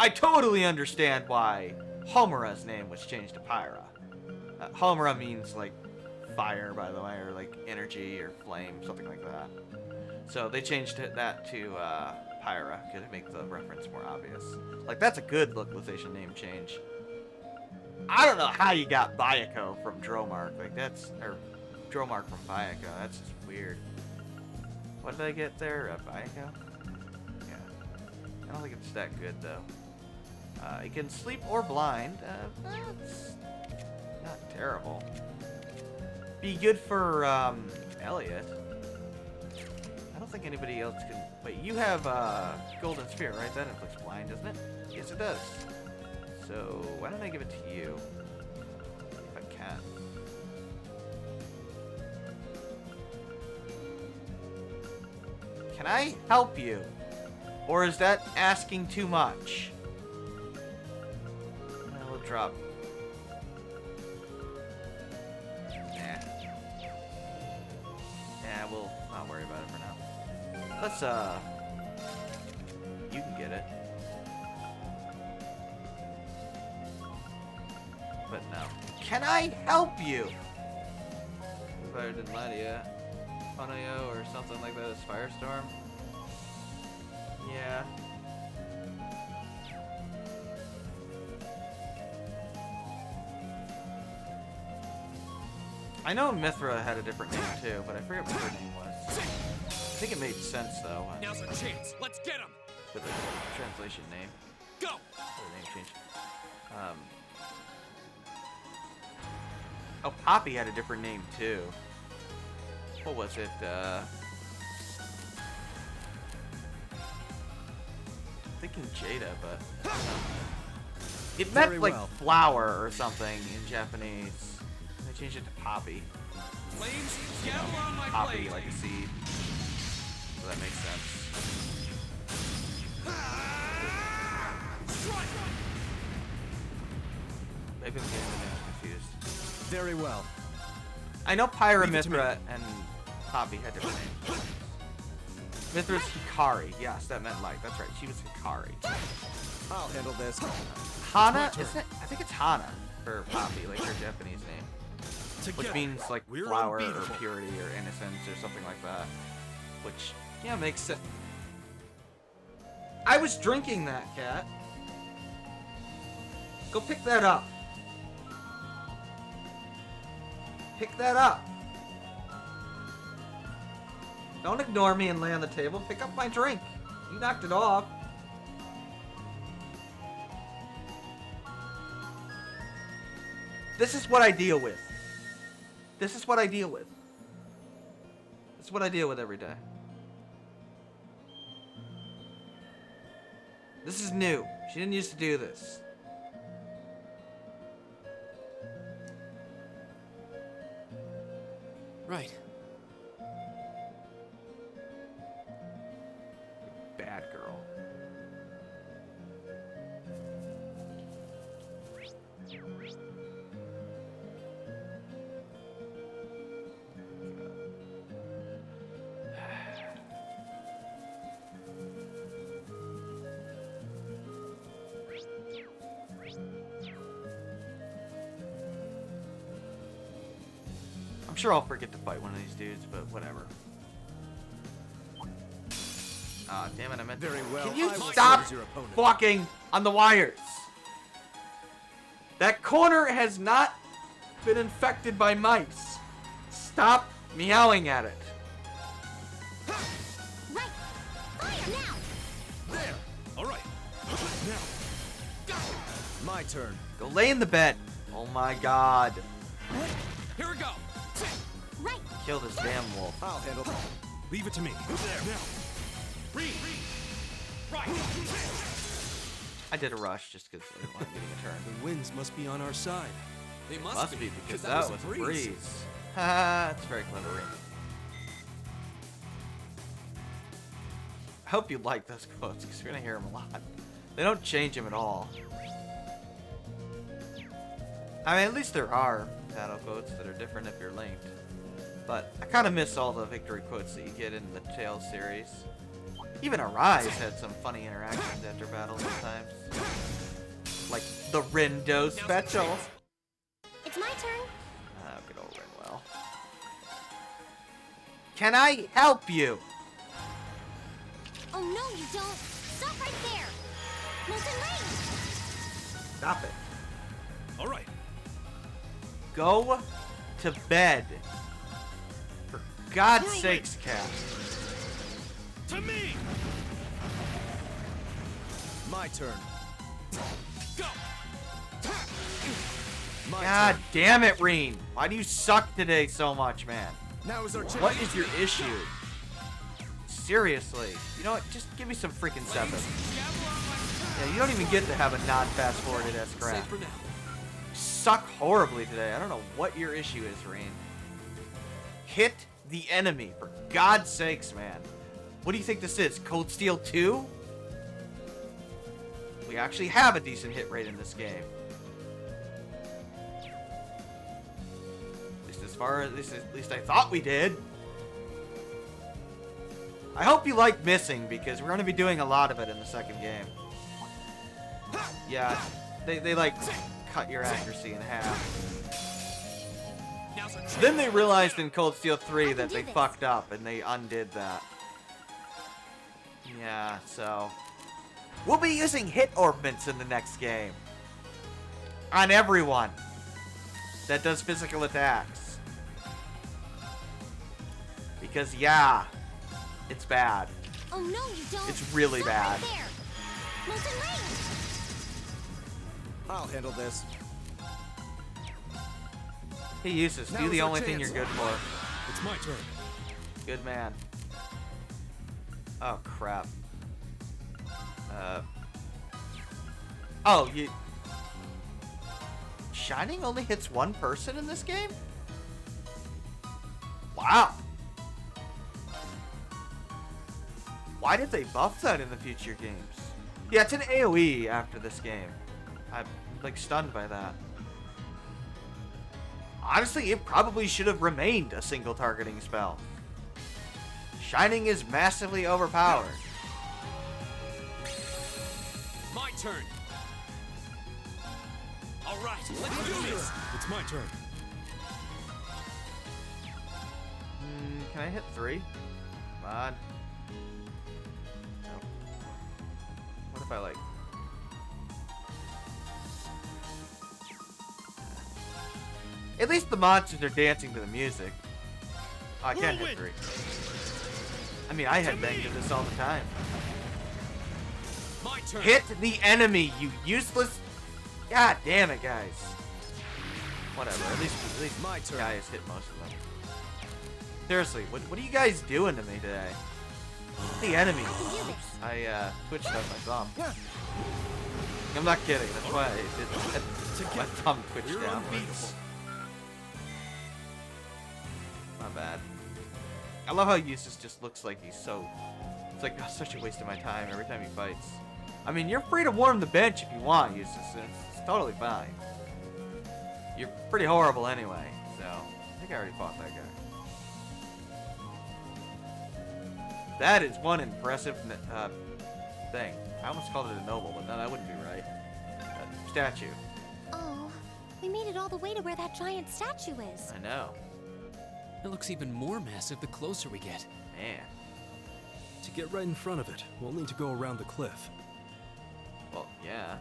I totally understand why Homura's name was changed to Pyra. Homura means, like, fire, by the way, or, like, energy or flame, something like that. So they changed that to Pyra, because it makes the reference more obvious. Like, that's a good localization name change. I don't know how you got Bayako from Dromark. Like, that's... Or Dromark from Bayako. That's just weird. What did I get there? Bayako? Yeah. I don't think it's that good, though. It can sleep or blind. That's not terrible. Be good for Elliot. I don't think anybody else can. Wait, you have Golden Sphere, right? That inflicts blind, doesn't it? Yes, it does. So why don't I give it to you? If I can. Can I help you? Or is that asking too much? We'll drop. Yeah, we'll not worry about it for now. Let's, you can get it. But no. Can I help you? If I didn't lie to you. Onoyo or something like that is Firestorm. Yeah. I know Mithra had a different name too, but I forget what her name was. I think it made sense though. Now's our chance. Let's get him. With the translation name. Go. Or the name changed. Oh, Poppy had a different name too. What was it? Thinking Jada, but it meant Very like well. flower or something in Japanese. They changed it to poppy. Flames, gather on my Poppy, blade. like a seed. So that makes sense. Strike. Maybe I'm getting the names confused. Very well. I know Pyra, Leave it to Mithra, and Poppy had different names. Mithra's Hikari. Yes, that meant light. That's right. She was Hikari. I'll handle this. Hana, turn. isn't it? I think it's Hana for Poppy, like her Japanese name. Which Together, means like we're flower or unbeatable. purity or innocence or something like that. Which, yeah, makes sense. I was drinking that, cat. Go pick that up. Pick that up. Don't ignore me and lay on the table. Pick up my drink. You knocked it off. This is what I deal with. This is what I deal with. This is what I deal with every day. This is new. She didn't used to do this. Right. Bad girl. I'm sure I'll forget to fight one of these dudes, but whatever. Ah, damn it, I meant to. Very well. Can you I will stop serve your opponent. fucking on the wires? That corner has not been infected by mice. Stop meowing at it. Right. Fire now. There. All right. Now. Go. My turn. Go lay in the bed. Oh my god. Here we go. Right. Kill this damn wolf. I'll handle that. Leave it to me. There. Now. Read. Right. I did a rush just because I didn't want getting a turn. The winds must be on our side. They Must be because that was a breeze. Haha, it's very clever. Ring. I hope you like those quotes because you're gonna hear them a lot. They don't change them at all. I mean, at least there are battle quotes that are different if you're linked. But I kind of miss all the victory quotes that you get in the Tales series. Even Arise had some funny interactions after battle sometimes. Like the Rindo special. It's my turn. Good old Rinwell. Can I help you? Oh no, you don't. Stop right there. Molten Rain. Stop it. All right. Go to bed. For God's sakes, Cap. To me. My turn. Go. My God turn. damn it, Reen. Why do you suck today so much, man? Now is our chance. What is your issue? Seriously. You know what? Just give me some freaking 7. Yeah, you don't even get to have a non-fast forwarded S Safe crap. for now. Suck horribly today. I don't know what your issue is, Reen. Hit the enemy, for God's sakes, man. What do you think this is? Cold Steel 2? We actually have a decent hit rate in this game. At least I thought we did. I hope you like missing because we're going to be doing a lot of it in the second game. Yeah, they like cut your accuracy in half. Then they realized in Cold Steel 3 that they fucked up and they undid that. Yeah, so we'll be using hit orbments in the next game. On everyone that does physical attacks. Because, yeah, it's bad. Oh no, you don't. It's really Stop bad. Right there. Molten Rain. I'll handle this. Hey, Eustace, do Now's the our only thing chance. you're good for. It's my turn. Good man. Oh, crap. Oh, you... Shining only hits one person in this game? Wow. Why did they buff that in the future games? Yeah, it's an AoE after this game. I'm, like, stunned by that. Honestly, it probably should have remained a single targeting spell. Shining is massively overpowered. My turn. All right, let's do this. It's my turn. Can I hit 3? Come on. No. What if I like... At least the monsters are dancing to the music. Oh, I can't hit 3. I mean, I headbang to this all the time. My turn. Hit the enemy, you useless... God damn it, guys. Whatever, at least My turn. guys hit most of them. Seriously, what are you guys doing to me today? The enemy. I can do this. I twitched on my thumb. I'm not kidding. That's why my thumb twitched We're down. unbeatable. My bad. I love how Eustace just looks like he's so... It's like such a waste of my time every time he fights. I mean, you're free to warm the bench if you want, Eustace. It's totally fine. You're pretty horrible anyway, so... I think I already fought that guy. That is one impressive thing. I almost called it a noble, but no, that wouldn't be right. Statue. Oh, we made it all the way to where that giant statue is. I know. It looks even more massive the closer we get. Man. To get right in front of it, we'll need to go around the cliff. Well, yeah.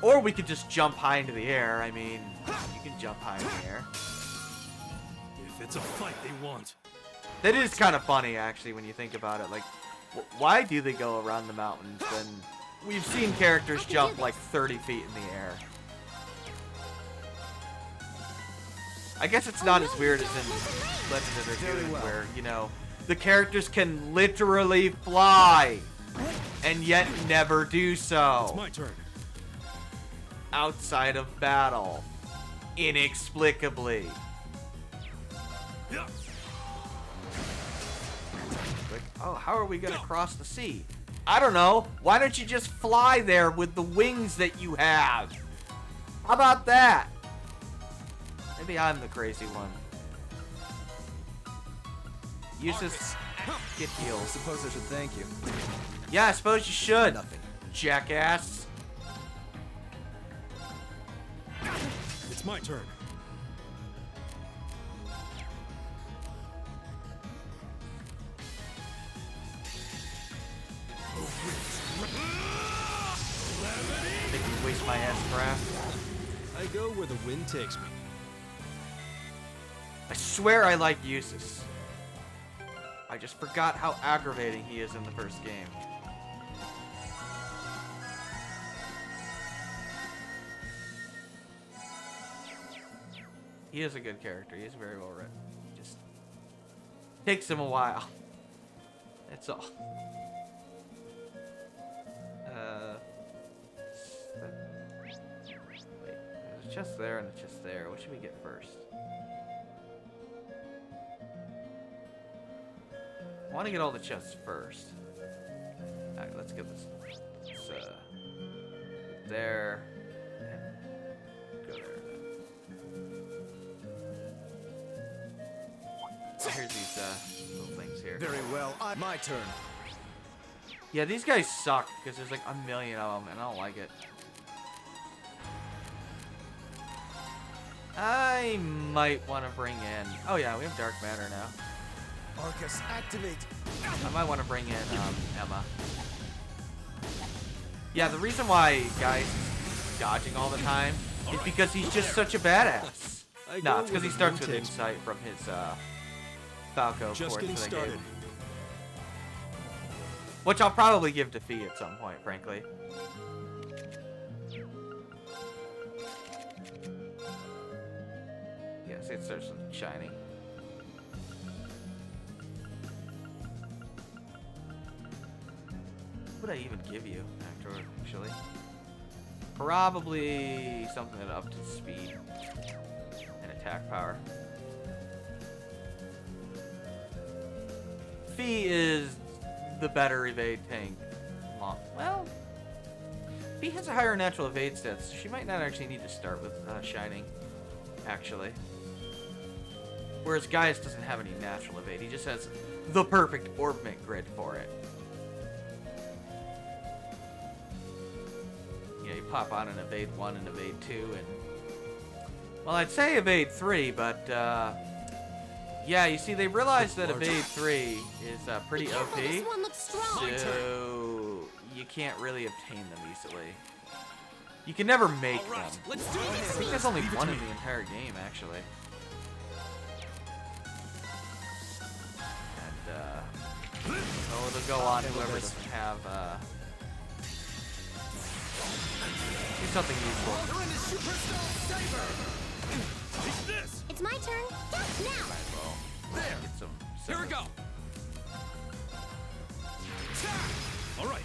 Or we could just jump high into the air. I mean, you can jump high in the air. If it's a fight they want. That is kind of funny, actually, when you think about it. Like, why do they go around the mountains when we've seen characters jump like 30 feet in the air? I guess it's not as weird as in Legend of Dragoon, where, you know, the characters can literally fly. and yet never do It's so my turn. outside of battle. Inexplicably. Yeah. Like, oh, how are we gonna cross the sea? I don't know. Why don't you just fly there with the wings that you have? How about that? Maybe I'm the crazy one. Useless. Get I healed. suppose I should thank you. Yeah, I suppose you should. Nothing. Jackass. It's my turn. Make me waste my ass craft. I go where the wind takes me. I swear I like Usus. I just forgot how aggravating he is in the first game. He is a good character. He is very well written. Just takes him a while. That's all. Wait, there's a chest there and a chest there. What should we get first? I want to get all the chests first. Alright, let's get this. There. And go there. Here's these little things here. Very well. My turn. Yeah, these guys suck because there's like a million of them and I don't like it. I might want to bring in. Oh yeah, we have dark matter now. Arcus, activate. I might want to bring in Emma. Yeah, the reason why Guy's dodging all the time is because he's just such a badass. I No, go it's because he where the starts wind with takes me. insight from his Falco Just course getting that I started. gave him. Which I'll probably give to Fee at some point, frankly. Yes, it starts shining. What would I even give you actually? Probably something that upped his speed and attack power. Fee is the better evade tank. Well, Fee has a higher natural evade stats, so she might not actually need to start with Shining, actually. Whereas Gaius doesn't have any natural evade, he just has the perfect orbment grid for it. You know, you pop on an evade 1 and evade 2, and... Well, I'd say evade 3, but, yeah, you see, they realized that evade 3 is pretty OP, This one looks strong. so you can't really obtain them easily. You can never make All right, them. let's do I this. think there's only Leave it one to in me. the entire game, actually. And, oh, it'll go on whoever doesn't have, do something useful. You're in the Superstar Saber. Take this. It's my turn. Yes, now. Well, There. get some. Here we go. All right.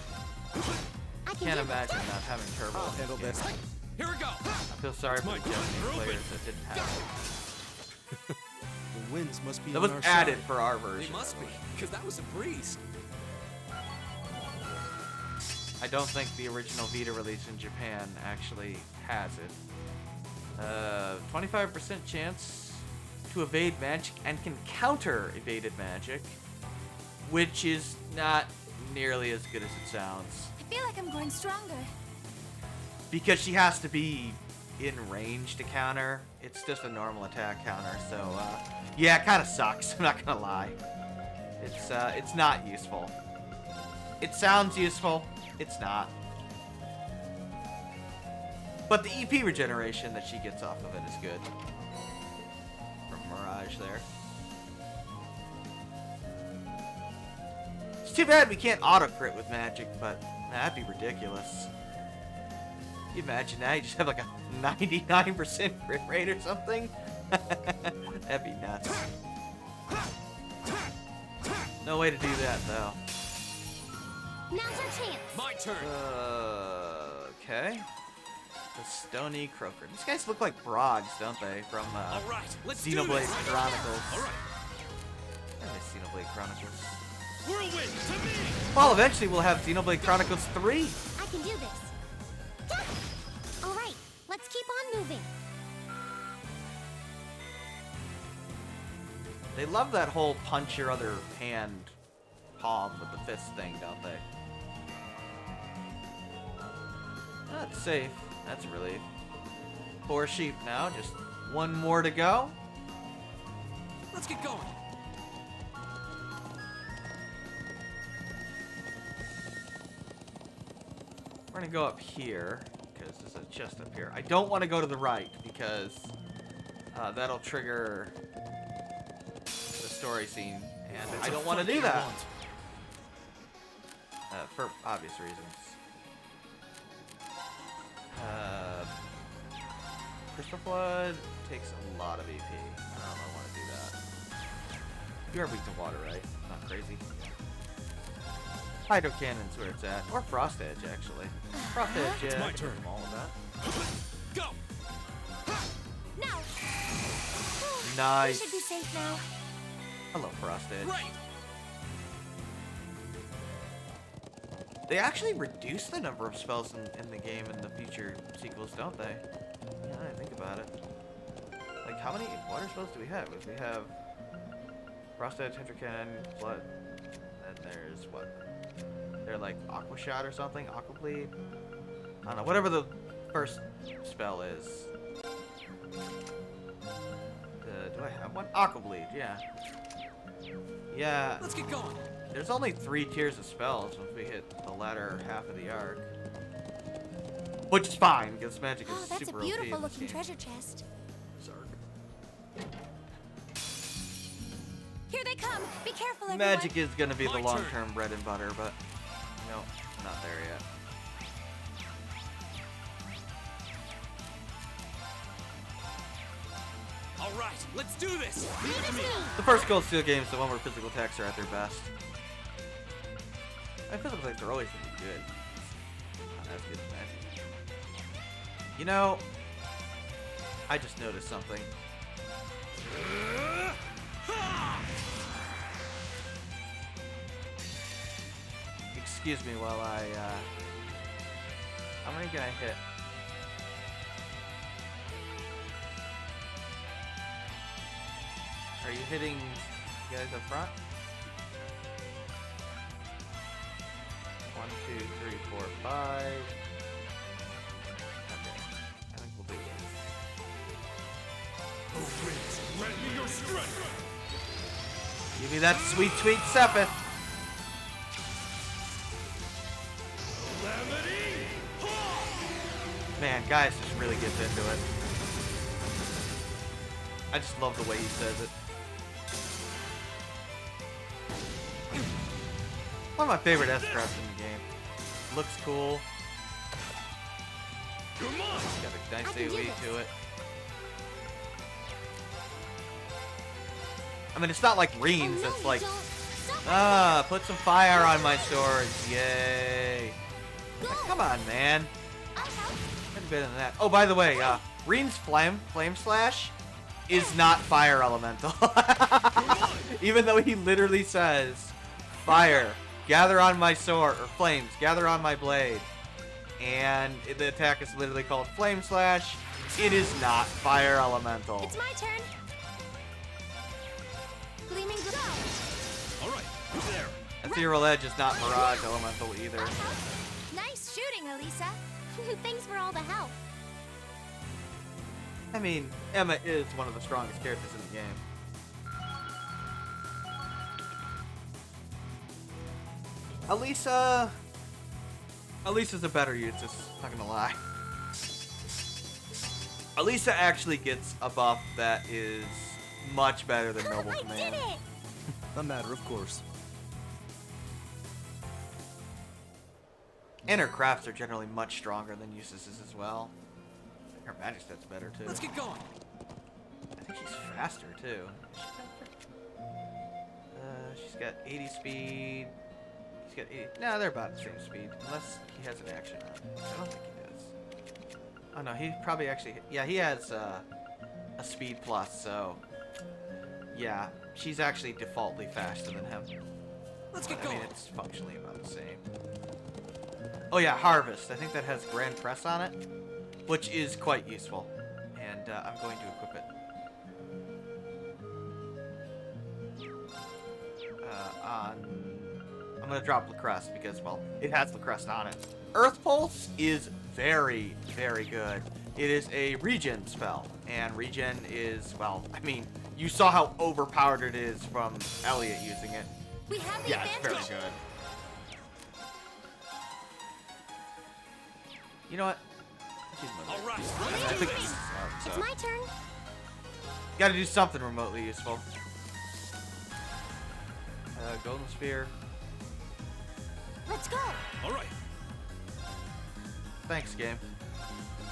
I can Can't do imagine not having turbo. I'll in handle game. this. Here we go. I feel sorry It's for my the turn. Japanese You're open. players that didn't have it. The winds must be That on was our added side. for our They version. must be, because that was a breeze. I don't think the original Vita release in Japan actually has it. 25% chance to evade magic and can counter evaded magic, which is not nearly as good as it sounds. I feel like I'm growing stronger. Because she has to be in range to counter. It's just a normal attack counter, so yeah, it kind of sucks. I'm not gonna lie. It's not useful. It sounds useful. It's not. But the EP regeneration that she gets off of it is good. From Mirage there. It's too bad we can't auto crit with magic, but that'd be ridiculous. You imagine that? You just have like a 99% crit rate or something? That'd be nuts. No way to do that, though. Now's our chance. My turn. Okay. The Stony Croaker. These guys look like Brogs, don't they? From All right, let's do Xenoblade this. Chronicles. All right. I miss Xenoblade Chronicles. Whirlwind to me! Well, eventually we'll have Xenoblade Chronicles 3. I can do this. Yeah. All right, let's keep on moving. They love that whole punch your other hand palm with the fist thing, don't they? That's safe. That's a relief. 4 sheep now. Just 1 more to go. Let's get going. We're gonna go up here because there's a chest up here. I don't want to go to the right because that'll trigger the story scene, and I don't want to do that for obvious reasons. Crystal Flood takes a lot of EP. I don't know if I want to do that. You are weak to water, right? Not crazy. Hydro Cannon's where it's at. Or Frost Edge, actually. Frost Edge, yeah. It's my I can turn. do all of that. Go. Now. Nice. We should be safe now. Hello, Frost Edge. Right. They actually reduce the number of spells in the game in the future sequels, don't they? Yeah, I think about it. Like, how many water spells do we have? We have Frost Edge, Hydro Cannon, Flood, and there's what? They're like Aqua Shot or something? Aqua Bleed? I don't know. Whatever the first spell is. Do I have one? Aqua Bleed, yeah. Yeah. Let's get going. There's only 3 tiers of spells once we hit the latter half of the arc. Which is fine, because magic is Oh, that's a super OP in beautiful this looking game. treasure chest. Zarg. Here they come. Be careful, everyone. Magic is gonna be My the turn. long-term bread and butter, but no, not there yet. All right, let's do this. Leave it to me. The first Gold Steel game is the one where physical attacks are at their best. I feel like they're always gonna be good. Not as good as magic. You know, I just noticed something. Excuse me while I, how many can I hit? Are you hitting you guys up front? 1, 2, 3, 4, 5. Okay. I think we'll do this. Oh, winds, grant me your strength! Give me that sweet, sweet Sepith. Calamity! Man, guys just really gets into it. I just love the way he says it. One of my favorite S-Preps in the game. Looks cool. Come on! Got a nice I can do AoE this. to it. I mean, it's not like Oh, Reens. no, It's you like, don't. Stop ah, put some fire on my sword. Yay. Go. Come on, man. I'll help. Could better than that. Oh, by the way, Reen's Flame Slash is not fire elemental. Even though he literally says, fire, gather on my sword, or flames, gather on my blade. And the attack is literally called Flame Slash. It is not fire elemental. It's my turn. Gleaming glow. All right, there. Ethereal Edge is not Mirage elemental either. Nice shooting, Elisa. Thanks for all the help. I mean, Emma is one of the strongest characters in the game. Elisa's a better Utis, not gonna lie. Elisa actually gets a buff that is much better than Noble I Command. did it. A matter of course. And her crafts are generally much stronger than Eustace's as well. Her magic stat's better too. Let's get going. I think she's faster too. She's got 80 speed, He's got 80. No, they're about the same speed. Unless he has an action on. I don't think he does. Oh no, he probably actually... Yeah, he has a speed plus, so... Yeah, she's actually defaultly faster than him. Let's get I mean, going. it's functionally about the same. Oh yeah, Harvest. I think that has Grand Press on it, which is quite useful. And I'm going to equip it. I'm going to drop Lacrest because, well, it has Lacrest on it. Earth Pulse is very, very good. It is a regen spell, and regen is, well, I mean, you saw how overpowered it is from Elliot using it. We have the Yeah, it's very advantage. good. You know what? She's moving. All right. I think it's It's my turn. gotta do something remotely useful. Golden Sphere. Let's go. All right. Thanks, game.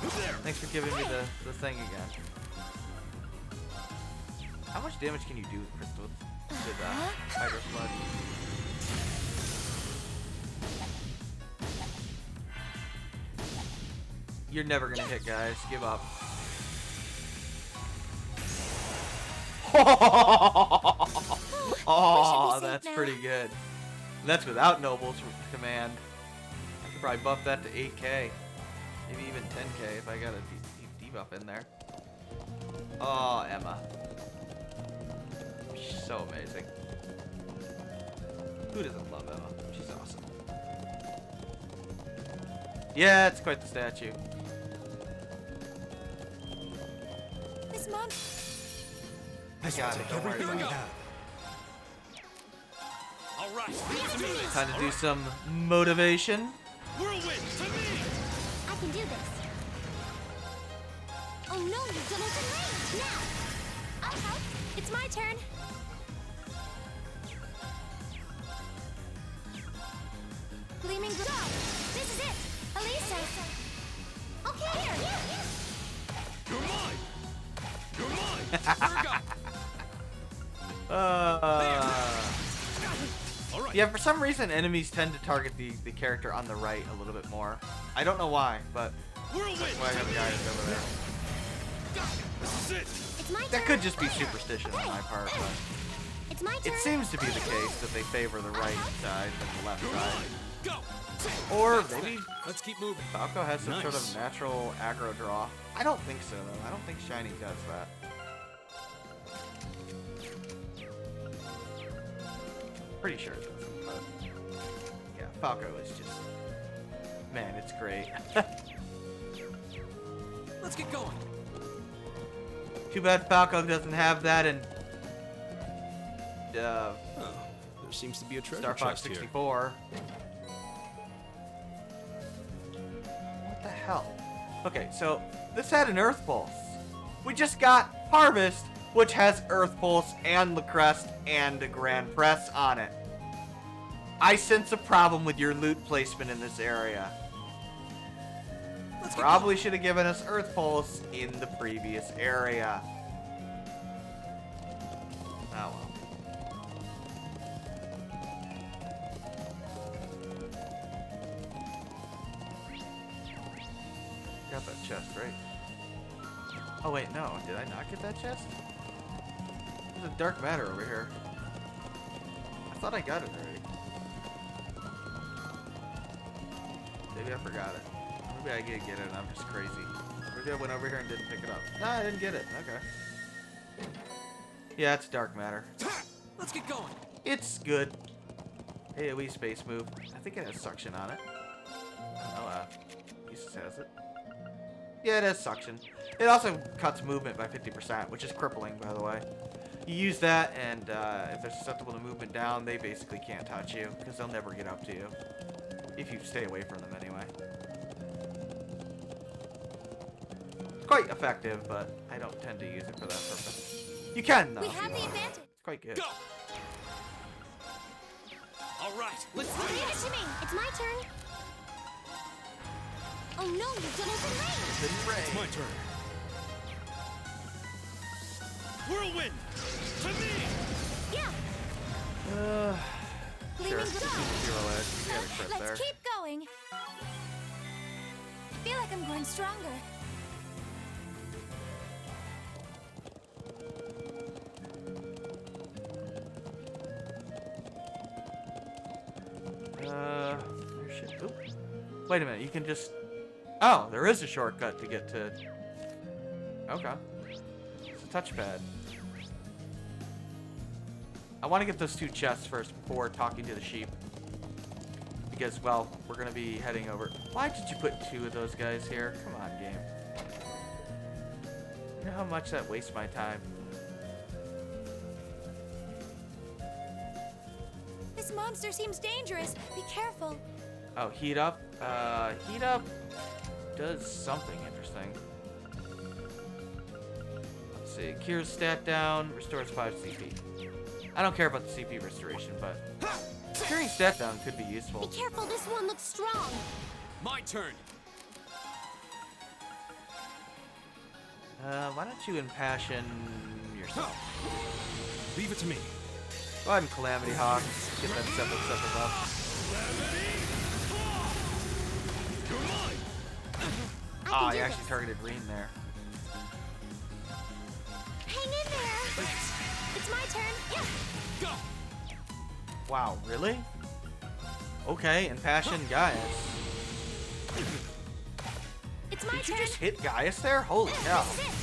There. Thanks for giving me the thing again. How much damage can you do with crystals? With Hydro Sludge? You're never gonna hit, guys. Give up. Oh, safe that's now. pretty good. That's without Noble's command. I could probably buff that to 8k. Maybe even 10k if I got a debuff in there. Oh, Emma. She's so amazing. Who doesn't love Emma? She's awesome. Yeah, it's quite the statue. This month. I got it. Don't worry Everything about we it. have. All right. Let's do this. Time to do some motivation. Whirlwind to me. I can do this. Oh no, you've done open range. Now. I'll help. It's my turn. Gleaming Glow. This is it. Elisa. Okay, here. You're mine. You're mine. Here we go. All right. Yeah, for some reason enemies tend to target the character on the right a little bit more. I don't know why, but Whirlwind that's why I have to guys me. over there. This is it. It's my turn. That could just be superstition on my part, but It's my turn. it seems to be the case that they favor the right side than the left You're side. mine. Go. Or maybe Let's keep moving. Falco has some sort of Nice. natural aggro draw. I don't think so, though. I don't think Shiny does that. Pretty sure it doesn't, but yeah, Falco is just, man, it's great. Let's get going. Too bad Falco doesn't have that in Oh, there seems to be a treasure Star Fox chest here. 64. What the hell? Okay, so this had an Earth Pulse. We just got Harvest, which has Earth Pulse and Lacrest and a Grand Press on it. I sense a problem with your loot placement in this area. Let's get Probably should have given us Earth Pulse in the previous area. Oh well. Got that chest, right? Oh wait, no. Did I not get that chest? There's a dark matter over here. I thought I got it already. Maybe I forgot it. Maybe I did get it and I'm just crazy. Maybe I went over here and didn't pick it up. No, I didn't get it. Okay. Yeah, it's dark matter. Let's get going. It's good. AoE space move. I think it has suction on it. Oh, Usus has it. Yeah, it has suction. It also cuts movement by 50%, which is crippling, by the way. You use that, and if they're susceptible to movement down, they basically can't touch you, because they'll never get up to you. If you stay away from them, anyway. It's quite effective, but I don't tend to use it for that purpose. You can, though. We if have you the want. advantage. It's quite good. Go. All right. Let's do Leave it this. to me. It's my turn. Oh no, you've done open range. It's my turn. Whirlwind to me. Yeah. gleaming Sure. glow. Zero edge. You got a crit Let's there. keep going. I feel like I'm growing stronger. Shit. Oop. Wait a minute. You can just. Oh, there is a shortcut to get to. Okay. It's a touchpad. I want to get those 2 chests first before talking to the sheep. Because, well, we're going to be heading over. Why did you put 2 of those guys here? Come on, game. You know how much that wastes my time? This monster seems dangerous. Be careful. Oh, heat up. Heat up does something interesting. Let's see. Cures stat down, restores 5 CP. I don't care about the CP restoration, but curing stat down could be Be useful. careful. This one looks strong. My turn. Why don't you impassion yourself? Leave it to me. Go ahead and Calamity Hawk. Get that step up. You're mine. I Ah, can you do actually this. targeted Reen there. Hang in there. It's my turn. Yeah. Go. Wow, really? Okay, impassion Gaius. It's my Did you turn. just hit Gaius there? Holy cow. This is it.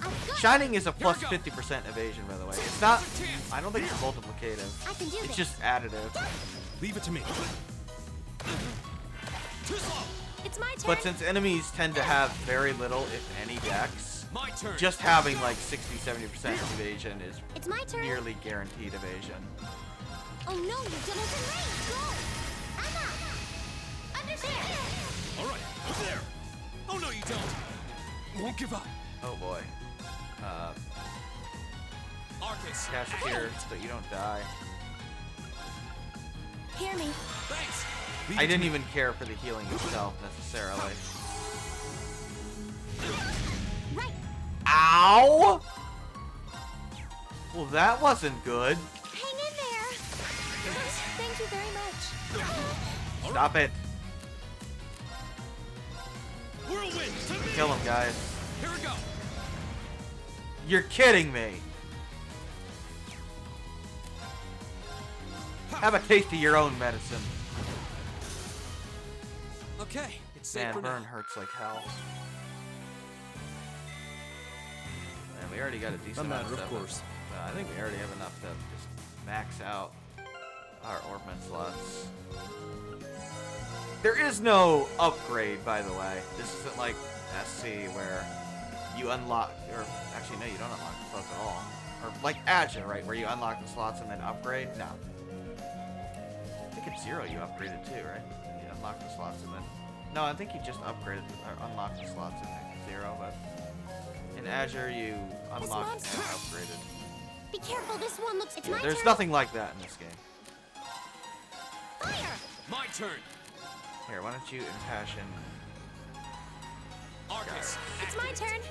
I've got Shining is a plus Here we go. 50% evasion, by the way. It's not. I don't think it's multiplicative. I can do It's this. just additive. Leave it to me. Too slow. It's my turn. But since enemies tend to have very little, if any, dex, My turn. just having like 60-70% evasion is It's my turn. nearly guaranteed evasion. Oh no, you're still within range. Go. Emma. Understand. All right. Up there. Oh no, you don't. Won't give up. Oh boy. Arcus. Cast here so that you don't die. Hear me. Thanks. Leave I it to didn't me. even care for the healing itself necessarily. Right. Ow! Well, that wasn't good. Hang in there. Thank you very much. Stop it. Whirlwind to me. Kill him, guys. Here we go. You're kidding me. Have a taste of your own medicine. Okay. It's safe Man, for burn now. hurts like hell. And we already got a decent A amount matter of stuff. course. I think we already have enough to just max out our Orbman slots. There is no upgrade, by the way. This isn't like SC where you unlock, or actually no, you don't unlock the slots at all. Or like Agile, right, where you unlock the slots and then upgrade. No. I think it's Zero you upgraded too, right? You unlock the slots and then. No, I think you just upgraded or unlocked the slots in Zero, but in Azure you unlocked and monster- upgraded. Be careful. This one looks. It's my There's turn. nothing like that in this game. Fire. My turn. Here, why don't you impassion? Arcus. It's my turn.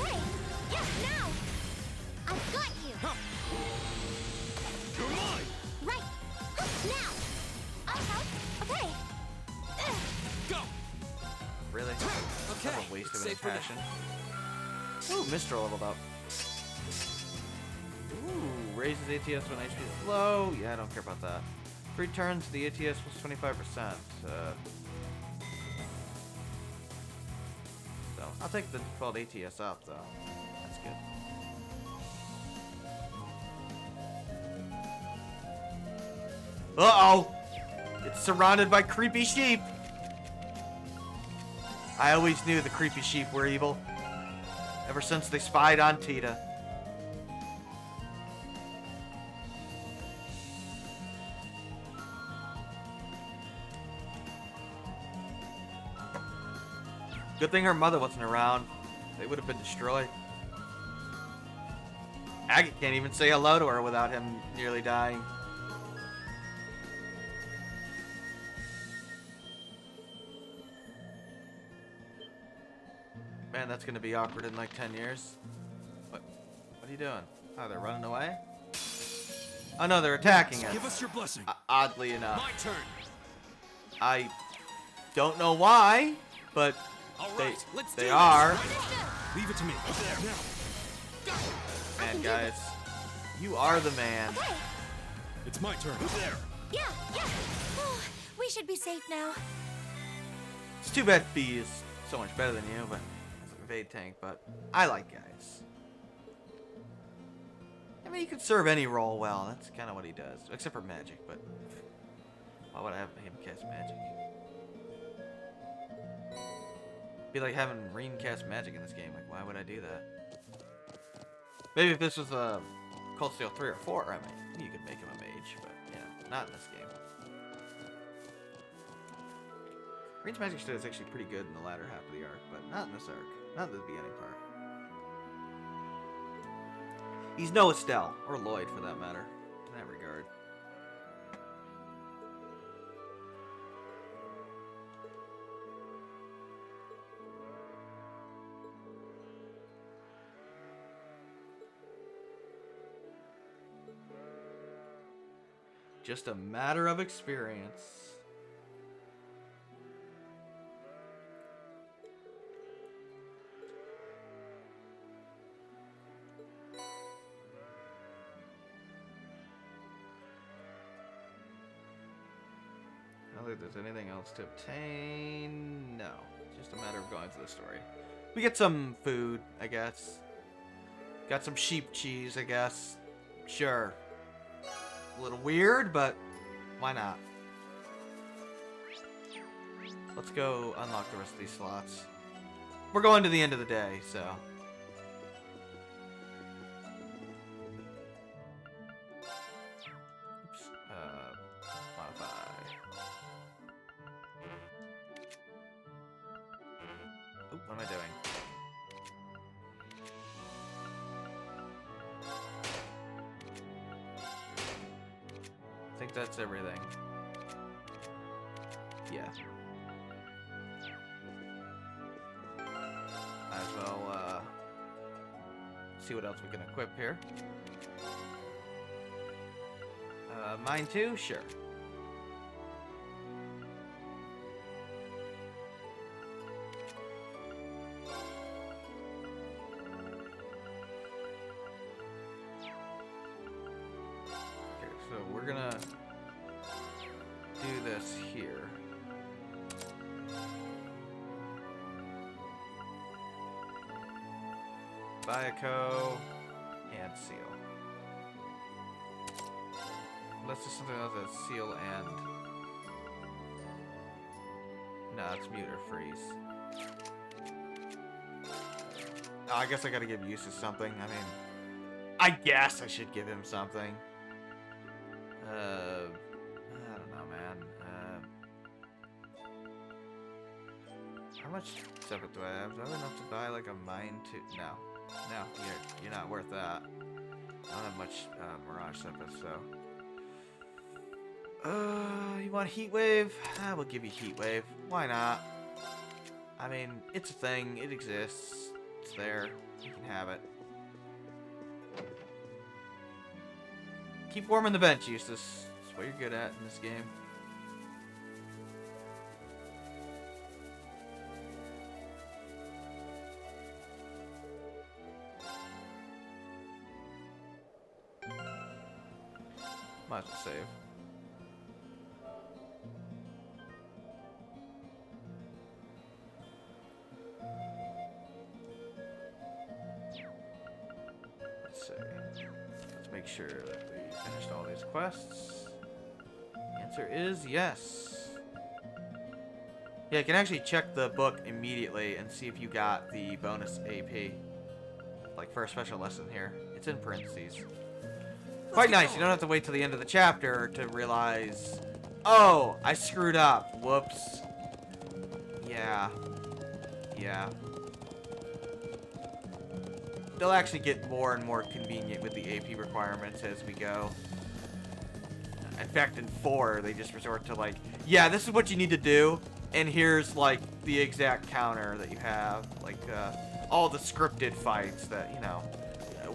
Okay. Yeah. Now. I've got you. You're mine. Right. Now. I'll help. Okay. Go. Really? Okay. That's a waste it's of an safe for now. impassion. Ooh, Mistral leveled up. Ooh, raises ATS when HP is low. Yeah, I don't care about that. 3 turns, the ATS was 25%. So, I'll take the default ATS up, though. That's good. Uh-oh! It's surrounded by creepy sheep! I always knew the creepy sheep were evil. Ever since they spied on Tita. Good thing her mother wasn't around. They would have been destroyed. Agate can't even say hello to her without him nearly dying. Man, that's gonna be awkward in like 10 years. What? What are you doing? Oh, they're running away? Oh no, they're attacking us. Give us your blessing. Oddly enough. My turn. I don't know why, but All they, right, let's do they this. are. Leave it to me. There. Now. Man, guys, you are the man. Okay. It's my turn. There. Yeah, yeah. Oh, we should be safe now. It's too bad Fee is so much better than you, but as an evade tank, but I like guys. I mean, he could serve any role well. That's kind of what he does, except for magic, but why would I have him cast magic? Be like having Reen cast magic in this game. Like, why would I do that? Maybe if this was a Cold Steel 3 or 4, I mean, you could make him a mage, but, you know, not in this game. Reen's magic stat is actually pretty good in the latter half of the arc, but not in this arc. Not in the beginning part. He's no Estelle, or Lloyd for that matter, in that regard. Just a matter of experience. I don't think there's anything else to obtain. No. Just a matter of going through the story. We get some food, I guess. Got some sheep cheese, I guess. Sure. A little weird, but why not? Let's go unlock the rest of these slots. We're going to the end of the day, so. Oops. Modify. Oop, what am I doing? I think that's everything. Yeah. Might as well see what else we can equip here. Mine too? Sure. Okay, so we're gonna do this here. Bioco and seal. Let's do something else that's seal and. No, it's mute or freeze. Oh, I guess I gotta give Eustace something. I mean, I guess I should give him something. I don't know, man. How much stuff do I have? Do I have enough to buy like a mine to? No. No, you're not worth that. I don't have much Mirage Sepith, so. You want Heat Wave? I will give you Heat Wave. Why not? I mean, it's a thing. It exists. It's there. You can have it. Keep warming the bench, Eustace. That's what you're good at in this game. Might as well save. Let's see. Let's make sure that we finished all these quests. Answer is yes. Yeah, you can actually check the book immediately and see if you got the bonus AP. Like for a special lesson here. It's in parentheses. Quite nice. You don't have to wait till the end of the chapter to realize, oh, I screwed up. Whoops. Yeah. Yeah. They'll actually get more and more convenient with the AP requirements as we go. In fact, in 4, they just resort to like, yeah, this is what you need to do, and here's like the exact counter that you have. Like, all the scripted fights that, you know,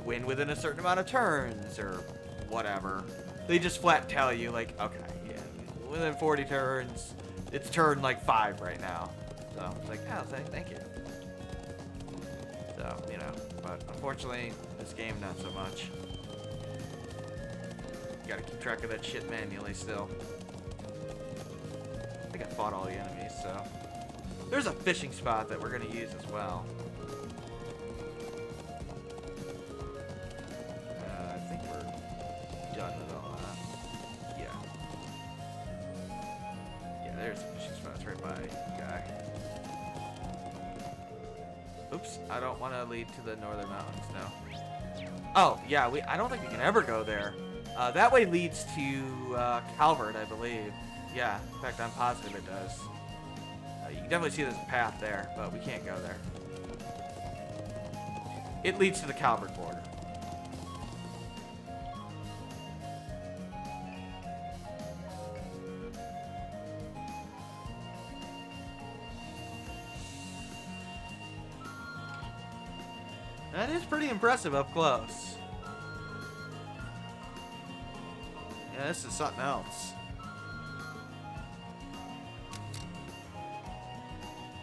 win within a certain amount of turns or whatever. They just flat tell you like, okay, yeah, within 40 turns, it's turn like 5 right now. So it's like, oh, thank you. So, you know, but unfortunately, this game not so much. You gotta keep track of that shit manually still. I think I fought all the enemies, so. There's a fishing spot that we're gonna use as well. I think we're done with all that. Yeah. Yeah, there's a fishing spot. It's right by the guy. Oops, I don't want to lead to the northern mountains, no. Oh, yeah, I don't think we can ever go there. That way leads to Calvert, I believe. Yeah, in fact, I'm positive it does. You can definitely see there's a path there, but we can't go there. It leads to the Calvert border. That is pretty impressive up close. Yeah, this is something else.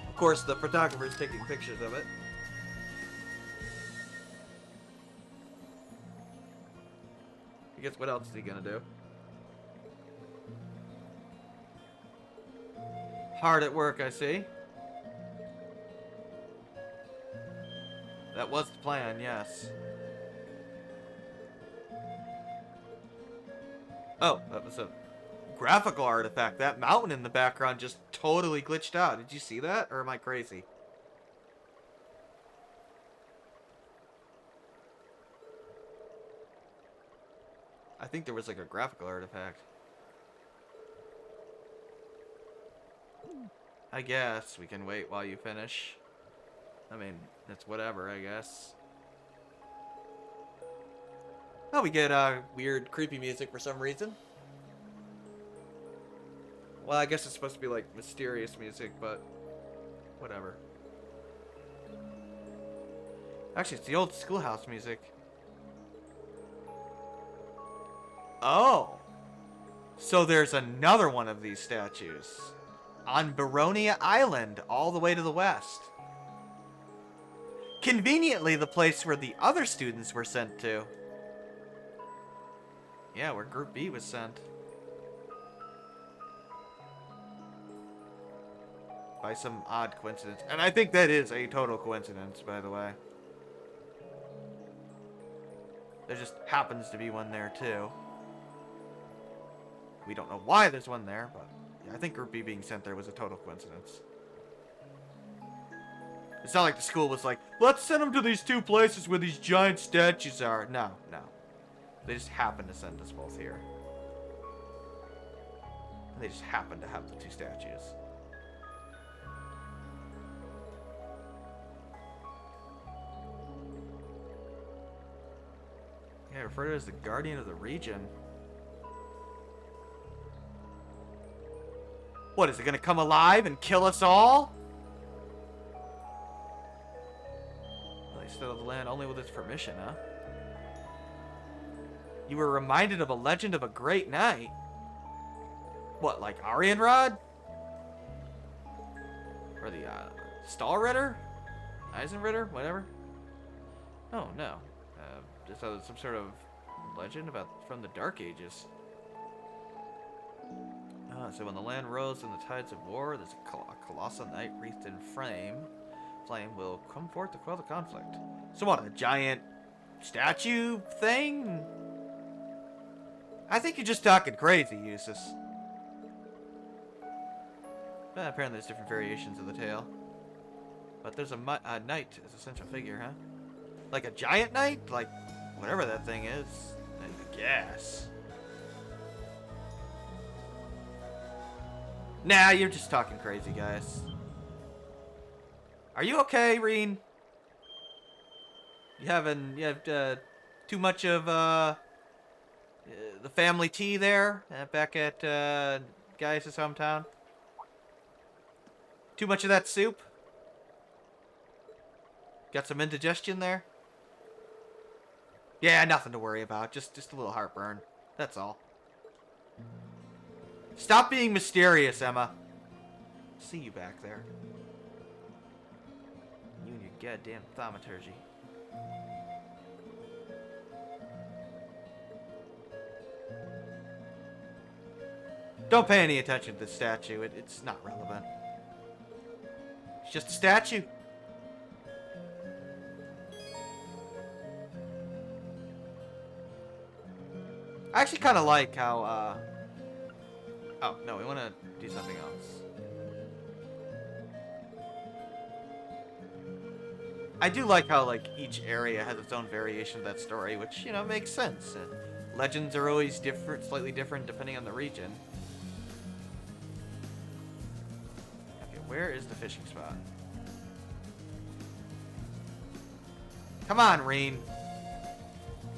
Of course, the photographer's taking pictures of it. I guess what else is he gonna do? Hard at work, I see. That was the plan, yes. Oh, that was a graphical artifact. That mountain in the background just totally glitched out. Did you see that? Or am I crazy? I think there was like a graphical artifact. I guess we can wait while you finish. I mean, it's whatever, I guess. Oh, we get weird, creepy music for some reason. Well, I guess it's supposed to be like mysterious music, but whatever. Actually, it's the old schoolhouse music. Oh! So there's another one of these statues. On Baronia Island, all the way to the west. Conveniently, the place where the other students were sent to. Yeah, where Group B was sent. By some odd coincidence. And I think that is a total coincidence, by the way. There just happens to be one there, too. We don't know why there's one there, but yeah, I think Group B being sent there was a total coincidence. It's not like the school was like, let's send them to these two places where these giant statues are. No, no. They just happened to send us both here. And they just happened to have the two statues. Yeah, referred to as the guardian of the region. What, is it gonna come alive and kill us all? Well, they settled the land only with its permission, huh? You were reminded of a legend of a great knight. What, like Arianrod? Or the, Stahlritter? Eisenritter? Whatever? Oh, no. Just some sort of legend from the Dark Ages. So when the land rose in the tides of war, there's a colossal knight wreathed in flame will come forth to quell the conflict. So what, a giant statue thing? I think you're just talking crazy, Eustace. Apparently there's different variations of the tale. But there's a knight as a central figure, huh? Like a giant knight? Like whatever that thing is. I guess. Nah, you're just talking crazy, guys. Are you okay, Reen? You have too much of the family tea there back at Gaius' hometown? Too much of that soup? Got some indigestion there? Yeah, nothing to worry about. Just a little heartburn. That's all. Stop being mysterious, Emma. See you back there. You and your goddamn thaumaturgy. Don't pay any attention to the statue. It's not relevant. It's just a statue. I actually kind of like how, oh, no, we want to do something else. I do like how, like, each area has its own variation of that story, which, you know, makes sense. Legends are always different, slightly different depending on the region. Okay, where is the fishing spot? Come on, Reen.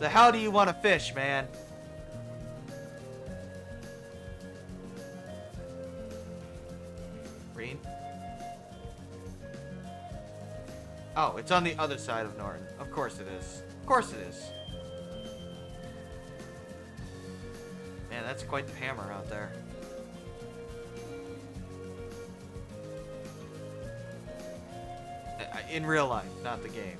The hell do you want to fish, man? Reen? Oh, it's on the other side of Norton. Of course it is. Of course it is. Man, that's quite the hammer out there. In real life, not the game.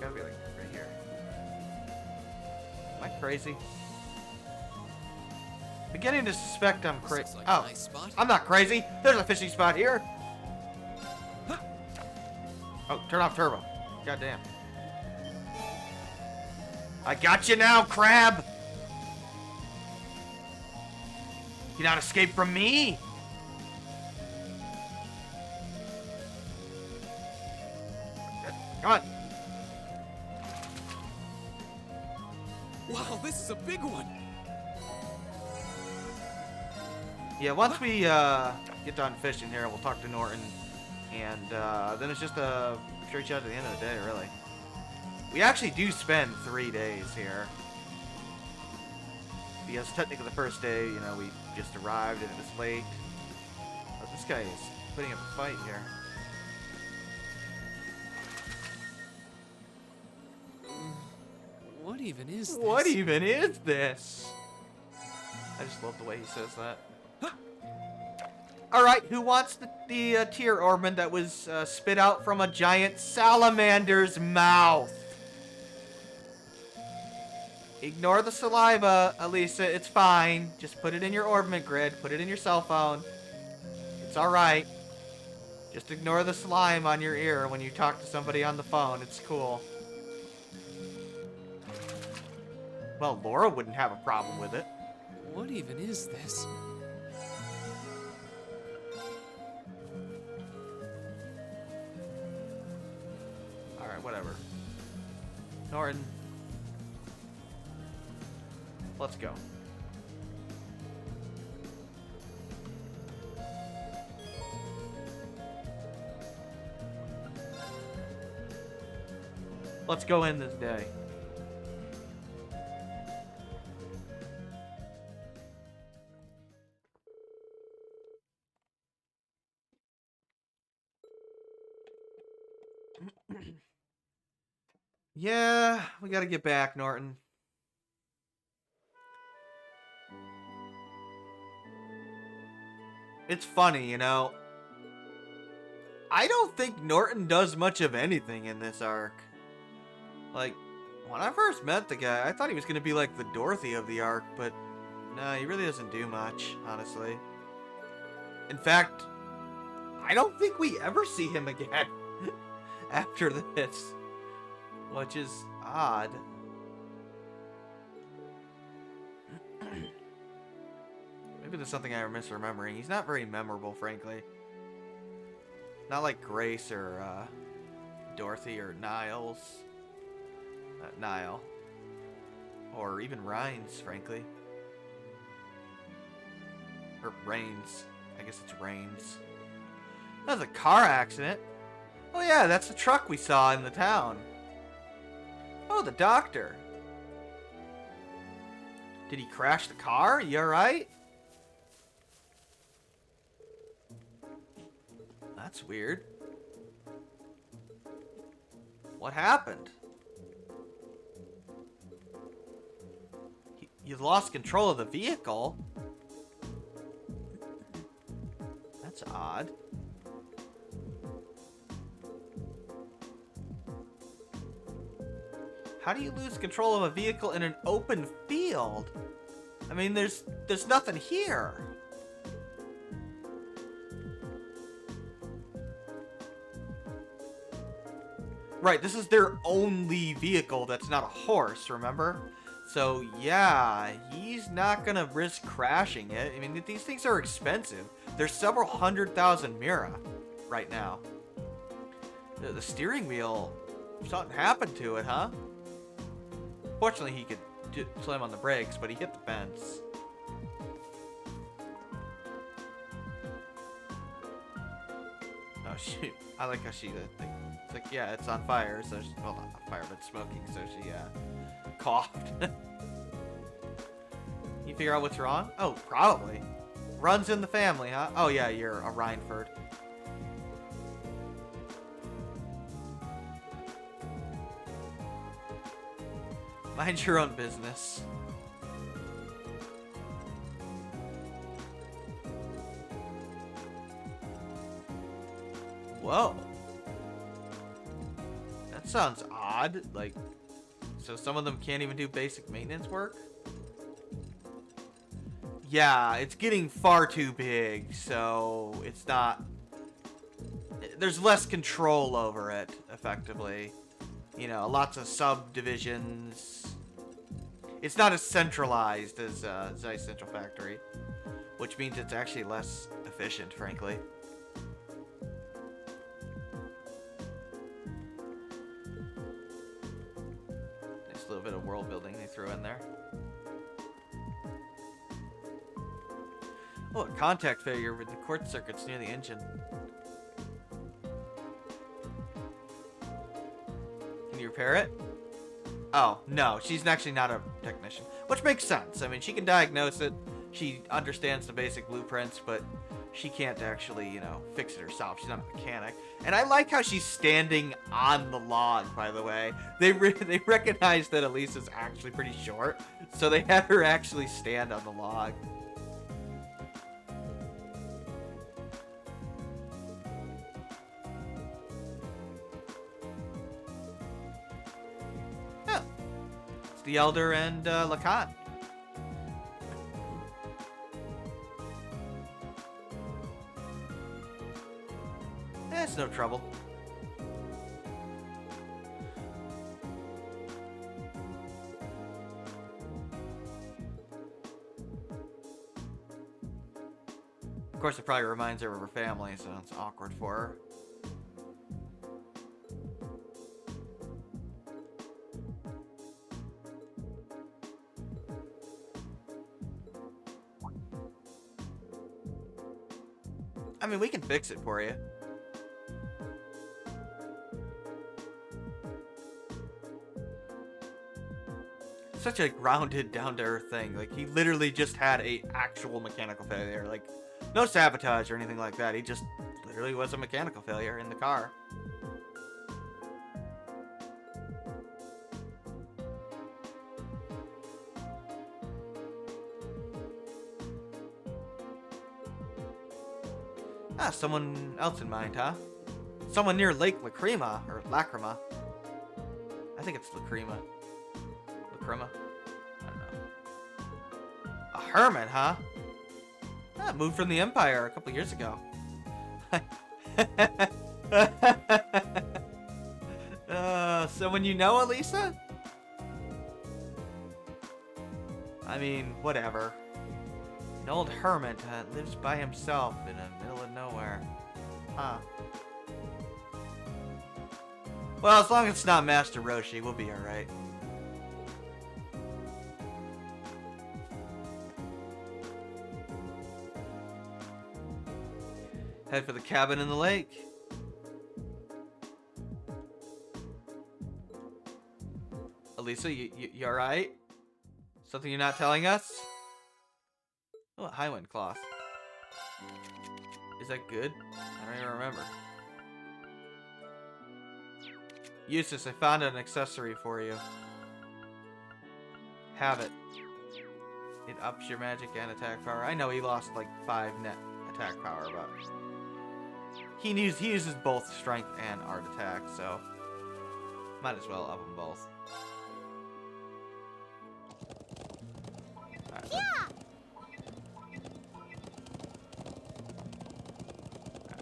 Gotta be like right here. Am I crazy? Beginning to suspect I'm crazy. Looks like a Oh, nice spot. I'm not crazy. There's a fishing spot here. Oh, turn off turbo. Goddamn. I got you now, crab. You not escape from me. Come on. Wow, this is a big one. Yeah, once we get done fishing here, we'll talk to Norton, and then it's just a straight shot at the end of the day, really. We actually do spend 3 days here. Because technically the first day, you know, we just arrived and it was late. But this guy is putting up a fight here. What even is this? What even is this? I just love the way he says that. Alright, who wants the tear ornament that was spit out from a giant salamander's mouth? Ignore the saliva, Elisa. It's fine. Just put it in your ornament grid. Put it in your cell phone. It's alright. Just ignore the slime on your ear when you talk to somebody on the phone. It's cool. Well, Laura wouldn't have a problem with it. What even is this? Alright, whatever. Norton. Let's go. Let's go in this day. Yeah, we gotta get back, Norton. It's funny, you know. I don't think Norton does much of anything in this arc. Like, when I first met the guy, I thought he was gonna be like the Dorothy of the arc, but no, he really doesn't do much, honestly. In fact, I don't think we ever see him again after this, which is odd. Maybe there's something I'm misremembering. He's not very memorable, frankly. Not like Grace or Dorothy or Niles. Nile. Or even Rhines, frankly. Or Rains. I guess it's Rains. That was a car accident. Oh yeah, that's the truck we saw in the town. Oh, the doctor. Did he crash the car? You alright? That's weird. What happened? You lost control of the vehicle? That's odd. How do you lose control of a vehicle in an open field? I mean, there's nothing here. Right, this is their only vehicle that's not a horse, remember? So, yeah, he's not gonna risk crashing it. I mean, these things are expensive. They're several 100,000 Mira right now. The steering wheel, something happened to it, huh? Fortunately, he could slam on the brakes, but he hit the fence. Oh, shoot. I like how she, it's like, yeah, it's on fire, so she, well, not on fire, but smoking, so she, coughed. You figure out what's wrong? Oh, probably. Runs in the family, huh? Oh, yeah, you're a Rhineford. Mind your own business. Whoa. That sounds odd. Like, so some of them can't even do basic maintenance work? Yeah, it's getting far too big, so it's not... There's less control over it, effectively. You know, lots of subdivisions. It's not as centralized as Zeiss Central Factory, which means it's actually less efficient, frankly. Nice little bit of world building they threw in there. Oh, a contact failure with the quartz circuits near the engine. Can you repair it? Oh, no, she's actually not a technician, which makes sense. I mean, she can diagnose it, she understands the basic blueprints, but she can't actually, you know, fix it herself. She's not a mechanic. And I like how she's standing on the log, by the way. They recognize that Elisa's actually pretty short, so they had her actually stand on the log. The Elder and Lacan. It's no trouble. Of course, it probably reminds her of her family, so it's awkward for her. I mean, we can fix it for you. Such a grounded, down-to-earth thing. Like, he literally just had a actual mechanical failure. Like, no sabotage or anything like that. He just literally was a mechanical failure in the car. Ah, someone else in mind, huh? Someone near Lake Lacrima, or Lacrima. I think it's Lacrima. Lacrima? I don't know. A hermit, huh? Ah, moved from the Empire a couple years ago. Someone you know, Elisa? I mean, whatever. An old hermit lives by himself in the middle of nowhere. Huh. Well, as long as it's not Master Roshi, we'll be alright. Head for the cabin in the lake. Elisa, you alright? Something you're not telling us? Oh, a Highwind cloth. Is that good? I don't even remember. Eustace, I found an accessory for you. Have it. It ups your magic and attack power. I know he lost like 5 net attack power, but he uses both strength and art attack, so might as well up them both. Right,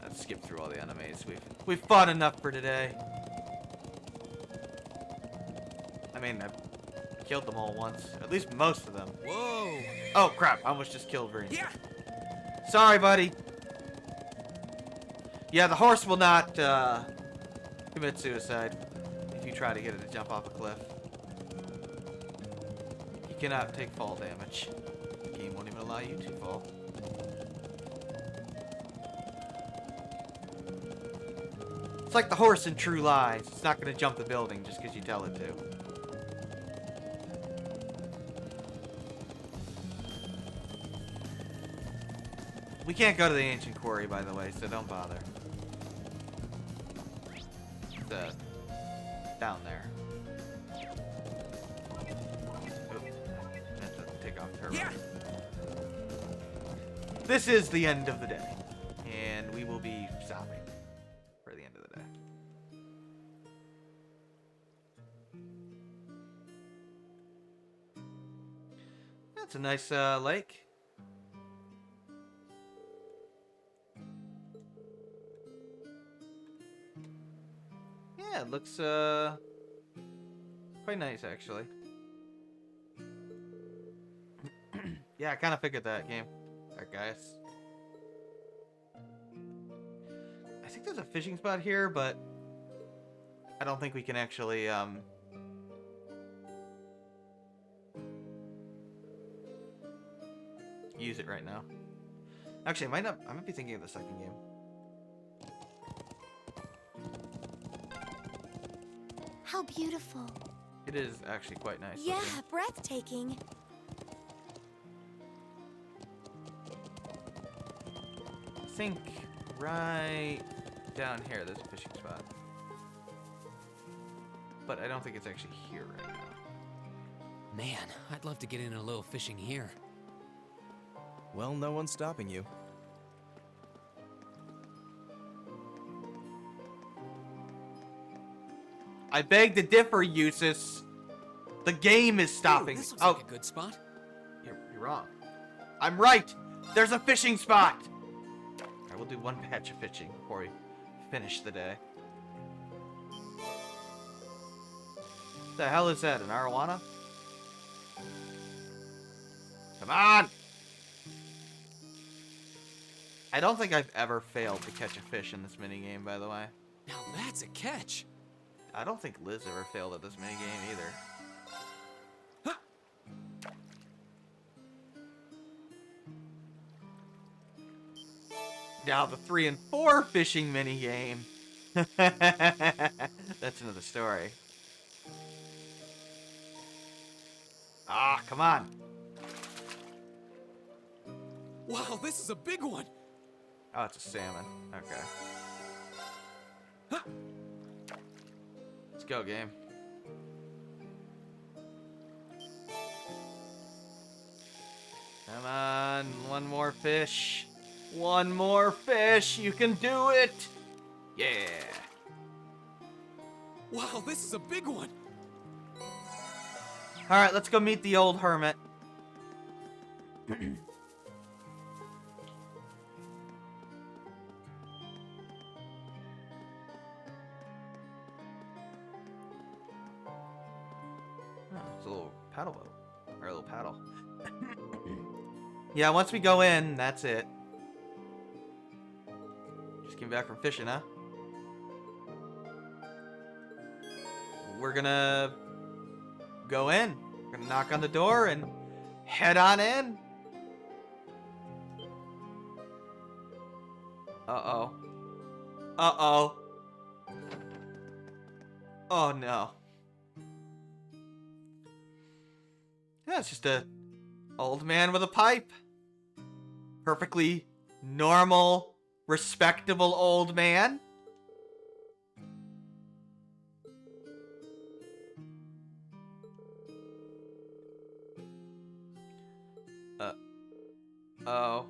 let's skip through all the enemies. We've fought enough for today. I mean, I've killed them all once. At least most of them. Whoa! Oh crap, I almost just killed Green. Yeah! Sorry, buddy. Yeah, the horse will not commit suicide if you try to get it to jump off a cliff. You cannot take fall damage. The game won't even allow you to fall. It's like the horse in True Lies. It's not going to jump the building just because you tell it to. We can't go to the ancient quarry, by the way, so don't bother. It's down there. Oop. That doesn't take off turbo. Yeah! This is the end of the day, and we will be stopping for the end of the day. That's a nice lake. Yeah, it looks quite nice actually. Yeah, I kind of figured that game. Alright, guys. I think there's a fishing spot here, but I don't think we can actually use it right now. Actually, I might be thinking of the second game. How beautiful. It is actually quite nice. Yeah, looking. breathtaking. I think right down here there's a fishing spot. But I don't think it's actually here right now. Man, I'd love to get in a little fishing here. Well, no one's stopping you. I beg to differ, Eustace. The game is stopping. Ooh, this looks Oh, like a good spot. you're wrong. I'm right. There's a fishing spot. I will do one patch of fishing before we finish the day. The hell is that? An arowana? Come on! I don't think I've ever failed to catch a fish in this minigame, by the way. Now that's a catch. I don't think Liz ever failed at this minigame either. Huh. Now the 3 and 4 fishing minigame. That's another story. Ah, come on. Wow, this is a big one! Oh, it's a salmon. Okay. Huh. Let's go, game. Come on, one more fish. One more fish. You can do it. Yeah. Wow, this is a big one! All right, let's go meet the old hermit. Oh, it's a little paddle boat. Or a little paddle. Yeah, once we go in, that's it. Just came back from fishing, huh? We're gonna go in. We're gonna knock on the door and head on in. Uh-oh. Uh-oh. Oh, no. Yeah, it's just a old man with a pipe. Perfectly normal, respectable old man. Oh.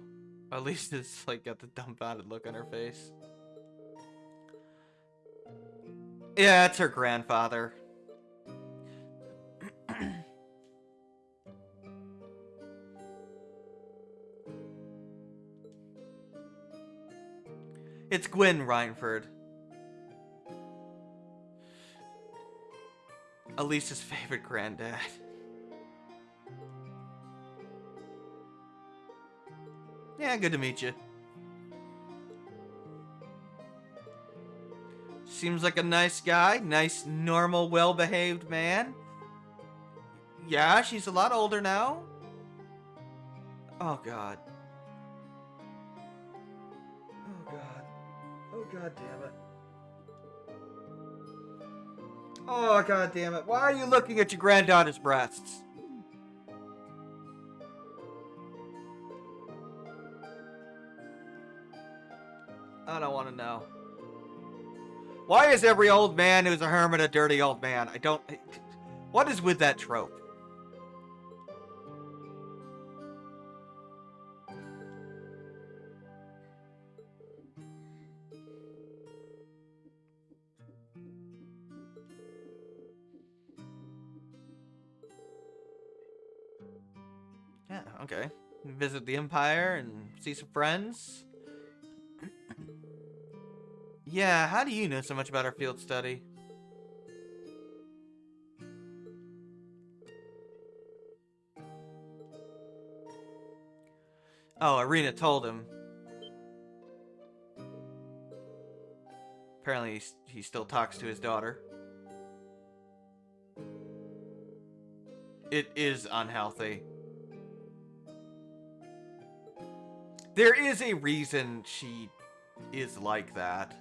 At least it's like got the dumbfounded look on her face. Yeah, it's her grandfather. It's Gwyn Reinford. Elisa's favorite granddad. Yeah, good to meet you. Seems like a nice guy. Nice, normal, well-behaved man. Yeah, she's a lot older now. Oh, God. Oh, God. Oh, God damn it. Oh, God damn it. Why are you looking at your granddaughter's breasts? I don't want to know. Why is every old man who's a hermit a dirty old man? I don't... What is with that trope? Yeah, okay. Visit the Empire and see some friends. Yeah, how do you know so much about our field study? Oh, Irina told him. Apparently he still talks to his daughter. It is unhealthy. There is a reason she is like that.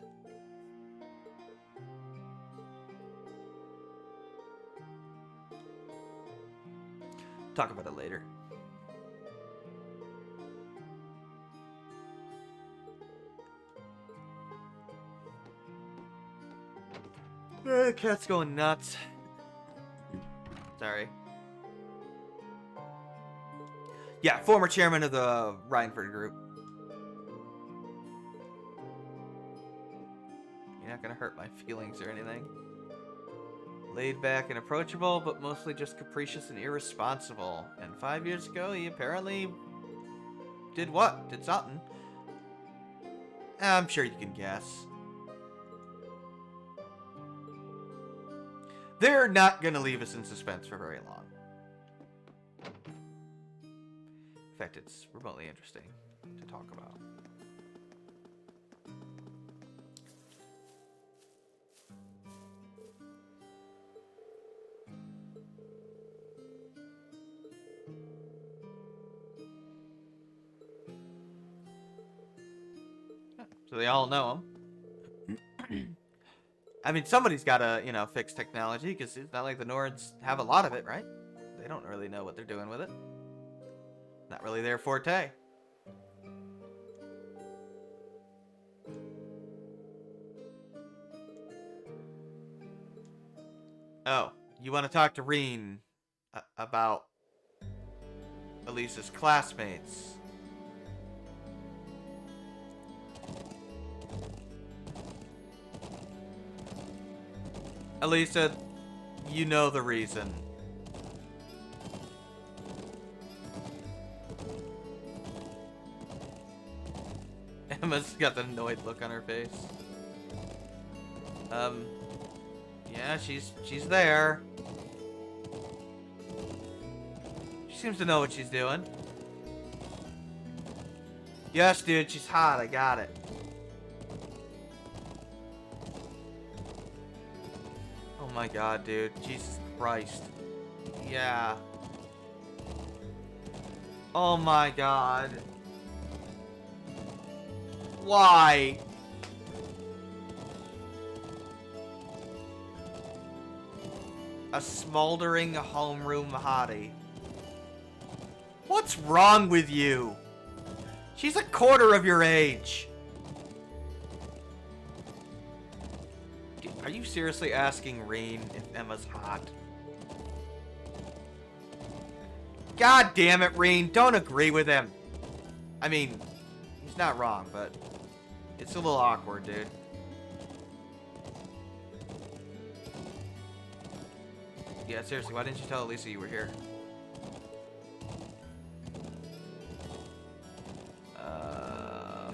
Talk about it later. The cat's going nuts. Sorry. Yeah, former chairman of the Reinford Group. You're not gonna hurt my feelings or anything. Laid back and approachable, but mostly just capricious and irresponsible. And 5 years ago, he apparently did what? Did something. I'm sure you can guess. They're not gonna leave us in suspense for very long. In fact, it's remotely interesting to talk about. So they all know him. I mean, somebody's got to, you know, fix technology, because it's not like the Nords have a lot of it, right? They don't really know what they're doing with it. Not really their forte. Oh, you want to talk to Reen about Elisa's classmates? Elisa, you know the reason. Emma's got the annoyed look on her face. Yeah, she's there. She seems to know what she's doing. Yes, dude, she's hot. I got it. Oh my god, dude. Jesus Christ. Yeah. Oh my god. Why? A smoldering homeroom hottie. What's wrong with you? She's a quarter of your age. Are you seriously asking Reen if Emma's hot? God damn it, Reen. Don't agree with him. I mean, he's not wrong, but it's a little awkward, dude. Yeah, seriously, why didn't you tell Elisa you were here?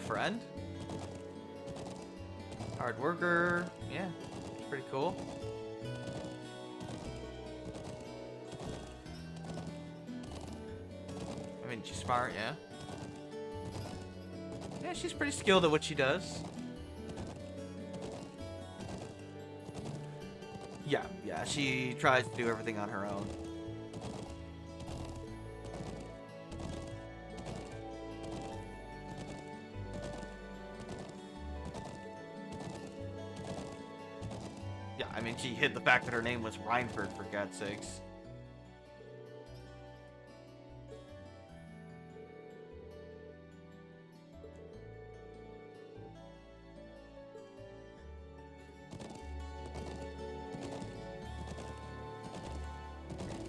Friend? Hard worker. Yeah, it's pretty cool. I mean, she's smart, yeah. Yeah, she's pretty skilled at what she does. Yeah, she tries to do everything on her own. Yeah, I mean, she hid the fact that her name was Reinford, for God's sakes.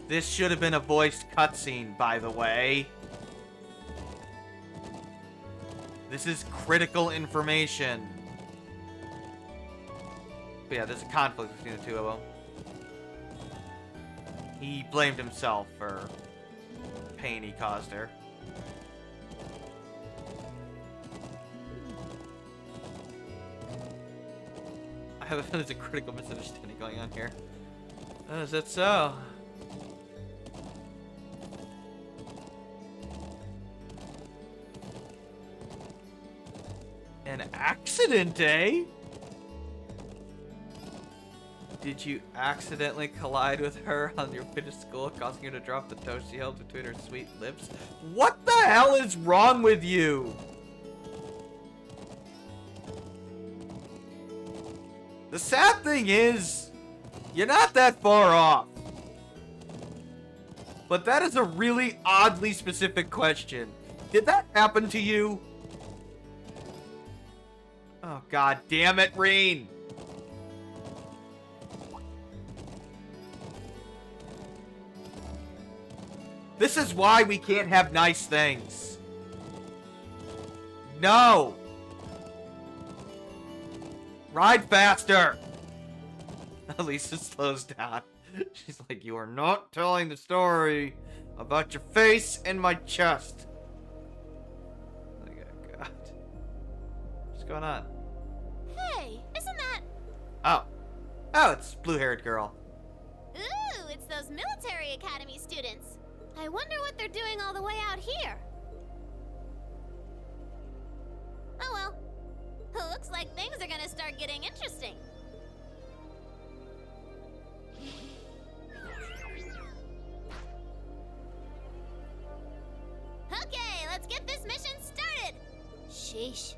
This should have been a voiced cutscene, by the way. This is critical information. But yeah, there's a conflict between the two of them. He blamed himself for pain he caused her. I have a feeling there's a critical misunderstanding going on here. Oh, is that so? An accident, eh? Did you accidentally collide with her on your way to school, causing her to drop the toast she held between her sweet lips? What the hell is wrong with you? The sad thing is, you're not that far off. But that is a really oddly specific question. Did that happen to you? Oh, God damn it, Rain. This is why we can't have nice things. No. Ride faster. Elisa slows down. She's like, you are not telling the story about your face and my chest. Like, oh, God. What's going on? Hey, isn't that... Oh. Oh, it's blue-haired girl. Ooh, it's those military academy students. I wonder what they're doing all the way out here. Oh well. Looks like things are gonna start getting interesting. Okay, let's get this mission started! Sheesh.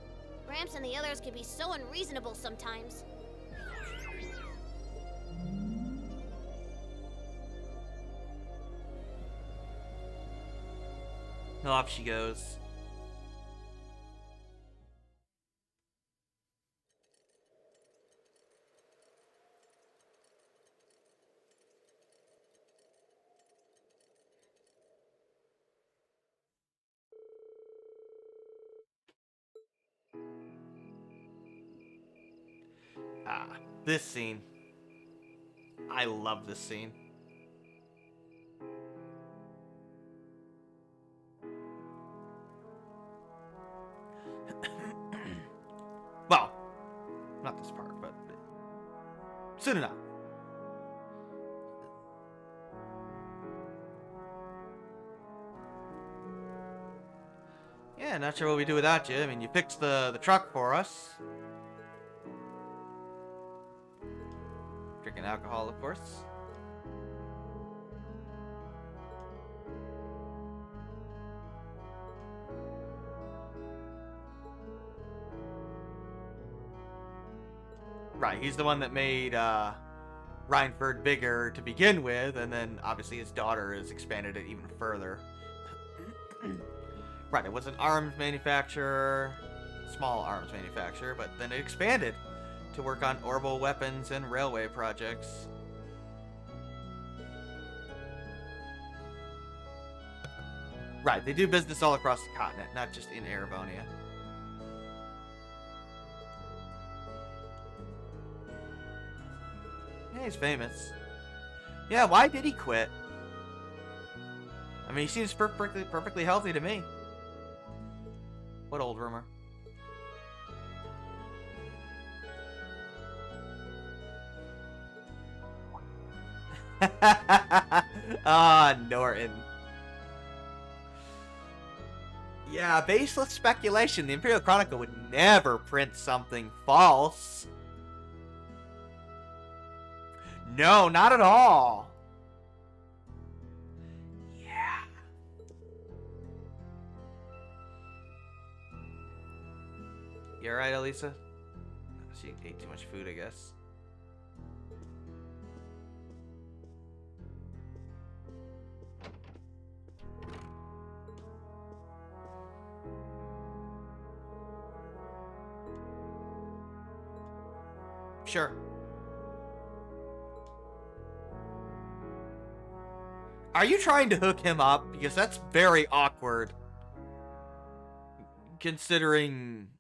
Gramps and the others can be so unreasonable sometimes. Off she goes. Ah, this scene. I love this scene. Well, not this part, but soon enough. Yeah, not sure what we do without you. I mean, you fixed the truck for us. Drinking alcohol, of course. Right, he's the one that made Reinford bigger to begin with, and then obviously his daughter has expanded it even further. Right, it was an arms manufacturer, small arms manufacturer, but then it expanded to work on orbital weapons and railway projects. Right, they do business all across the continent, not just in Erebonia. Yeah, he's famous. Yeah, why did he quit? I mean, he seems perfectly healthy to me. What old rumor? Ah, Norton. Yeah, baseless speculation. The Imperial Chronicle would never print something false. No, not at all. Yeah. You alright, Elisa? She ate too much food, I guess. Sure. Are you trying to hook him up? Because that's very awkward. Considering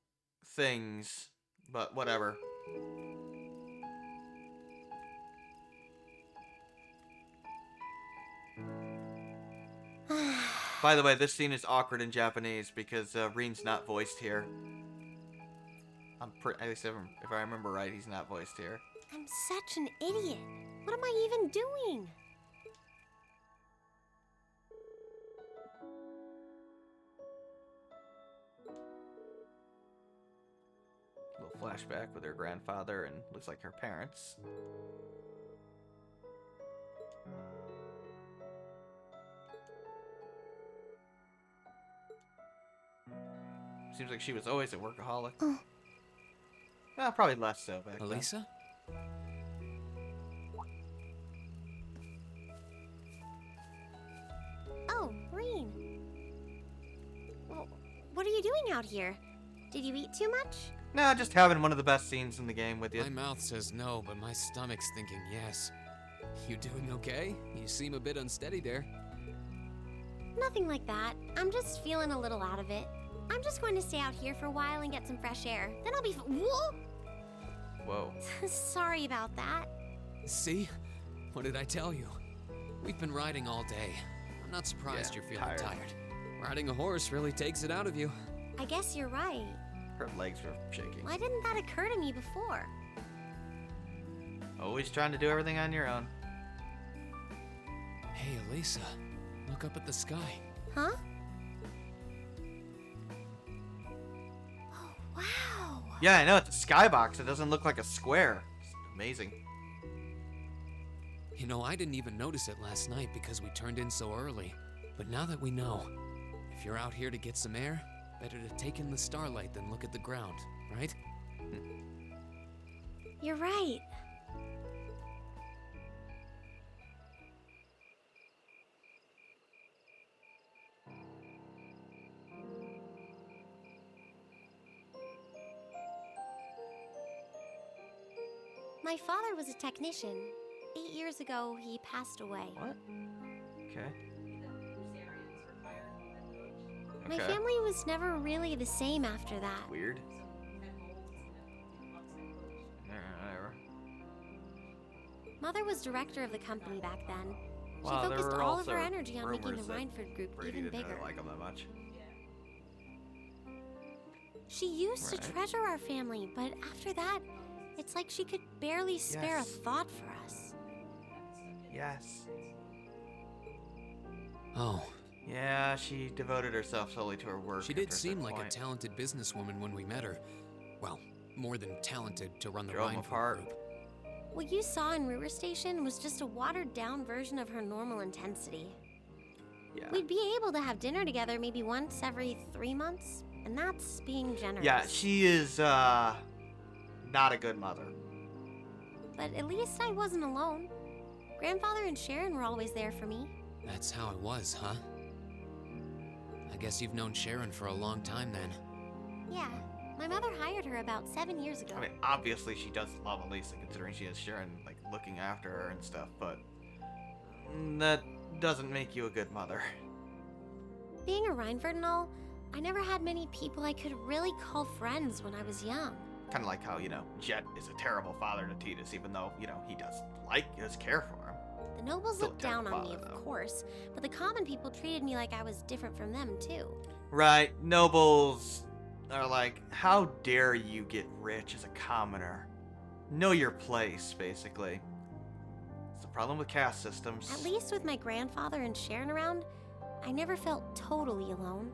things. But whatever. By the way, this scene is awkward in Japanese because Reen's not voiced here. At least if I remember right, he's not voiced here. I'm such an idiot. What am I even doing? Little flashback with her grandfather and looks like her parents. Seems like she was always a workaholic. Well, probably less so back then. Elisa? Oh, Reen. Well, what are you doing out here? Did you eat too much? No, just having one of the best scenes in the game with you. My mouth says no, but my stomach's thinking yes. You doing okay? You seem a bit unsteady there. Nothing like that. I'm just feeling a little out of it. I'm just going to stay out here for a while and get some fresh air. Then I'll be Whoa! Whoa. Sorry about that. See? What did I tell you? We've been riding all day. I'm not surprised Yeah, you're feeling tired. tired. Riding a horse really takes it out of you. I guess you're right. Her legs were shaking. Why didn't that occur to me before? Always trying to do everything on your own. Hey, Elisa. Look up at the sky. Huh? Oh, wow. Yeah, I know, it's a skybox. It doesn't look like a square. It's amazing. You know, I didn't even notice it last night because we turned in so early. But now that we know, if you're out here to get some air, better to take in the starlight than look at the ground, right? You're right. My father was a technician. 8 years ago, he passed away. What? Okay. My family was never really the same after that. Weird. Whatever. Mother was director of the company back then. She Well, there focused were all of her also energy on making the rumors that Reinford group Brady even didn't bigger. really like him that much. She used to Right. treasure our family, but after that, it's like she could barely spare Yes. a thought for us. Yes. Oh, Yeah, she devoted herself solely to her work. she did after seem certain like a point. talented businesswoman when we met her. Well, more than talented to run the Drove 'em Reinford apart. group. What you saw in Ruhr Station was just a watered-down version of her normal intensity. Yeah. We'd be able to have dinner together maybe once every 3 months, and that's being generous. Yeah, she is, not a good mother. But at least I wasn't alone. Grandfather and Sharon were always there for me. That's how it was, huh? I guess you've known Sharon for a long time then. Yeah, my mother hired her about 7 years ago. I mean, obviously she does love Elisa, considering she has Sharon, like, looking after her and stuff, but that doesn't make you a good mother. Being a Rhineford and all, I never had many people I could really call friends when I was young. Kind of like how, Jet is a terrible father to Tidus, even though, he does care for him. The nobles Still a looked down terrible on me, father, of though. course, but the common people treated me like I was different from them, too. Right, nobles are like, how dare you get rich as a commoner? Know your place, basically. It's the problem with caste systems. At least with my grandfather and Sharon around, I never felt totally alone.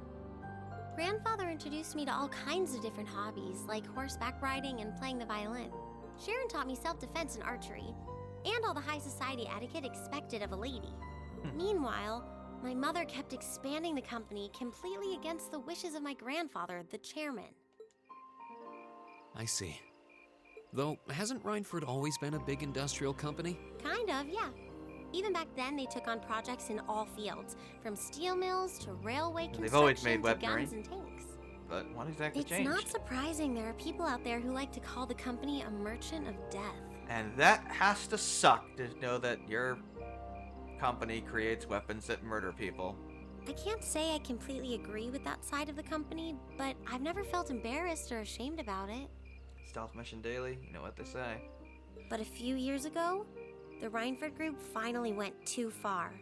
Grandfather introduced me to all kinds of different hobbies, like horseback riding and playing the violin. Sharon taught me self-defense and archery, and all the high society etiquette expected of a lady. Meanwhile, my mother kept expanding the company completely against the wishes of my grandfather, the chairman. I see. Though, hasn't Rhineford always been a big industrial company? Kind of, yeah. Even back then, they took on projects in all fields, from steel mills to railway construction They've always made to weaponry. guns and tanks. But what exactly It's changed? not surprising there are people out there who like to call the company a merchant of death. And that has to suck to know that your company creates weapons that murder people. I can't say I completely agree with that side of the company, but I've never felt embarrassed or ashamed about it. Stealth Mission Daily, you know what they say. But a few years ago, the Rhineford group finally went too far.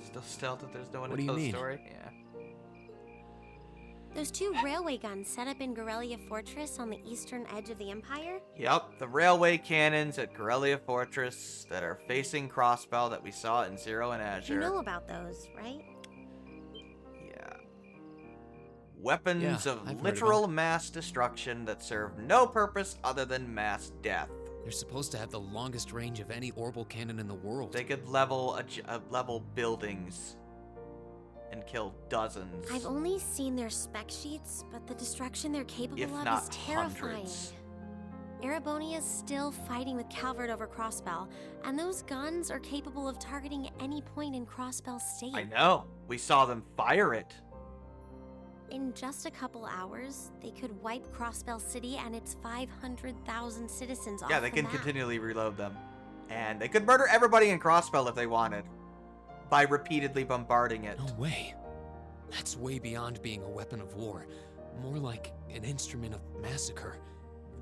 Still stealth if there's no one What to do you tell the mean? story? Yeah. Those two railway guns set up in Gorelia Fortress on the eastern edge of the Empire? Yep, the railway cannons at Corellia Fortress that are facing Crossbell that we saw in Zero and Azure. You know about those, right? Yeah. Weapons Yeah, of I've heard of literal mass destruction that serve no purpose other than mass death. They're supposed to have the longest range of any orbital cannon in the world. They could level level buildings and kill dozens. I've only seen their spec sheets, but the destruction they're capable If of not is terrifying. hundreds. Erebonia's still fighting with Calvert over Crossbell, and those guns are capable of targeting any point in Crossbell State. I know. We saw them fire it. In just a couple hours, they could wipe Crossbell City and its 500,000 citizens off Yeah, they the can map. continually reload them. And they could murder everybody in Crossbell if they wanted. By repeatedly bombarding it. No way. That's way beyond being a weapon of war. More like an instrument of massacre.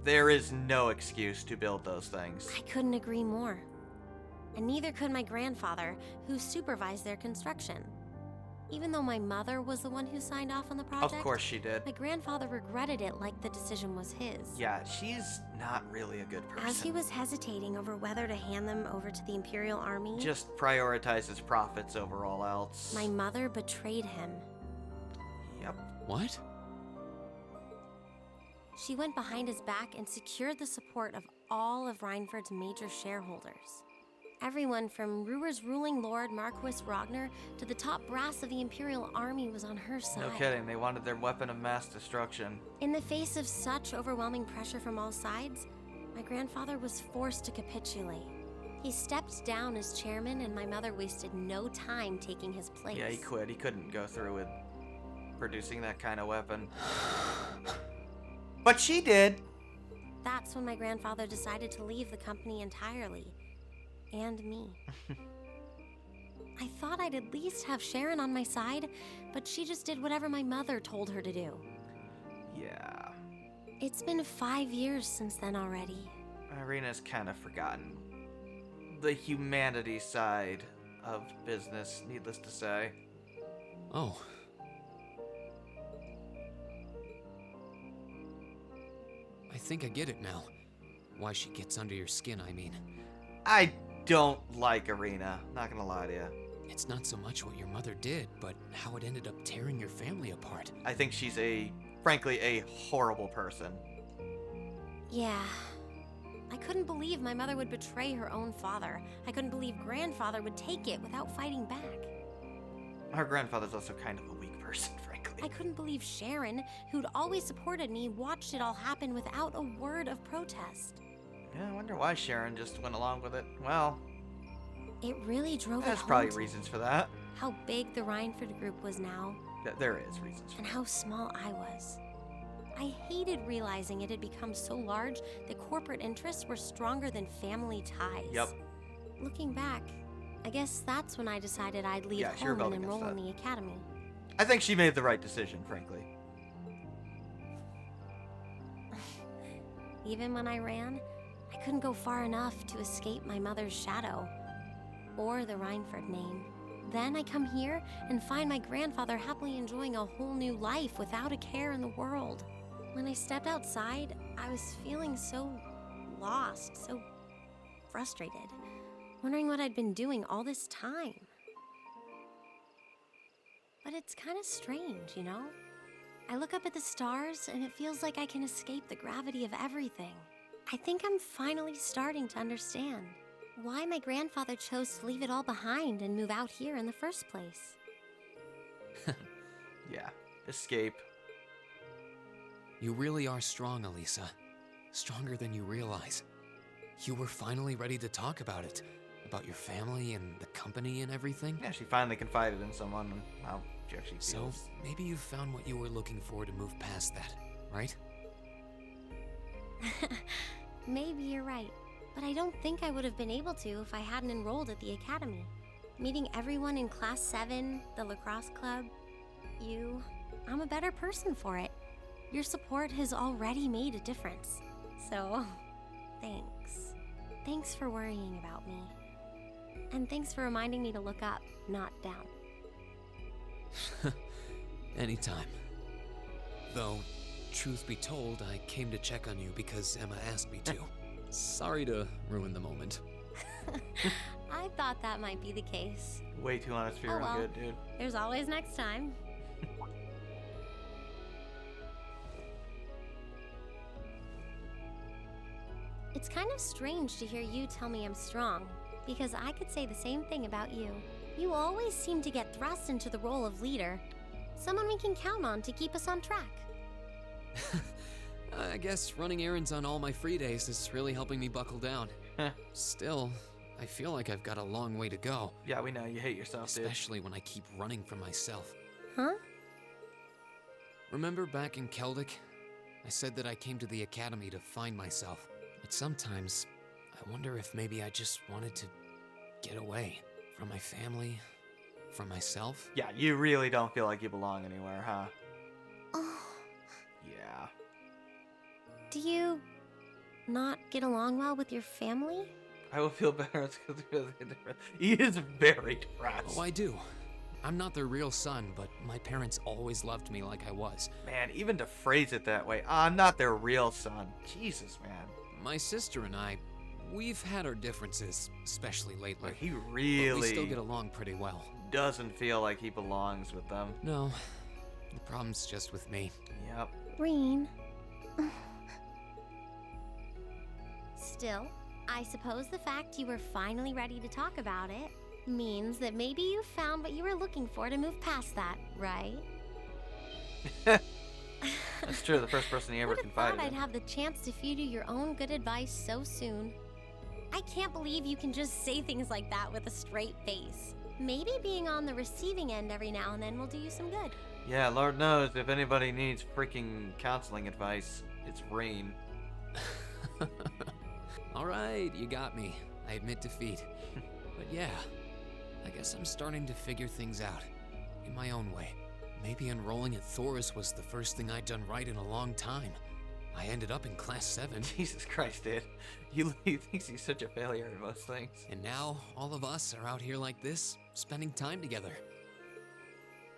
There is no excuse to build those things. I couldn't agree more. And neither could my grandfather, who supervised their construction. Even though my mother was the one who signed off on the project, Of course she did. my grandfather regretted it like the decision was his. Yeah, she's not really a good person. As he was hesitating over whether to hand them over to the Imperial Army, Just prioritizes profits over all else. my mother betrayed him. Yep. What? She went behind his back and secured the support of all of Rhineford's major shareholders. Everyone from Ruhr's ruling lord Marquis Ragnar to the top brass of the Imperial Army was on her side. No kidding, they wanted their weapon of mass destruction. In the face of such overwhelming pressure from all sides, my grandfather was forced to capitulate. He stepped down as chairman, and my mother wasted no time taking his place. Yeah, he quit. He couldn't go through with producing that kind of weapon. But she did. That's when my grandfather decided to leave the company entirely. And me. I thought I'd at least have Sharon on my side, but she just did whatever my mother told her to do. Yeah. It's been 5 years since then already. Irina's kind of forgotten the humanity side of business, needless to say. Oh. I think I get it now. Why she gets under your skin, I mean. I don't like Irina, not gonna lie to you. It's not so much what your mother did, but how it ended up tearing your family apart. I think she's frankly, a horrible person. Yeah. I couldn't believe my mother would betray her own father. I couldn't believe grandfather would take it without fighting back. Her grandfather's also kind of a weak person, frankly. I couldn't believe Sharon, who'd always supported me, watched it all happen without a word of protest. Yeah, I wonder why Sharon just went along with it. Well, It really drove it there's home probably to me reasons for that. how big the Rhineford group was now, There is reasons for and that. how small I was. I hated realizing it had become so large that corporate interests were stronger than family ties. Yep. Looking back, I guess that's when I decided I'd leave Yeah, she home rebelled and against enroll in that. the academy. I think she made the right decision, frankly. Even when I ran, I couldn't go far enough to escape my mother's shadow, or the Rhineford name. Then I come here and find my grandfather happily enjoying a whole new life without a care in the world. When I stepped outside, I was feeling so lost, so frustrated, wondering what I'd been doing all this time. But it's kind of strange, you know? I look up at the stars and it feels like I can escape the gravity of everything. I think I'm finally starting to understand why my grandfather chose to leave it all behind and move out here in the first place. Yeah. Escape. You really are strong, Elisa. Stronger than you realize. You were finally ready to talk about it. About your family and the company and everything. Yeah, she finally confided in someone and how she actually So, feels. maybe you found what you were looking for to move past that, right? Maybe you're right, but I don't think I would have been able to if I hadn't enrolled at the academy. Meeting everyone in Class 7, the lacrosse club, you, I'm a better person for it. Your support has already made a difference. So, thanks. Thanks for worrying about me. And thanks for reminding me to look up, not down. Anytime. Though, truth be told, I came to check on you because Emma asked me to. Sorry to ruin the moment. I thought that might be the case. Way too honest for your Oh, own well. good, dude. There's always next time. It's kind of strange to hear you tell me I'm strong, because I could say the same thing about you. You always seem to get thrust into the role of leader, someone we can count on to keep us on track. I guess running errands on all my free days is really helping me buckle down. Still, I feel like I've got a long way to go. Yeah, we know you hate yourself, dude. Especially when I keep running from myself. Huh? Remember back in Keldic? I said that I came to the academy to find myself. But sometimes, I wonder if maybe I just wanted to get away from my family, from myself. Yeah, you really don't feel like you belong anywhere, huh? Oh, Yeah. do you not get along well with your family? I will feel better because he is very depressed. Oh, I do. I'm not their real son, but my parents always loved me like I was. Man, even to phrase it that way, I'm not their real son. Jesus, man. My sister and I, we've had our differences, especially lately. Like, he But really we still get along pretty well. doesn't feel like he belongs with them. No, the problem's just with me. Yep. Reen. Still, I suppose the fact you were finally ready to talk about it means that maybe you found what you were looking for to move past that, right? That's true, the first person he ever Would have thought confided I'd in. have the chance to feed you your own good advice so soon. I can't believe you can just say things like that with a straight face. Maybe being on the receiving end every now and then will do you some good. Yeah, Lord knows if anybody needs freaking counseling advice, it's Rain. Alright, you got me. I admit defeat. But yeah, I guess I'm starting to figure things out. In my own way. Maybe enrolling at Thoris was the first thing I'd done right in a long time. I ended up in Class 7. Jesus Christ, dude. He thinks he's such a failure at most things. And now, all of us are out here like this, spending time together.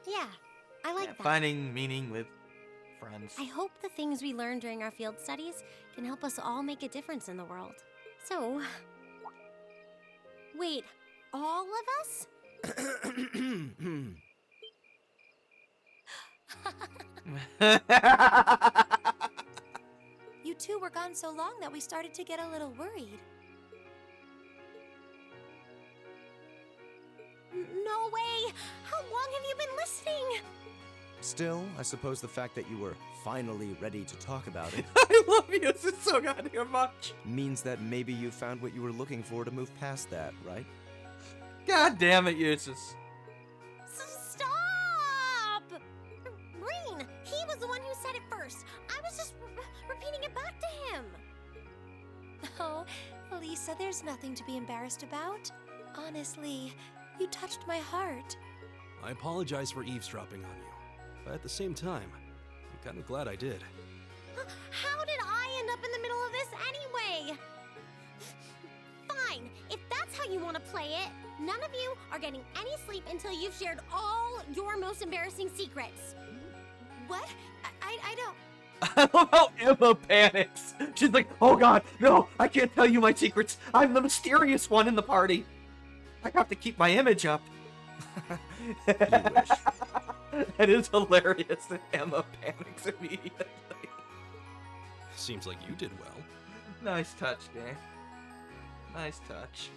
Yeah, I like Yeah, that. finding meaning with friends. I hope the things we learned during our field studies can help us all make a difference in the world. So, wait, all of us? You two were gone so long that we started to get a little worried. No way! How long have you been listening? Still, I suppose the fact that you were finally ready to talk about it I love you so goddamn much. means that maybe you found what you were looking for to move past that, right? God damn it, Eustace. Stop! Reen, he was the one who said it first. I was just repeating it back to him. Oh, Lisa, there's nothing to be embarrassed about. Honestly, you touched my heart. I apologize for eavesdropping on you. But at the same time, I'm kind of glad I did. How did I end up in the middle of this anyway? Fine, if that's how you want to play it, none of you are getting any sleep until you've shared all your most embarrassing secrets. What? I don't. I love how Emma panics. She's like, oh god, no, I can't tell you my secrets. I'm the mysterious one in the party. I have to keep my image up. You wish. It is hilarious that Emma panics immediately. Seems like you did well. Nice touch, game. Nice touch.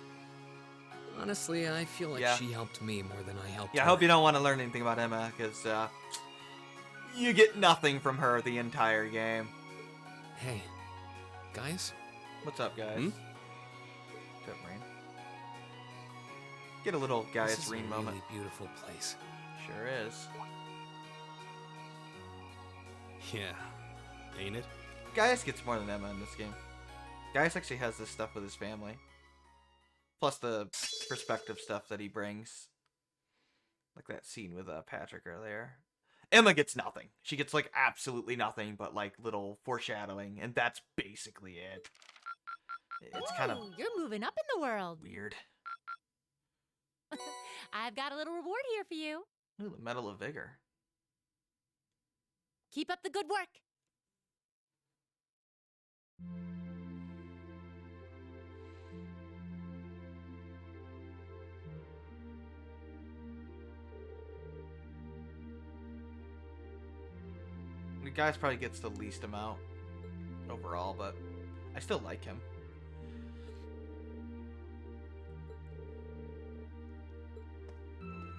Honestly, I feel like Yeah. she helped me more than I helped Yeah, I her. hope you don't want to learn anything about Emma, because you get nothing from her the entire game. Hey, guys? What's up, guys? Hmm? What's up, Rain? Get a little This Gaius is a Reen really moment. beautiful place. Sure is. Yeah. Ain't it? Gaius gets more than Emma in this game. Gaius actually has this stuff with his family. Plus the perspective stuff that he brings. Like that scene with Patrick earlier. Emma gets nothing. She gets like absolutely nothing but like little foreshadowing, and that's basically it. It's kind of Ooh, you're moving up in the world. weird. I've got a little reward here for you. Ooh, the Medal of Vigor. Keep up the good work. The Gaius probably gets the least amount overall, but I still like him.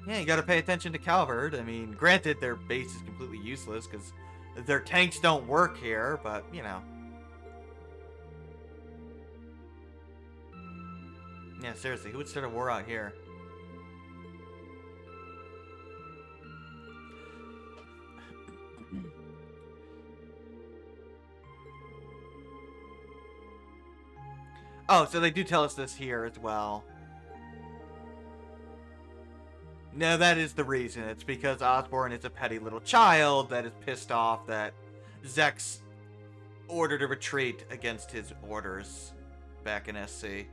Yeah, you gotta pay attention to Calvard. I mean, granted, their base is completely useless because their tanks don't work here, but, you know. Yeah, seriously, who would start a war out here? Oh, so they do tell us this here as well. No, that is the reason. It's because Osborne is a petty little child that is pissed off that Zex ordered a retreat against his orders back in SC.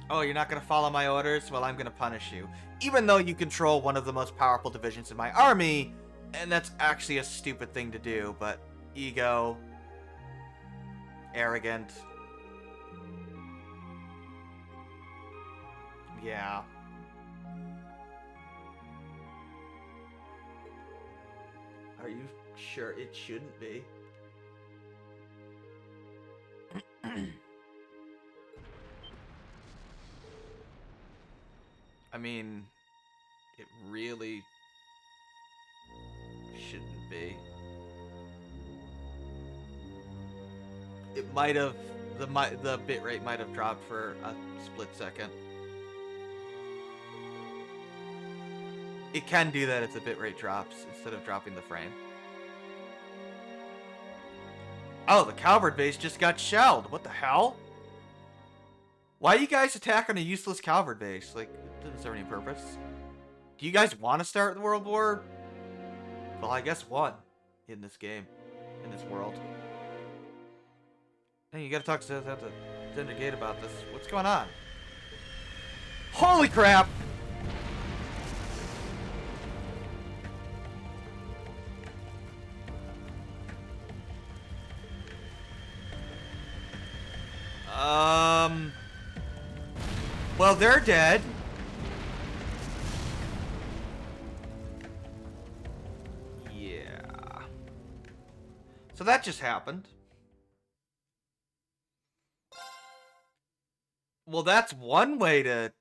Oh, you're not going to follow my orders? Well, I'm going to punish you. Even though you control one of the most powerful divisions in my army, and that's actually a stupid thing to do, but ego, arrogant. Yeah. Are you sure it shouldn't be? I mean, it really shouldn't be. It might have, the bitrate might have dropped for a split second. It can do that if the bitrate drops instead of dropping the frame. Oh, the Calvard base just got shelled. What the hell? Why you guys attack on a useless Calvard base? Like, it doesn't serve any purpose. Do you guys want to start the World War? Well, I guess one in this game, in this world. Hey, you gotta talk to Zender Gate about this. What's going on? Holy crap! Well, they're dead. Yeah. So that just happened. Well, that's one way to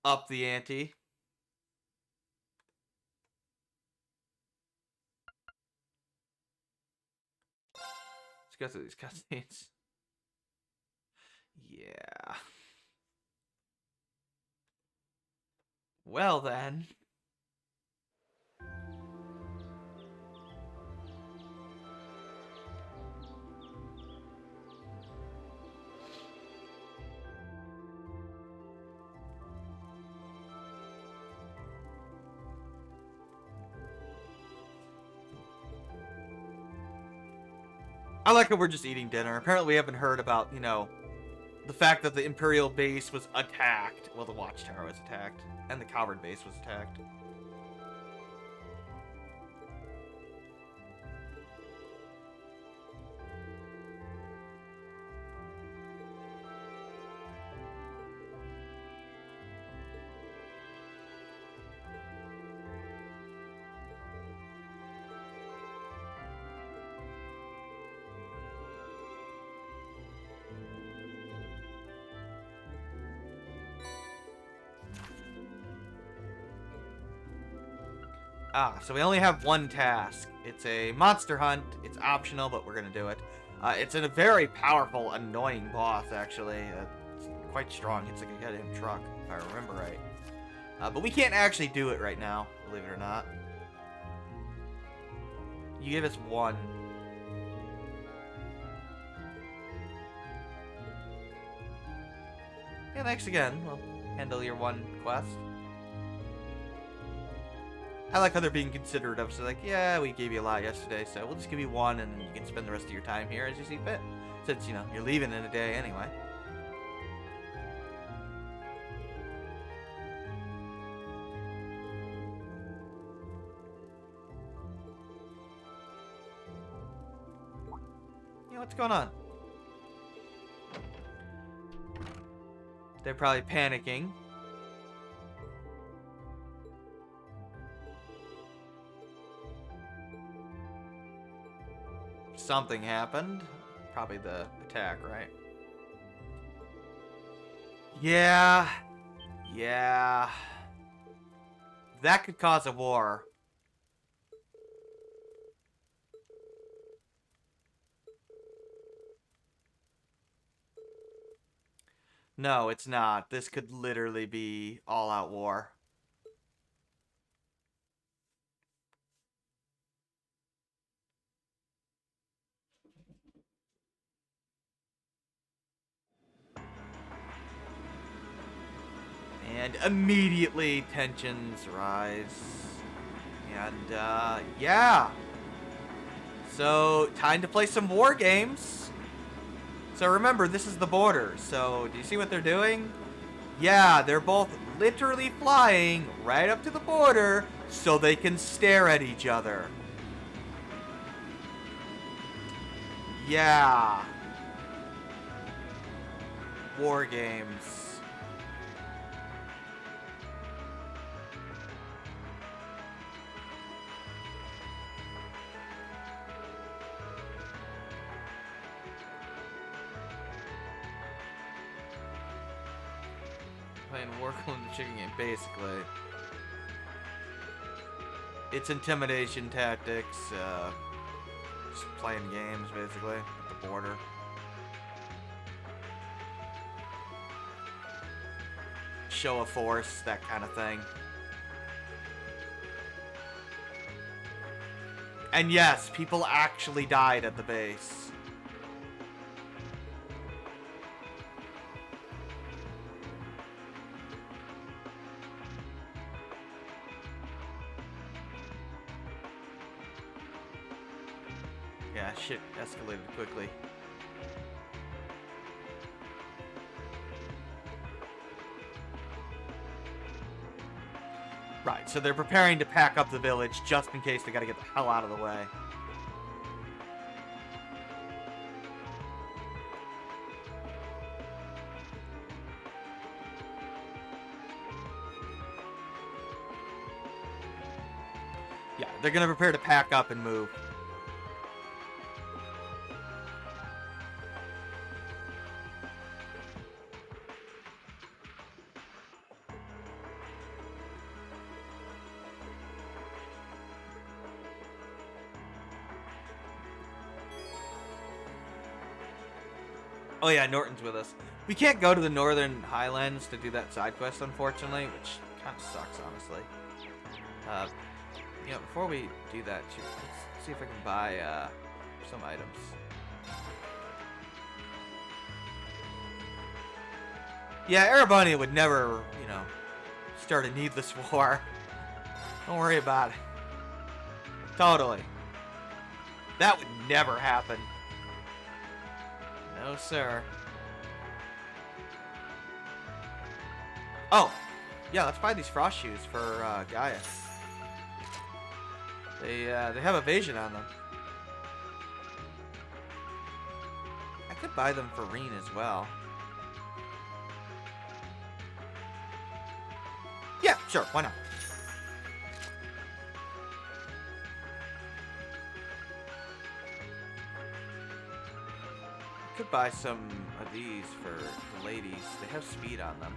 up the ante. Let's go through these cutscenes. Yeah. Well then. I like how we're just eating dinner. Apparently we haven't heard about, you know, the fact that the Imperial base was attacked. Well, the Watchtower was attacked. And the Coward base was attacked. So we only have one task. It's a monster hunt. It's optional, but we're gonna do it. It's a very powerful, annoying boss, actually. It's quite strong. It's like a goddamn truck, if I remember right. But we can't actually do it right now, believe it or not. You give us one. Yeah, thanks again. We'll handle your one quest. I like how they're being considerate of, so like, yeah, we gave you a lot yesterday, so we'll just give you one, and then you can spend the rest of your time here as you see fit. Since, you know, you're leaving in a day anyway. Yeah, what's going on? They're probably panicking. Something happened. Probably the attack, right? Yeah. Yeah. That could cause a war. No, it's not. This could literally be all-out war. And immediately tensions rise. And, yeah. So, time to play some war games. So remember, this is the border. So, do you see what they're doing? Yeah, they're both literally flying right up to the border so they can stare at each other. Yeah. War games. Playing Warclone the chicken game, basically. It's intimidation tactics, just playing games, basically, at the border. Show of force, that kind of thing. And yes, people actually died at the base. Yeah, shit escalated quickly. Right, so they're preparing to pack up the village just in case they gotta get the hell out of the way. Yeah, they're gonna prepare to pack up and move. Oh yeah, Norton's with us. We can't go to the Northern Highlands to do that side quest, unfortunately, which kind of sucks, honestly. You know, before we do that, let's see if I can buy some items. Yeah, Erebania would never, you know, start a needless war. Don't worry about it. Totally. That would never happen. No, sir. Oh, yeah, let's buy these frost shoes for Gaia. They have evasion on them. I could buy them for Reen as well. Yeah, sure, why not? I could buy some of these for the ladies. They have speed on them.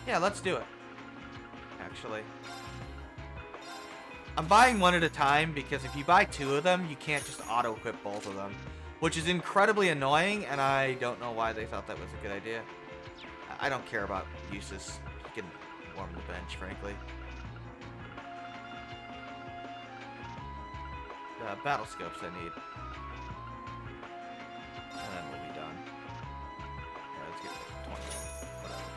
Yeah, let's do it. Actually. I'm buying one at a time because if you buy 2 of them, you can't just auto-equip both of them. Which is incredibly annoying, and I don't know why they thought that was a good idea. I don't care about uses. You can warm the bench, frankly. Battle scopes I need. And then we'll be done. Yeah, let's get like 20. Whatever.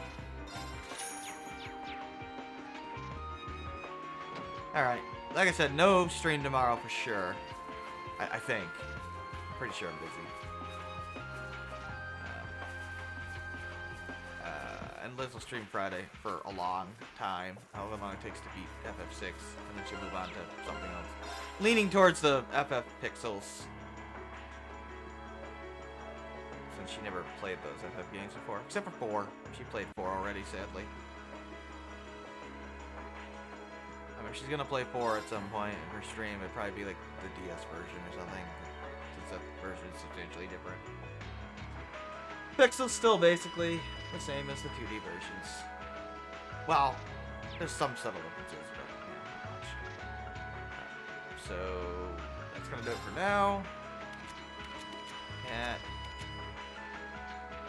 Alright. Like I said, no stream tomorrow for sure. I think. I'm pretty sure I'm busy. And Liz will stream Friday for a long time. However long it takes to beat FF6. And then she'll move on to something else. Leaning towards the FF Pixels. Since she never played those FF games before. Except for 4. She played 4 already, sadly. I mean, if she's gonna play 4 at some point in her stream, it'd probably be like the DS version or something. Since that version is substantially different. Pixel's still basically the same as the 2D versions. Well, there's some subtle differences, but yeah, not much. So that's gonna do it for now. Yeah.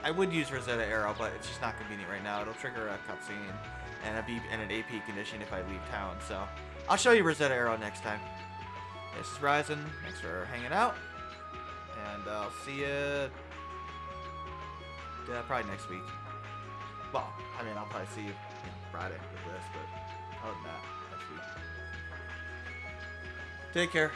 I would use Rosetta Arrow, but it's just not convenient right now. It'll trigger a cutscene and an AP condition if I leave town. So I'll show you Rosetta Arrow next time. This is Ryzen. Thanks for hanging out, and I'll see you probably next week. Well, I mean, I'll probably see you Friday with this, but other than that, next week. Take care.